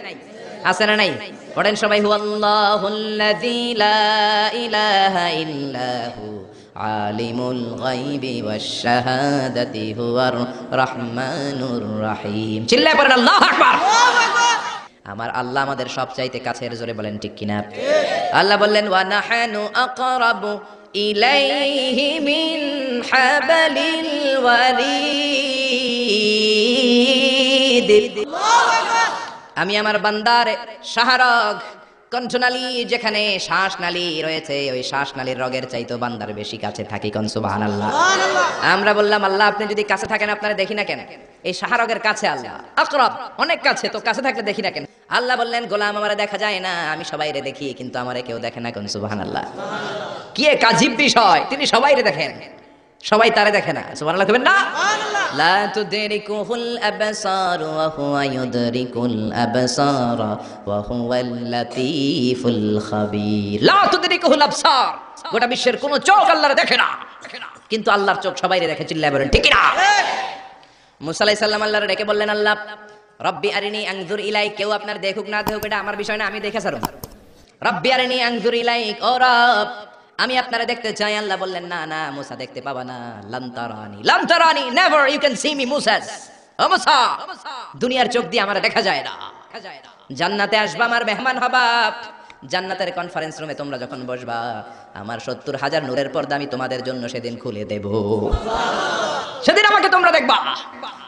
আছে না নাই? পড়েন সবাই, হুয়াল্লাহুল্লাযী লা ইলাহা ইল্লাহু আলিমুল গায়বি ওয়াশ শাহাদাতি হুয়ার রহমানুর রহিম। চিল্লায় পড়েন আল্লাহু আকবার। আমার আল্লাহ আমাদের সবচাইতে কাছের। জোরে বলেন ঠিক কিনা? আল্লাহ বললেন, ওয়া নাহানু আকরাবু ইলাইহি মিন হাবলিল ওয়ারিদ। আমি আমার বান্দার শাহরগ কণ্ঠনালী, যেখানে শ্বাসনালী রয়েছে, ওই শ্বাসনালীর রগের চাইতো বান্দার বেশি কাছে থাকি। কোন সুবহানাল্লাহ। আমরা বললাম, আল্লাহ আপনি যদি কাছে থাকেন আপনারা দেখি না কেন? এই শাহরগের কাছে আল্লাহ, আকরাব, অনেক কাছে, তো কাছে থাকলে দেখি না কেন? আল্লাহ বললেন, গোলাম আমারে দেখা যায় না, আমি সবাইরে দেখি, কিন্তু আমারে কেউ দেখে না। কোন সুবহানাল্লাহ। কি এক আজীব বিষয়, তিনি সবাইরে দেখেন, সবাই তারে দেখে না। সুবহানাল্লাহ কইবেন না? লা তুদরিকুহুল আবসার ওয়া হুয়া ইউদরিকুল আবসার ওয়া হুয়াল লাতীফুল খাবীর। লা তুদরিকুহুল আবসার, গোটা বিশ্বের কোন চোখ আল্লাহরে দেখে না, কিন্তু আল্লাহর চোখ সবাইরে দেখে। চিল্লায় বলেন ঠিক কি না? মুসা আলাইহিস সালাম আল্লাহরে ডেকে বললেন, আল্লাহ রব্বি আরিনি আনজুর ইলাইক। কেউ আপনার দেখুক না দেখুক এটা আমার বিষয় না, আমি দেখে ছাড়ব। রব্বি আরিনি আনজুর ইলাইক, ও রব আমি আপনারা দেখতে চাই। আল্লাহ বললেন, না না মুসা দেখতে পাবা না। লান তারানি, লান তারানি, never you can see me মুসা। ও মুসা, দুনিয়ার চোখ দিয়ে আমারে দেখা যায় না। জান্নাতে আসবা, আমার মেহমান হবা। জান্নাতের কনফারেন্স রুমে তোমরা যখন বসবা, আমার 70,000 নূরের পর্দা আমি তোমাদের জন্য সেদিন খুলে দেব। সেদিন আমাকে তোমরা দেখবা।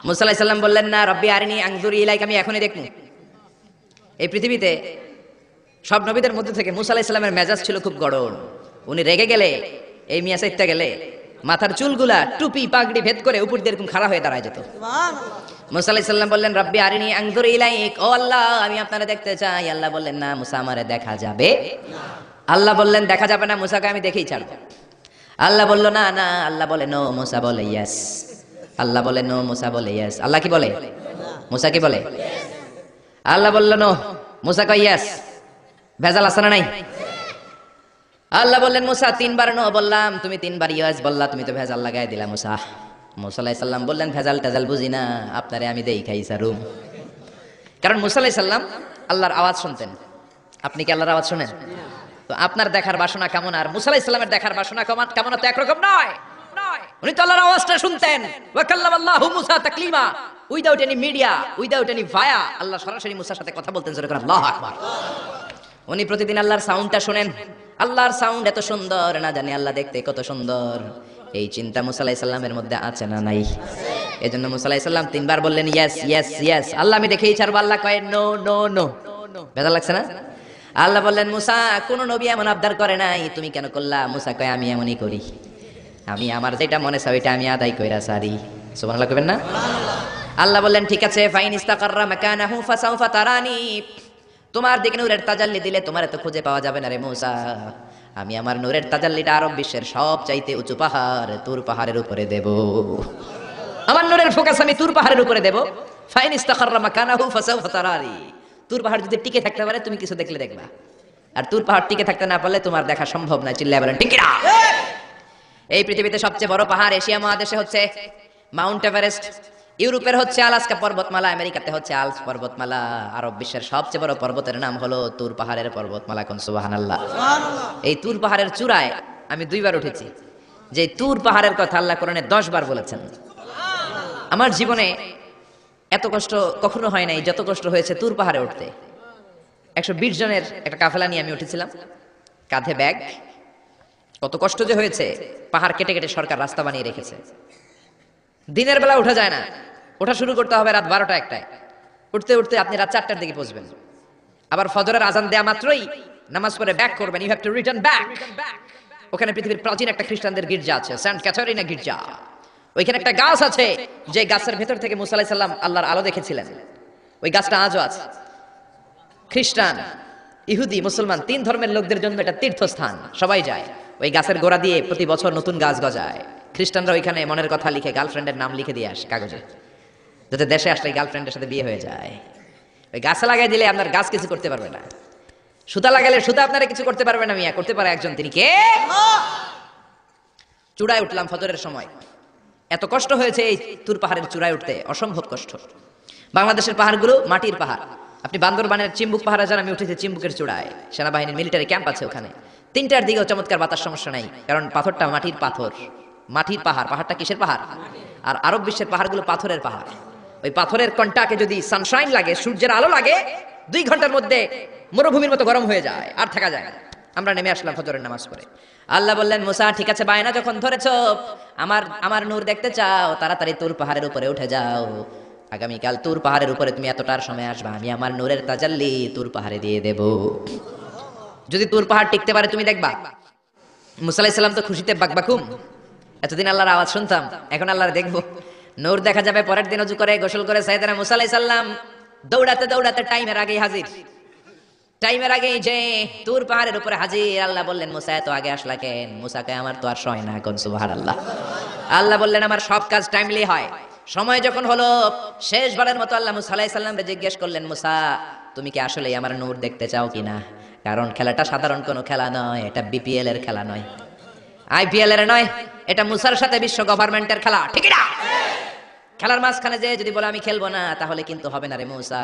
মুসা আলাইহিস সালাম বললেন, না রব্বি আরিনি আনজুর ইলাইক, আমি এখনই দেখব। এই পৃথিবীতে সব নবীদের মধ্যে থেকে মুসা আলাইহিস সালামের মেজাজ ছিল খুব গরম। উনি রেগে গেলে, এই মিয়া সাইতে গেলে মাথার চুলগুলা টুপি পাগড়ি ভেদ করে উপর দিয়ে এরকম খাড়া হয়ে দাঁড়ায় যেত। মুসা আলাইহিস সালাম বললেন, রব্বি আরিনি আনজুর ইলাইক, ও আল্লাহ আমি আপনারে দেখতে চাই। আল্লাহ বললেন, না মুসা আমারে দেখা যাবে না। আল্লাহ বললেন, দেখা যাবে না, মুসাকে আমি দেখেই ছাড়ব। আল্লাহ বলল, না না। আল্লাহ বলে নো, মুসা বলে ইয়েস। আল্লাহ বলে নো, মুসা বলে ইয়েস। আল্লাহ কি বলে? মুসা কি বলে? আল্লাহ বলল নো, মুসা কয় ইয়েস। ভেজাল আছে না নাই? আল্লাহ বললেন, মুসা 3 বার নো বললাম, তুমি 3 বার ইয়েস বললা, তুমি তো ভেজাল লাগাই দিলা মুসা। মুসা আলাইহিস সালাম বললেন, ভেজাল টেজাল বুঝি না, আপনারে আমি দেই খাই সারুম। কারণ মুসা আলাইহিস সালাম আল্লাহর আওয়াজ শুনতেন। আপনি কি আল্লাহর আওয়াজ শুনেন? তো আপনার দেখার বাসনা কেমন আর মুসা আলাইহিস সালামের দেখার বাসনা কেমন তো একরকম নয়। উনি তো আল্লাহর আওয়াজটা শুনতেন। ওয়া কাল্লামাল্লাহু মুসা তাকলিমা। Without any media, without any via, আল্লাহ সরাসরি মুসার সাথে কথা বলতেন। জোরে করে আল্লাহু আকবার। উনি প্রতিদিন আল্লাহর সাউন্ডটা শুনেন। আল্লাহর সাউন্ড এত সুন্দর, না জানি আল্লাহ দেখতে কত সুন্দর। এই চিন্তা মুসা আলাইহিস সালামের মধ্যে আছে না নাই? এজন্য মুসা আলাইহিস সালাম তিনবার বললেন ইয়েস ইয়েস ইয়েস, আল্লাহ আমি দেখেই ছাড়বো। আল্লাহ কয় নো নো নো। বেজার লাগছে না? আল্লাহ বললেন মুসা কোন নবী এমন আবদার করে নাই, তুমি কেন করলা? মুসা কয় আমি এমনই করি, আমি আমার যেটা মনে চাই ওইটা আমি আদায় কইরা সারি। সুবহানাল্লাহ কইবেন না? আল্লাহ বললেন ঠিক আছে, ফাইন ইস্তাকাররা মাকানাহু ফাসাউফা তারানি, তোমার দিকে নূরের তাজাল্লি দিলে তোমার তো খুঁজে পাওয়া যাবে না রে মুসা। আমি আমার নূরের তাজাল্লিটা আরব বিশ্বের সব চাইতে উঁচু পাহাড় তুর পাহাড়ের উপরে দেব। আমার নূরের ফোকাস আমি তুর পাহাড়ের উপরে দেব। ফাইন ইস্তাকাররা মাকানাহু ফাসাউফা তারানি, তুর পাহাড় যদি টিকে থাকতে পারে তুমি কিছু দেখলে দেখবা, আর তুর পাহাড় টিকে থাকতে না পারলে তোমার দেখা সম্ভব না। চিল্লায় বলেন ঠিক না? এই পৃথিবীতে সবচেয়ে বড় পাহাড় এশিয়া মহাদেশে হচ্ছে মাউন্ট এভারেস্ট, ইউরোপের হচ্ছে আলাস্কা পর্বতমালা, আমেরিকাতে হচ্ছে আল্পস পর্বতমালা, আরব বিশ্বের সবচেয়ে বড় পর্বতের নাম হলো তুর পাহাড়ের পর্বতমালা। কোন সুবহানাল্লাহ। এই তুর পাহাড়ের চূড়ায় আমি 2 বার উঠেছি। যে তুর পাহাড়ের কথা আল্লাহ কোরআনে 10 বার বলেছেন। আমার জীবনে এত কষ্ট কখনো হয় নাই যত কষ্ট হয়েছে তুর পাহাড়ে উঠতে। 120 জনের একটা কাফেলা নিয়ে আমি উঠেছিলাম, কাঁধে ব্যাগ। কত কষ্ট যে হয়েছে, পাহাড় কেটে কেটে সরকার রাস্তা বানিয়ে রেখেছে। দিনের বেলা ওঠা যায় না, ওঠা শুরু করতে হবে রাত 12টা 1টায়। উঠতে উঠতে আপনি রাত 4টার দিকে পৌঁছবেন। আবার ফজরের আজান দেয়া মাত্রই নামাজ পড়ে ব্যাক করবেন, you have to return back. ওখানে পৃথিবীর প্রাচীন একটা খ্রিস্টানদের গির্জা আছে, সেন্ট ক্যাথারিনা গির্জা। ওইখানে একটা গাছ আছে, যে গাছের ভেতর থেকে মুসা আলাইহিস সালাম আল্লাহর আলো দেখেছিলেন। ওই গাছটা আজও আছে। খ্রিস্টান, ইহুদি, মুসলমান 3 ধর্মের লোকদের জন্য এটা তীর্থস্থান, সবাই যায়। ওই গাছের গোড়া দিয়ে প্রতি বছর নতুন গাছ গজায়। খ্রিস্টানরা ওইখানে মনের কথা লিখে, গার্লফ্রেন্ডের নাম লিখে দিয়ে আসে কাগজে, যাতে দেশে আসলে গার্লফ্রেন্ডের সাথে বিয়ে হয়ে যায়। ওই গাছে লাগাই দিলে আপনার গাছ কিছু করতে পারবে না, সুতা লাগাইলে সুতা আপনারা কিছু করতে পারবে না। মিয়া করতে পারে একজন, তিনি কে? চূড়ায় উঠলাম ফজরের সময়। এত কষ্ট হয়েছে এই তুর পাহাড়ের চূড়ায় উঠতে, অসম্ভব কষ্ট। বাংলাদেশের পাহাড়গুলো মাটির পাহাড়। আপনি বান্দরবানের চিম্বুক পাহাড়ে যান, আমি উঠেছি চিম্বুকের চূড়ায়, সেনাবাহিনীর মিলিটারি ক্যাম্প আছে ওখানে। 3টার দিকেও চমৎকার বাতাস, সমস্যা নাই, কারণ পাথরটা মাটির পাথর, মাটির পাহাড়। পাহাড়টা কিসের পাহাড়? আর আরব বিশ্বের পাহাড়গুলো পাথরের পাহাড়। ওই পাথরের কন্টাকে যদি সানশাইন লাগে, সূর্যের আলো লাগে, 2 ঘন্টার মধ্যে মরুভূমির মতো গরম হয়ে যায়, আর থাকা যায় না। আমরা নেমে আসলাম ফজরের নামাজ পড়ে। আল্লাহ বললেন মুসা ঠিক আছে, বায়না যখন ধরেছো, আমার নূর দেখতে চাও, তাড়াতাড়ি তুর পাহাড়ের উপরে উঠে যাও। আগামীকাল তুর পাহাড়ের উপরে তুমি এতটার সময় আসবা, আমি আমার নূরের তাজাল্লি তুর পাহাড়ে দিয়ে দেব। যদি তুর পাহাড় টিকতে পারে তুমি দেখবা। মুসা আলাইহিস সালাম তো খুশিতে বাকবাকুম। এতদিন আল্লাহর আওয়াজ শুনতাম, এখন আল্লাহর দেখবো, নূর দেখা যাবে। পরের দিন ওযু করে গোসল করে সাইয়েদনা মুসা আলাইহিস সালাম দৌড়াতে দৌড়াতে টাইমের আগেই হাজির। টাইমের আগেই যে তুর পাহাড়ের উপরে হাজির। আল্লাহ বললেন মুসা এত আগে আসলা কেন? মুসা কয় আমার তো আর সময় না। কোন সুবহানাল্লাহ। আল্লাহ বললেন আমার সব কাজ টাইমলি হয়। সময় যখন হলো, শেষবারের মতো আল্লাহ মুসা আলাইহিস সালামকে জিজ্ঞেস করলেন, মুসা তুমি কি আসলেই আমার নূর দেখতে চাও কিনা? কারণ খেলাটা সাধারণ কোনো খেলা নয়, এটা বিপিএল এর খেলা নয়, আইপিএল এর নয়, এটা মুসার সাথে বিশ্ব গভর্নমেন্টের খেলা, ঠিক না? খেলার মাঝখানে যে যদি বলে আমি খেলবো না, তাহলে কিন্তু হবে না রে মুসা।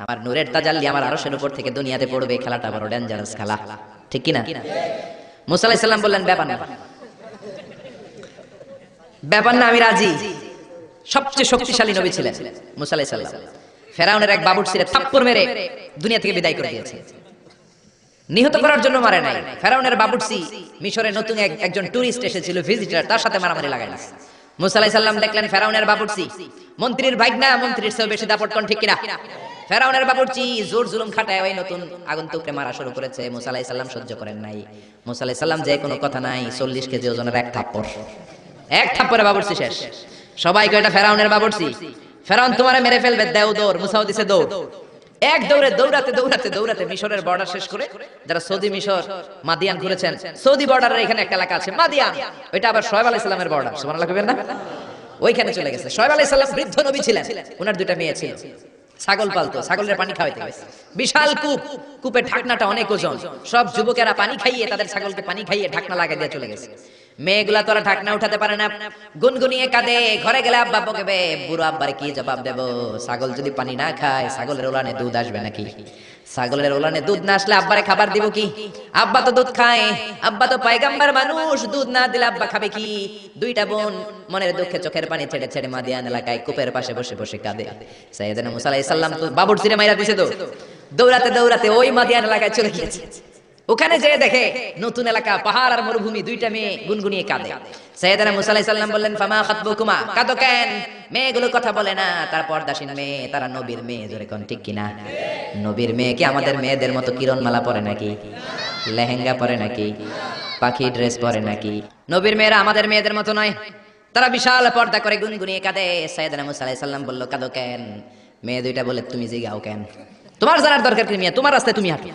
আমার নূরের তাজাল্লি আমার আরশের উপর থেকে দুনিয়াতে পড়বে, খেলাটা বড় ডেঞ্জারাস খেলা, ঠিক কিনা? মুসা আলাইহিস সালাম বললেন ব্যাপার না, ব্যাপার না, আমি রাজি। সবচেয়ে শক্তিশালী নবী ছিলেন মুসা আলাইহিস সালাম। ফেরাউনের এক বাবুর্চিরে থাপ্পড় মেরে দুনিয়া থেকে বিদায় করে দিয়েছে। নিহত করার জন্য মারে নাই। ফেরাউনের বাবুর্চি মিশরে নতুন একজন টুরিস্ট এসেছিল, ভিজিটর, তার সাথে মারামারি লাগাইল। মুসা আলাইহিস সালাম দেখলেন ফেরাউনের বাবুর্চি মন্ত্রীর ভাগনা, মন্ত্রীর চেয়েও বেশি দাপট, ঠিক কিনা? ফেরাউনের বাবুর্চি জোর জুলুম খাটায় ওই নতুন আগন্তুককে মারা শুরু করেছে। মুসা আলাইহিস সালাম সহ্য করেন নাই। মুসা আলাইহিস সালাম যে কোনো কথা নাই, 40 কেজি ওজনের এক থাপ্পড়ে বাবুর্চি শেষ। সবাই কয় এটা ফেরাউনের বাবুর্চি, ফেরাউন তোমারে মেরে ফেলবে, দেও দৌড়। মুসাও দিছে দৌড়। এক দৌড়ে দৌড়াতে দৌড়াতে দৌড়াতে মিশরের বর্ডার শেষ করে, যারা সৌদি মিশর মাদিয়ান ঘুরেছেন, সৌদি বর্ডারের এখানে একটা এলাকা আছে মাদিয়ান, ওইটা আবার শোয়েব আলাইহিস সালামের বর্ডার, সুবহানাল্লাহ কইবেন না? ওইখানে চলে গেছে। শোয়েব আলাইহিস সালাম বৃদ্ধ নবী ছিলেন, ওনার 2টা মেয়ে ছিল, ছাগল পালতো, ছাগলের পানি খাওয়াইতে গেছে। বিশাল কূপ, কূপের ঢাকনাটা অনেক ওজন। সব যুবকেরা পানি খাইয়ে তাদের ছাগলকে পানি খাইয়ে ঢাকনা লাগিয়ে দিয়ে চলে গেছে। মেয়েগুলা তোরা ঢাকনা উঠাতে পারে না, গুনগুনিয়ে কাঁদে। ঘরে গেলে আব্বা বকবে, বুড়ো আব্বারে কি জবাব দেব? ছাগল যদি পানি না খায়, ছাগলের ওলানে দুধ আসবে নাকি? ছাগলের ওলানে দুধ না আসলে আব্বারে খাবার দিব কি? আব্বা তো দুধ খায়, আব্বা তো পয়গম্বর মানুষ, দুধ না দিলে আব্বা খাবে কি? দুইটা বোন মনের দুঃখে চোখের পানি ছেড়ে ছেড়ে মাদিয়ান এলাকায় কূপের পাশে বসে বসে কাঁদে। সাইয়েদনা মুসা আলাইহিস সালাম তো বাবুর সিরে মাইরা দিছে, তো দৌড়াতে দৌড়াতে ওই মাদিয়ান এলাকায় চলে গিয়েছে। ওখানে যেয়ে দেখে নতুন এলাকা, পাহাড় আর মরুভূমি, দুইটা মেয়ে গুনগুনিয়ে কাঁদে। সাইয়েদনা মুসা আলাইহিস সালাম বললেন, ফামা খাতবুকুমা, কাঁদো কেন? মেয়েগুলো কথা বলে না, তারা পর্দাশীন মেয়ে, তারা নবীর মেয়ে। জোরে কোন ঠিক কিনা? নবীর মেয়ে কি আমাদের মেয়েদের মতো কিরণমালা পরে নাকি? লেহেঙ্গা পরে নাকি? পাখি ড্রেস পরে নাকি? নবীর মেয়েরা আমাদের মেয়েদের মতো নয়, তারা বিশাল পর্দা করে গুনগুনিয়ে কাঁদে। সাইয়েদনা মুসা আলাইহিস সালাম বলল, কাঁদো কেন? মেয়ে দুইটা বলে, তুমি জিগাও কেন? তোমার জানার দরকার কি? মেয়ে তোমার রাস্তায় তুমি হাঁটো।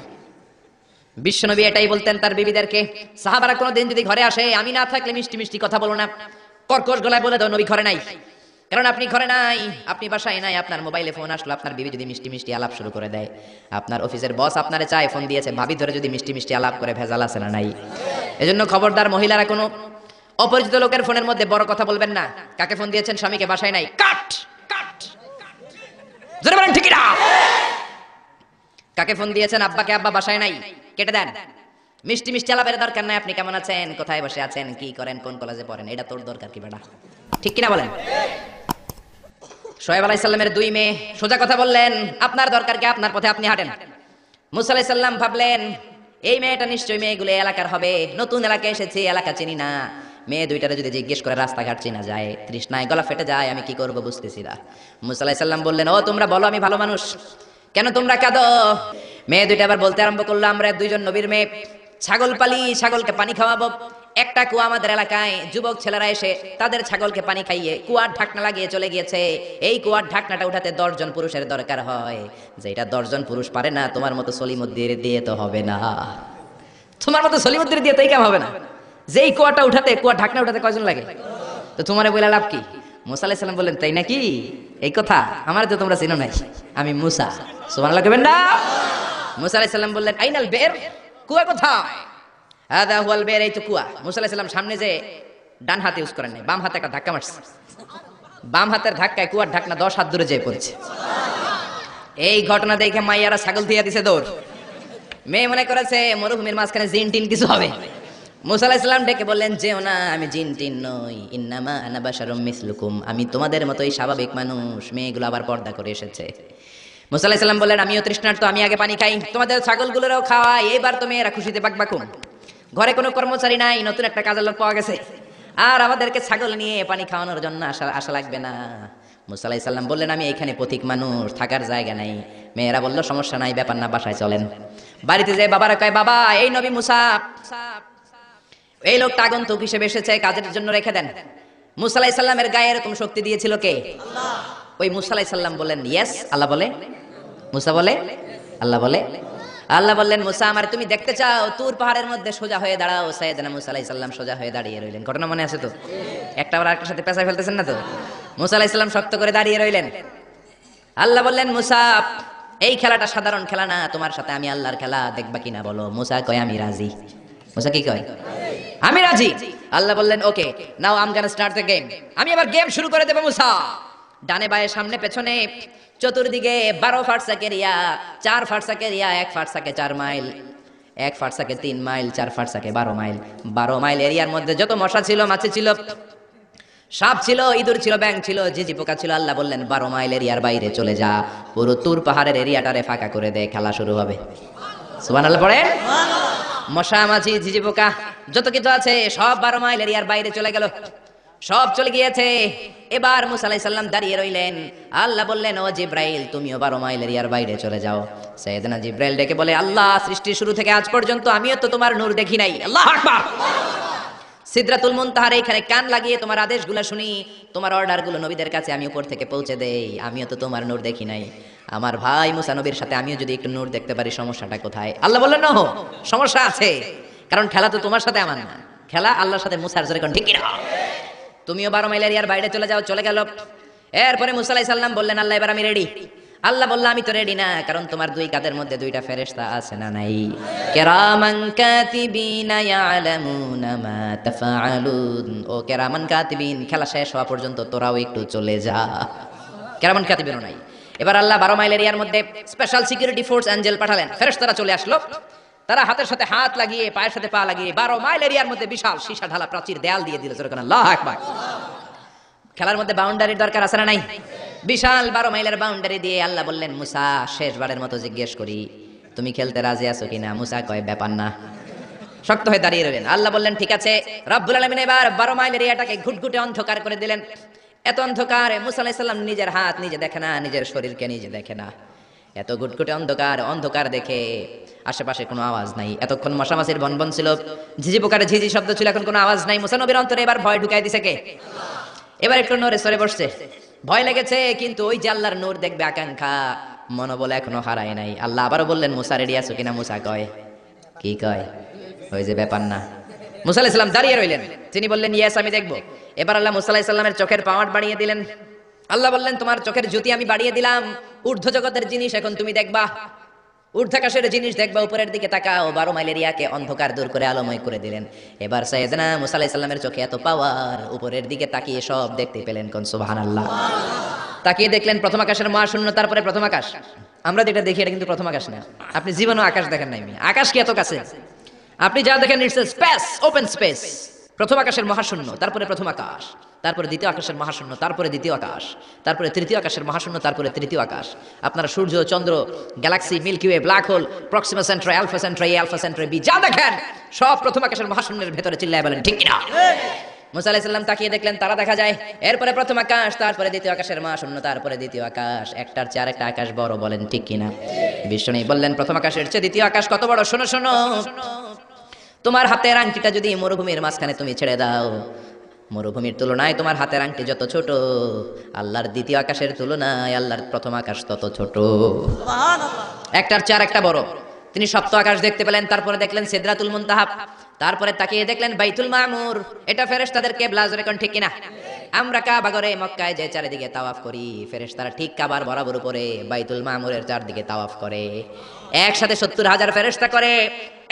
বিশ্বনবী এটাই বলতেন তার বিবিদেরকে। সাহাবারা কোনোদিন যদি ঘরে আসে, আমি না থাকলে মিষ্টি মিষ্টি কথা বলো না, কর্কশ গলায় বলে দাও নবী ঘরে নাই। কারণ আপনি ঘরে নাই, আপনি বাসায় নাই, আপনার মোবাইলে ফোন আসলো, আপনার বিবি যদি মিষ্টি মিষ্টি আলাপ শুরু করে দেয়, আপনার অফিসের বস আপনারে চায়, ফোন দিয়েছে, ভাবি ধরে যদি মিষ্টি মিষ্টি আলাপ করে, ভেজাল আছে না নাই? এজন্য খবরদার মহিলারা কোনো অপরিচিত লোকের ফোনের মধ্যে বড় কথা বলবেন না। কাকে ফোন দিয়েছেন? স্বামীকে, বাসায় নাই, কাট কাট। জোরে বলেন ঠিক না? কাকে ফোন দিয়েছেন? আব্বাকে, আব্বা বাসায় নাই, কেটে দেন। মিষ্টি মিষ্টি আলাপের দরকার নাই। আপনি কেমন আছেন, কোথায় বসে আছেন, কি করেন, কোন কলেজে পড়েন, এটা তোর দরকার কি বেটা? ঠিক কিনা বলেন? শোয়েব আলাইহিস সালামের দুই মেয়ে সোজা কথা বললেন, আপনার দরকার কি? আপনার পথে আপনি হাঁটেন। মুসা আলাইহিস সালাম ভাবলেন, এই মেয়েটা নিশ্চয়ই মেয়েগুলো এলাকার হবে, নতুন এলাকায় এসেছে, এলাকা চিনি না। মেয়ে দুইটারে যদি জিজ্ঞেস করে রাস্তাঘাট চিনা যায়, তৃষ্ণায় গলা ফেটে যায়, আমি কি করবো বুঝতেছি না। মুসা আলাইহিস সালাম বললেন, ও তোমরা বলো আমি ভালো মানুষ, কেন তোমরা কাঁদো? মেয়ে দুইটা আবার বলতে আরম্ভ করলো, আমরা দুইজন নবীর মেয়ে, ছাগল পালি, ছাগলকে পানি খাওয়াবো। একটা কুয়া আমাদের এলাকায়, যুবক ছেলেরা এসে তাদের ছাগলকে পানি খাইয়ে কুয়ার ঢাকনা লাগিয়ে চলে গিয়েছে। এই কুয়ার ঢাকনাটা উঠাতে 10 জন পুরুষের দরকার হয়, যেটা 10 জন পুরুষ পারে না। তোমার মতো সলিমুদ্দির দিয়ে তো হবে না, তোমার মতো সলিমুদ্দির দিয়ে তো এই কাম হবে না। যেই কুয়াটা উঠাতে, কুয়ার ঢাকনা উঠাতে কয়জন লাগে? তো তোমারে বলে লাভ কি? মুসা আলাইহিস সালাম বললেন, তাই নাকি? এই কথা আমার তো তোমরা চিনো নাই, আমি মুসা। সুবহানাল্লাহ কইবেন না? মুসা আলাইহিস সালাম বললেন, আইনাল বের, কুয়া কোথায়? হাদা হুয়াল বের, এই তো কুয়া। মুসা আলাইহিস সালাম সামনে যে ডান হাত ইউজ করেন নাই, বাম হাতে একটা ধাক্কা মারছে। বাম হাতের ধাক্কায় কুয়ার ঢাকনা 10 হাত দূরে যেয়ে পড়েছে। এই ঘটনা দেখে মাইয়ারা ছাগল দিয়ে দিছে দৌড়। মেয়ে মনে করেছে মরুভূমির মাঝখানে জিন টিন কিছু হবে। মুসা আলাইহিস সালাম ডেকে বললেন, যেও না, আমি জিন টিন নই, ইন্নামা আনা বাশারুম মিসলুকুম, আমি তোমাদের মতোই স্বাভাবিক মানুষ। মেয়েগুলো আবার পর্দা করে এসেছে। মুসা আলাইহিস সালাম বললেন, আমিও তৃষ্ণার্ত, আমি আগে পানি খাই, তোমাদের ছাগলগুলোরও খাওয়াই, এবার তো মেয়েরা খুশিতে বাকবাকুম। ঘরে কোনো কর্মচারী নাই, নতুন একটা কাজের লোক পাওয়া গেছে, আর আমাদেরকে ছাগল নিয়ে পানি খাওয়ানোর জন্য আশা লাগবে না। মুসা আলাইহিস সালাম বললেন, আমি এখানে পথিক মানুষ, থাকার জায়গা নাই। মেয়েরা বলল, সমস্যা নাই, ব্যাপার না, বাসায় চলেন। বাড়িতে যে বাবারা কয়, বাবা এই নবী মুসা, এই লোকটা আগন্তুক হিসেবে এসেছে, কাজের জন্য রেখে দেন। মুসা আলাইহিস সালামের গায়ে এরকম শক্তি দিয়েছিল কে? আল্লাহ। ওই মুসা আলাইহিস সালাম বলেন, ইয়েস। আল্লাহ বলে, মুসা বলে, আল্লাহ বলে। আল্লাহ বললেন, মুসা আমার তুমি দেখতে চাও, তুর পাহাড়ের মধ্যে সোজা হয়ে দাঁড়াও। সাইয়েদনা মুসা আলাইহিস সালাম সোজা হয়ে দাঁড়িয়ে রইলেন। ঘটনা মনে আছে তো? একটা আবার আরেকটার সাথে পেঁচাই ফেলতেছেন না তো? মুসা আলাইহিস সালাম শক্ত করে দাঁড়িয়ে রইলেন। আল্লাহ বললেন, মুসা এই খেলাটা সাধারণ খেলা না, তোমার সাথে আমি আল্লাহর খেলা, দেখবা কিনা বলো? মুসা কয়, আমি রাজি। মুসা কি কয়? আমি রাজি। আল্লাহ বললেন, okay now I am gonna start the game. আমি আবার গেম শুরু করে দেব। মুসা ডানে বায়ে সামনে পেছনে চতুর্দিকে 12 ফারসাক এরিয়া, 4 ফারসাক এরিয়া, 1 ফারসাকে 4 মাইল, 1 ফারসাকে 3 মাইল, 4 ফারসাকে 12 মাইল। 12 মাইল এরিয়ার মধ্যে যত মশা ছিল, মাছি ছিল, সাপ ছিল, ইঁদুর ছিল, ব্যাঙ ছিল, ঝিঝি পোকা ছিল, আল্লাহ বললেন 12 মাইল এরিয়ার বাইরে চলে যা, পুরো তুর পাহাড়ের এরিয়াটারে ফাঁকা করে দে, খেলা শুরু হবে। সুবহানাল্লাহ পড়েন। মশা, মাছি, ঝিঝি পোকা যত কিছু আছে সব 12 মাইল এরিয়ার বাইরে চলে গেল, সব চলে গিয়েছে। এবার মুসা আলাইহিস সালাম দাঁড়িয়ে রইলেন। আল্লাহ বললেন, ও জিব্রাইল তুমিও 12 মাইল এরিয়ার বাইরে চলে যাও। সাইয়েদনা জিব্রাইল ডেকে বলে, আল্লাহ সৃষ্টির শুরু থেকে আজ পর্যন্ত আমিও তো তোমার নূর দেখি নাই। আল্লাহু আকবার। সিদরাতুল মুনতাহার এখানে কান লাগিয়ে তোমার আদেশগুলো শুনি, তোমার অর্ডারগুলো নবীদের কাছে আমি উপর থেকে পৌঁছে দেই, আমিও তো তোমার নূর দেখি নাই। আমার ভাই মুসা নবীর সাথে আমিও যদি একটু নূর দেখতে পারি, সমস্যাটা কোথায়? আল্লাহ বললেন, না সমস্যা আছে, কারণ খেলা তো তোমার সাথে আমার না, খেলা আল্লাহর সাথে। মুসার জোরে কোন ঠিক কি না? তুমিও 12 মাইল এরিয়ার বাইরে চলে যাও। চলে গেল। এরপরে মুসা আলাইহিস সালাম বললেন, আল্লাহ এবার আমি রেডি, আল্লাহ বলল আমি তো রেডি না, কারণ তোমার দুই কাঁধের মধ্যে দুইটা ফেরেশতা আছে না নাই? কিরামান কাতিবিনা ইয়ালামুনা মা তাফআলুন। ও কিরামান কাতিবিন, খেলা শেষ হওয়া পর্যন্ত তোরাও একটু চলে যা। কিরামান কাতিবিনও নাই। এবার আল্লাহ 12 মাইল এরিয়ার মধ্যে স্পেশাল সিকিউরিটি ফোর্স এঞ্জেল পাঠালেন। ফেরেশতারা চলে আসলো। তারা হাতের সাথে হাত লাগিয়ে পায়ের সাথে পা লাগিয়ে 12 মাইল এরিয়ার মধ্যে বিশাল সীসা ঢালা প্রাচীর দেয়াল দিয়ে দিল। জোরে আল্লাহু আকবার। খেলার মধ্যে বাউন্ডারির দরকার আছে না নাই? বিশাল 12 মাইলের বাউন্ডারি দিয়ে আল্লাহ বললেন, মুসা শেষবারের মতো জিজ্ঞেস করি, তুমি খেলতে রাজি আছো কিনা? মুসা কয় ব্যাপার না, শক্ত হয়ে দাঁড়িয়ে রইলেন। আল্লাহ বললেন ঠিক আছে। রব্বুল আলামিন এবার 12 মাইল এরিয়াটাকে ঘুটঘুটে অন্ধকার করে দিলেন। এত অন্ধকার, মুসা আলাইহিস সালাম নিজের হাত নিজে দেখে না, নিজের শরীরকে নিজে দেখে না। এত ঘুটঘুটে অন্ধকার, অন্ধকার দেখে আশেপাশে কোনো আওয়াজ নাই। এতক্ষণ মশামাছির বনবন ছিল, ঝিঝি পোকার ঝিঝি শব্দ ছিল, এখন কোনো আওয়াজ নাই। মুসা নবীর অন্তরে এবার ভয় ঢুকাই দিছে কে? এবার একটু নড়ে সরে বসছে। ভয় লেগেছে, কিন্তু ওই যে আল্লাহর নূর দেখবে আকাঙ্ক্ষা, মনোবল এখনো হারায় নাই। আল্লাহ আবারও বললেন, মুসা রেডি আছো কিনা? মুসা কয় কি কয়? ওই যে ব্যাপার না। মুসা আলাইহিস সালাম দাঁড়িয়ে রইলেন। তিনি বললেন ইয়েস, আমি দেখবো। এবার আল্লাহ মুসা আলাইহিস সালামের চোখের পাওয়ার বাড়িয়ে দিলেন। আল্লাহ বললেন তোমার চোখের জ্যোতি আমি বাড়িয়ে দিলাম, ঊর্ধ্ব জগতের জিনিস এখন তুমি দেখবা, ঊর্ধ্বাকাশের জিনিস দেখবা, উপরের দিকে তাকাও। 12 মাইল এরিয়াকে অন্ধকার দূর করে আলোময় করে দিলেন। এবার সাইয়েদনা মুসা আলাইহিস সালামের চোখে এত পাওয়ার, উপরের দিকে তাকিয়ে সব দেখতে পেলেন। কোন সুবহানাল্লাহ। তাকিয়ে দেখলেন প্রথম আকাশের মহাশূন্য, তারপরে প্রথম আকাশ। আমরা যেটা দেখি এটা কিন্তু প্রথম আকাশ না। আপনি জীবনেও আকাশ দেখেন নাই। আকাশ কি এত কাছে? আপনি যা দেখেন ইটস স্পেস, ওপেন স্পেস। প্রথম আকাশের মহাশূন্য, তারপরে প্রথম আকাশ, তারপরে দ্বিতীয় আকাশের মহাশূন্য, তারপরে দ্বিতীয় আকাশ, তারপরে তৃতীয় আকাশের মহাশূন্য, তারপরে তৃতীয় আকাশ। আপনারা সূর্য, চন্দ্র, galaxy, Milky Way, black hole, Proxima Centauri, Alpha Centauri, Alpha Centauri B, যা দেখেন সব প্রথম আকাশের মহাশূন্যের ভেতরে। চিল্লায় বলেন ঠিক কিনা? মুসা আলাইহিস সালাম তাকিয়ে দেখলেন তারা দেখা যায়। এরপরে প্রথম আকাশ, তারপরে দ্বিতীয় আকাশের মহাশূন্য, তারপরে দ্বিতীয় আকাশ। একটার চেয়ে আরেকটা আকাশ বড়। বলেন ঠিক কিনা? বিষ্ণু বললেন প্রথম আকাশের চেয়ে দ্বিতীয় আকাশ কত বড়? শোনো শোনো, তোমার হাতের আংটিটা যদি মরুভূমির মাঝখানে তুমি ছেড়ে দাও, মরুভূমির তুলনায় তোমার হাতের আংটি যত ছোট, আল্লাহর দ্বিতীয় আকাশের তুলনায় আল্লাহর প্রথম আকাশ তত ছোট। একটার চেয়ে আরেকটা বড়। তিনি সপ্ত আকাশ দেখতে পেলেন, তারপরে দেখলেন সিদরাতুল মুনতাহা, তারপরে তাকিয়ে দেখলেন বাইতুল মামুর। এটা ফেরেশতাদের কিবলা। জোরে কোন ঠিক কিনা? আমরা কাবা ঘরে মক্কায় যে চারিদিকে তাওয়াফ করি, ফেরেশতারা ঠিক কাবার বরাবর উপরে বাইতুল মামুরের চারদিকে তাওয়াফ করে। একসাথে 70,000 ফেরেশতা করে।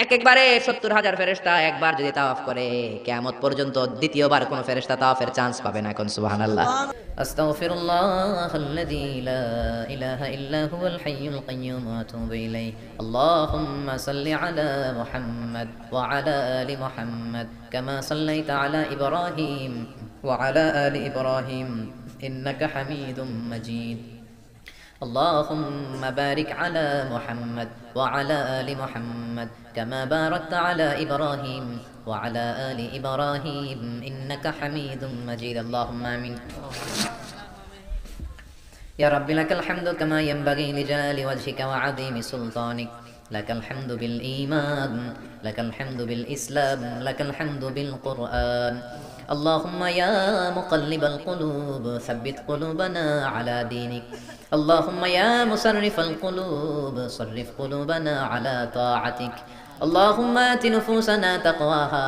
একবারে 70,000 ফেরেশতা একবার যদি তাওয়াফ করে, কিয়ামত পর্যন্ত দ্বিতীয়বার কোন ফেরেশতা তাওয়াফের চান্স পাবে না। কোন সুবহানাল্লাহ। আস্তাগফিরুল্লাহাল্লাযী লা ইলাহা ইল্লা হুয়াল হাইয়ুল কাইয়্যুম ওয়া আতুবু ইলাইহি। আল্লাহুম্মা সাল্লি আলা মুহাম্মাদ ওয়া আলা আলি মুহাম্মাদ কামা সাল্লাইতা আলা ইব্রাহিম ওয়া আলা আলি ইব্রাহিম ইন্নাকা হামিদুম মাজিদ। اللهم بارك على محمد وعلى آل محمد كما باركت على إبراهيم وعلى آل إبراهيم إنك حميد مجيد. اللهم آمين. يا رب لك الحمد كما ينبغي لجلال وجهك وعظيم سلطانك. لك الحمد بالإيمان، لك الحمد بالإسلام، لك الحمد بالقرآن. اللهم يا مقلب القلوب ثبت قلوبنا على دينك. اللهم يا مصرف القلوب صرف قلوبنا على طاعتك. اللهم آت نفوسنا تقواها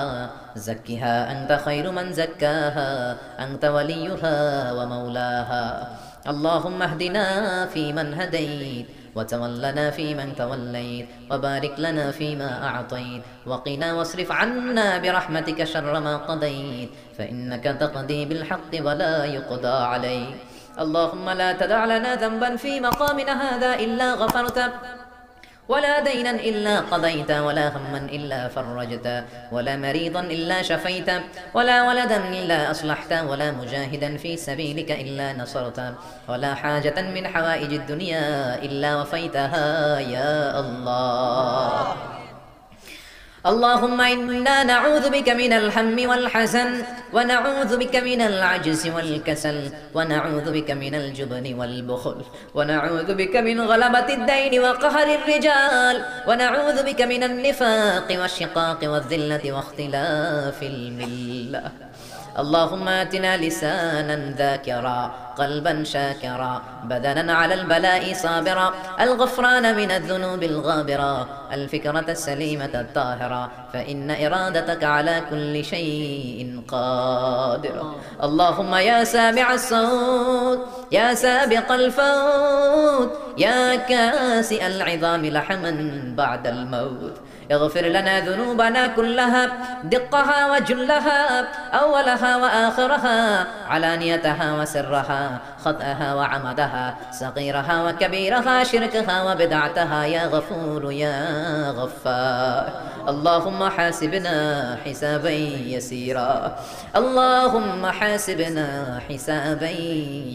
زكها أنت خير من زكاها أنت وليها ومولاها. اللهم اهدنا فيمن هديت وتولنا فيمن توليت وبارك لنا فيما أعطيت وقنا واصرف عنا برحمتك شر ما قضيت فإنك تقضي بالحق ولا يقضى عليك. اللهم لا تدع لنا ذنبا في مقامنا هذا إلا غفرته ولا دينا إلا قضيت ولا هما إلا فرجت ولا مريضا إلا شفيت ولا ولدا إلا أصلحت ولا مجاهدا في سبيلك إلا نصرت ولا حاجة من حوائج الدنيا إلا وفيتها يا الله. اللهم إنا نعوذ بك من الهم والحزن ونعوذ بك من العجز والكسل ونعوذ بك من الجبن والبخل ونعوذ بك من غلبة الدين وقهر الرجال ونعوذ بك من النفاق والشقاق والذلة واختلاف الملة. اللهم آتنا لسانا ذاكرا قلبا شاكرا بدنا على البلاء صابرا الغفران من الذنوب الغابرا الفكرة السليمة الطاهرة فإن إرادتك على كل شيء قادر اللهم يا سامع الصوت يا سابق الفوت يا كاسئ العظام لحما بعد الموت اغفر لنا ذنوبنا كلها دقها وجلها أولها وآخرها علانيتها وسرها خطأها وعمدها صغيرها وكبيرها شركها وبدعتها يا غفور يا غفار اللهم حاسبنا حسابا يسيرا اللهم حاسبنا حسابا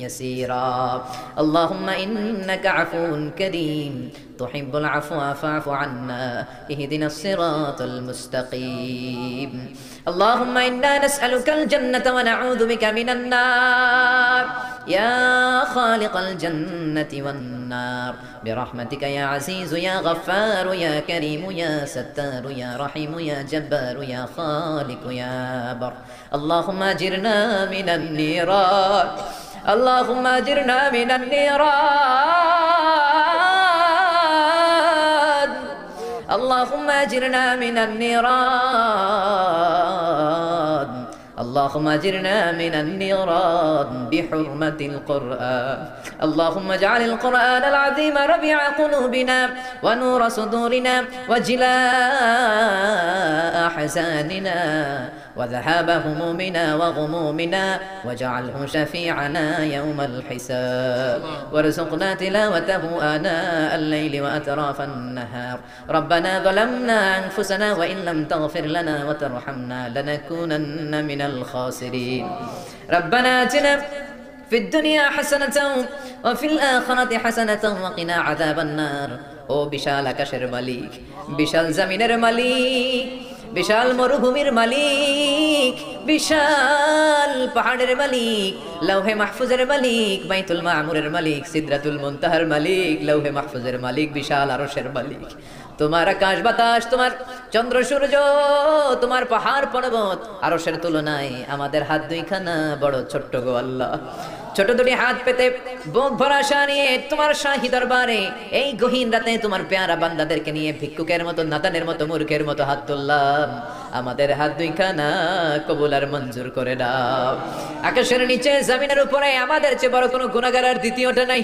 يسيرا اللهم إنك عفو كريم تحب العفو فاعف عنا اهدنا الصراط المستقيم اللهم إنا نسألك الجنة ونعوذ بك من النار يا خالق الجنة والنار برحمتك يا عزيز يا غفار يا كريم يا ستار يا رحيم يا جبار يا خالق يا بر اللهم أجرنا من النيران اللهم أجرنا من النيران اللهم أجرنا من النيران اللهم أجرنا من النيران بحرمة القرآن اللهم اجعل القرآن العظيم ربيع قلوبنا ونور صدورنا وجلاء أحزاننا وذهاب همومنا وغمومنا واجعله شفيعنا يوم الحساب وارزقنا تلاوته آناء الليل وأطراف النهار ربنا ظلمنا أنفسنا وإن لم تغفر لنا وترحمنا لنكونن من الخاسرين ربنا آتنا في الدنيا حسنة وفي الآخرة حسنة وقنا عذاب النار ও বিশাল আকাশের মালিক বিশাল জমিনের মালিক বিশাল মরুভূমির মালিক বিশাল পাহাড়ের মালিক লৌহে মাহফুজের মালিক বাইতুল মামুরের মালিক সিদরাতুল মুনতাহার মালিক লৌহে মাহফুজের মালিক বিশাল আরশের মালিক তোমার আকাশ বাতাস তোমার চন্দ্র সূর্য তোমার পাহাড় পর্বত আরশের তুলনায় আমাদের হাত দুইখানা বড় ছোট্ট গো আল্লাহ ছোট দুটি হাত পেতে বুক ভরা আশা নিয়ে তোমার শাহী দরবারে এই গহীন রাতে তোমার পেয়ারা বান্দাদেরকে নিয়ে ভিক্ষুকের মতো নাদানের মতো মূর্খের মতো হাত তুললাম আমাদের হাত দুইখানা কবুল আর মঞ্জুর করে দাও আকাশের নিচে জমিনের উপরে আমাদের চেয়ে বড় কোনো গুনাহগার আর দ্বিতীয়টা নাই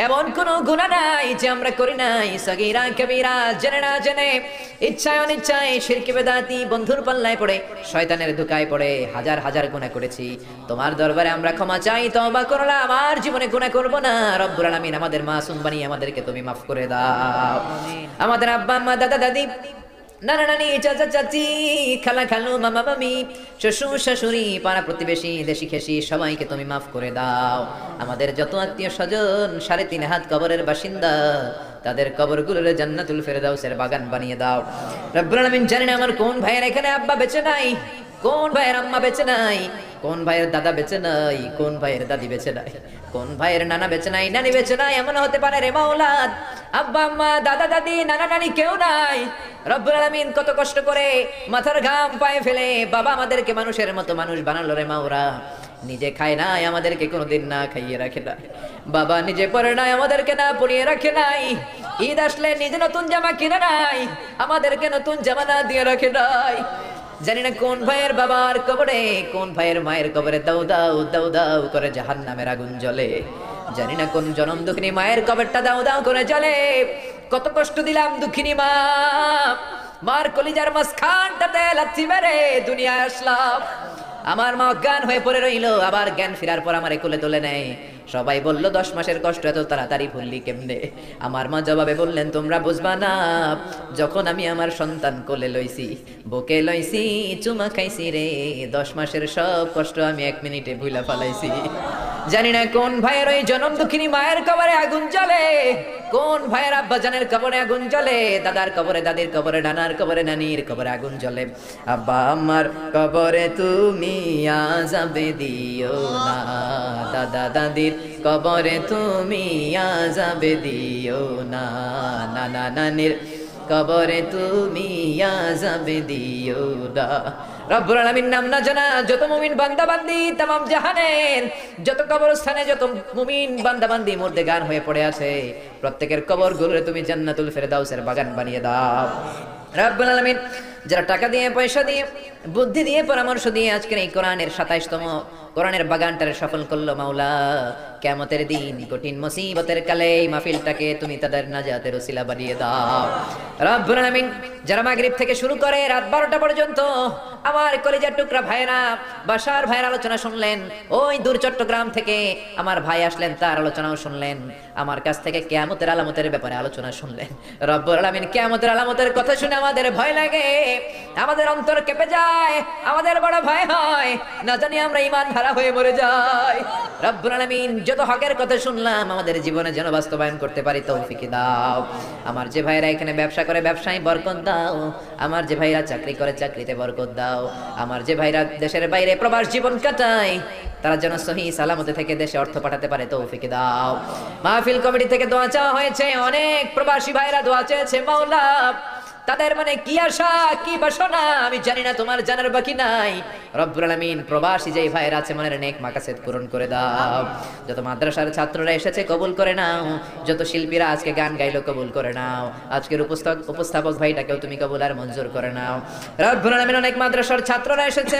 এমন কোনো গুনাহ নাই যে আমরা করি নাই সগীরা কবিরা জেনে না জেনে ইচ্ছায় অনিচ্ছায় শিরক বিদআতি বন্ধুর পাল্লায় পড়ে শয়তানের ধোঁকায় পড়ে হাজার হাজার গুনাহ করেছি তোমার দরবারে আমরা ক্ষমা চাই তওবা করলাম আমার জীবনে গুনাহ করব না রব্বুল আলামিন আমাদের মাসুম বানিয়ে আমাদেরকে তুমি মাফ করে দাও আমাদের আব্বা আম্মা দাদা দাদি নানা নানি চাচা চাচি খালা খালু মামা মামি শ্বশুর শাশুড়ি পাড়া প্রতিবেশী দেশি খেসি সবাইকে তুমি মাফ করে দাও আমাদের যত আত্মীয় স্বজন 3.5 হাত কবরের বাসিন্দা তাদের কবরগুলোরে জান্নাতুল ফেরদাউসের বাগান বানিয়ে দাও রব্বুল আলামিন জানেন আমার কোন ভাইয়ের এখানে আব্বা বেঁচে নাই কোন ভাইয়ের আম্মা বেঁচে নাই কোন ভাইয়ের দাদা বেঁচে নাই কোন ভাইয়ের দাদি বেঁচে নাই কোন ভাইয়ের নানা বেঁচে নাই নানি বেঁচে নাই এমন হতে পারে রে মাওলা আব্বা আম্মা দাদা দাদি নানা নানি কেউ নাই রব্বুল আলামিন কত কষ্ট করে মাথার ঘাম পায়ে ফেলে বাবা আমাদেরকে মানুষের মতো মানুষ বানালো রে মাওরা নিজে খায় নাই আমাদেরকে কোনোদিন না খাইয়ে রাখে না বাবা নিজে পরে নাই আমাদেরকে না পরিয়ে রাখে নাই ঈদ আসলে নিজে নতুন জামা কিনে নাই আমাদেরকে নতুন জামা না দিয়ে রাখে নাই জানি না কোন ভাইয়ের বাবার কবরে কোন ভাইয়ের মায়ের কবরে দাউ দাউ দাউ দাউ করে জাহান্নামের আগুন জ্বলে জানি না কোন জনম দুঃখিনী মায়ের কবরটা দাউ দাউ করে জ্বলে কত কষ্ট দিলাম দুঃখিনী মা মার কলিজার মাঝখানটাতে লাথি মেরে দুনিয়ায় আসলাম আমার মা অজ্ঞান হয়ে পড়ে রইল আবার জ্ঞান ফেরার পর আমার কোলে তুলে নেয় সবাই বলল 10 মাসের কষ্ট এত তাড়াতাড়ি ভুললি কেমনে আমার মা জবাবে বললেন তোমরা বুঝবা না যখন আমি আমার সন্তান কোলে লইছি বুকে লইছি চুমা খাইছি রে 10 মাসের সব কষ্ট আমি 1 মিনিটে ভুলা ফেলাইছি জানি না কোন ভাইয়ের ওই জনম দুঃখিনী মায়ের কবরে আগুন জ্বলে কোন ভাইয়ের আব্বা জানের কবরে আগুন জ্বলে দাদার কবরে দাদির কবরে নানার কবরে নানির কবরে আগুন জ্বলে আব্বা আমার কবরে তুমি আযাবে দিও না দাদা দাদির কবরে তুমি আযাবে দিও না নানা নানির কবরে তুমি আযাব দিও না। রব্বুল আলামিন নাম না জানা যত মুমিন বান্দা বান্দি তামাম জাহানের যত কবরস্থানে যত মুমিন বান্দা বান্দি মুর্দেগান হয়ে পড়ে আছে, প্রত্যেকের কবরগুলোরে তুমি জান্নাতুল ফেরদাউসের বাগান বানিয়ে দাও। রব্বুল আলামিন যারা টাকা দিয়ে পয়সা দিয়ে বুদ্ধি দিয়ে পরামর্শ দিয়ে আজকের এই কোরআনের 27তম কোরআনের বাগানটারে সফল করলো মাওলা, কিয়ামতের দিন কঠিন মুসিবতের কালে এই মাহফিলটাকে তুমি তাদের নাজাতের ওসিলা বানিয়ে দাও। রব্বুল আলামিন যারা মাগরিব থেকে শুরু করে রাত 12টা পর্যন্ত আমার কলিজার টুকরা ভাইরা বাসার ভাইয়ের আলোচনা শুনলেন, ওই দূর চট্টগ্রাম থেকে আমার ভাই আসলেন তার আলোচনাও শুনলেন, আমার কাছ থেকে কিয়ামতের আলামতের ব্যাপারে আলোচনা শুনলেন। রব্বুল আলামিন কিয়ামতের আলামতের কথা শুনে আমাদের ভয় লাগে, আমাদের অন্তর কেঁপে যায়, আমাদের বড় ভয় হয়, না জানি আমরা ঈমান হারা হয়ে মরে যাই। রব্বুল আলামিন যত হকের কথা শুনলাম আমাদের জীবনে যেন বাস্তবায়ন করতে পারি তৌফিক দাও। আমার যে ভাইরা এখানে ব্যবসা করে ব্যবসায় বরকত দাও, আমার যে ভাইরা চাকরি করে চাকরিতে বরকত দাও, আমার যে ভাইরা দেশের বাইরে প্রবাস জীবন কাটায় তারা যেন সহি সালামতে থেকে দেশে অর্থ পাঠাতে পারে তৌফিক দাও। মাহফিল কমিটি থেকে দোয়া চাওয়া হয়েছে, অনেক প্রবাসী ভাইরা দোয়া চেয়েছে মাওলা, তাদের মানে কি আশা কি বাসনা আমি জানি না, তোমার জানার বাকি নাই। রব্বুল আলামিন প্রবাসী যেই ভাইরা আছে মনের নেক মাকাসেদ পূরণ করে দাও। যত মাদ্রাসার ছাত্ররা এসেছে কবুল করে নাও, যত শিল্পীরা আজকে গান গাইলো কবুল করে নাও, আজকের উপস্থাপক ভাইটাকেও তুমি কবুল আর মঞ্জুর করে নাও। রব্বুল আলামিন অনেক মাদ্রাসার ছাত্ররা এসেছে,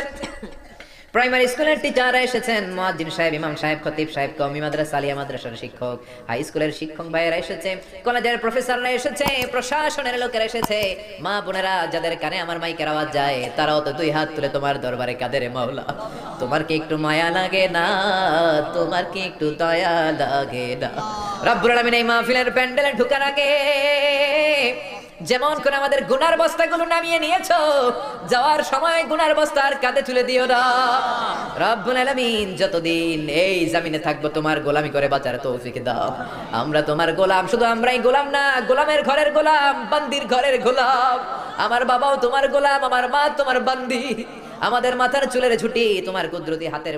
প্রাইমারি স্কুলের টিচাররা এসেছেন, মুয়াজ্জিন সাহেব, ইমাম সাহেব, খতিব সাহেব, কওমি মাদ্রাসা, আলিয়া মাদ্রাসার শিক্ষক, হাই স্কুলের শিক্ষক ভাইয়েরা এসেছে, কলেজের প্রফেসররা এসেছে, প্রশাসনের লোকেরা এসেছে, মা বোনেরা যাদের কানে আমার মাইকের আওয়াজ যায় তারাও তো দুই হাত তুলে তোমার দরবারে কাঁদে রে মাওলা। তোমার কি একটু মায়া লাগে না? তোমার কি একটু দয়া লাগে না? রব্বুল আলামিন এই মাহফিলের প্যান্ডেলে ঢোকার আগে যেমন করে আমাদের গুনার বস্তাগুলো নামিয়ে নিয়েছো, যাওয়ার সময় গুনার বস্তা আর কাঁধে তুলে দিও না। রব্বুল আলামিন যতদিন এই জমিনে থাকবো তোমার গোলামি করে বাঁচার তৌফিক দাও। আমরা তোমার গোলাম, শুধু আমরাই গোলাম না, গোলামের ঘরের গোলাম, বান্দির ঘরের গোলাম। আমার বাবাও তোমার গোলাম, আমার মা তোমার বান্দি, আমাদের মাথার চুলের ঝুঁটি তোমার কুদরতি হাতের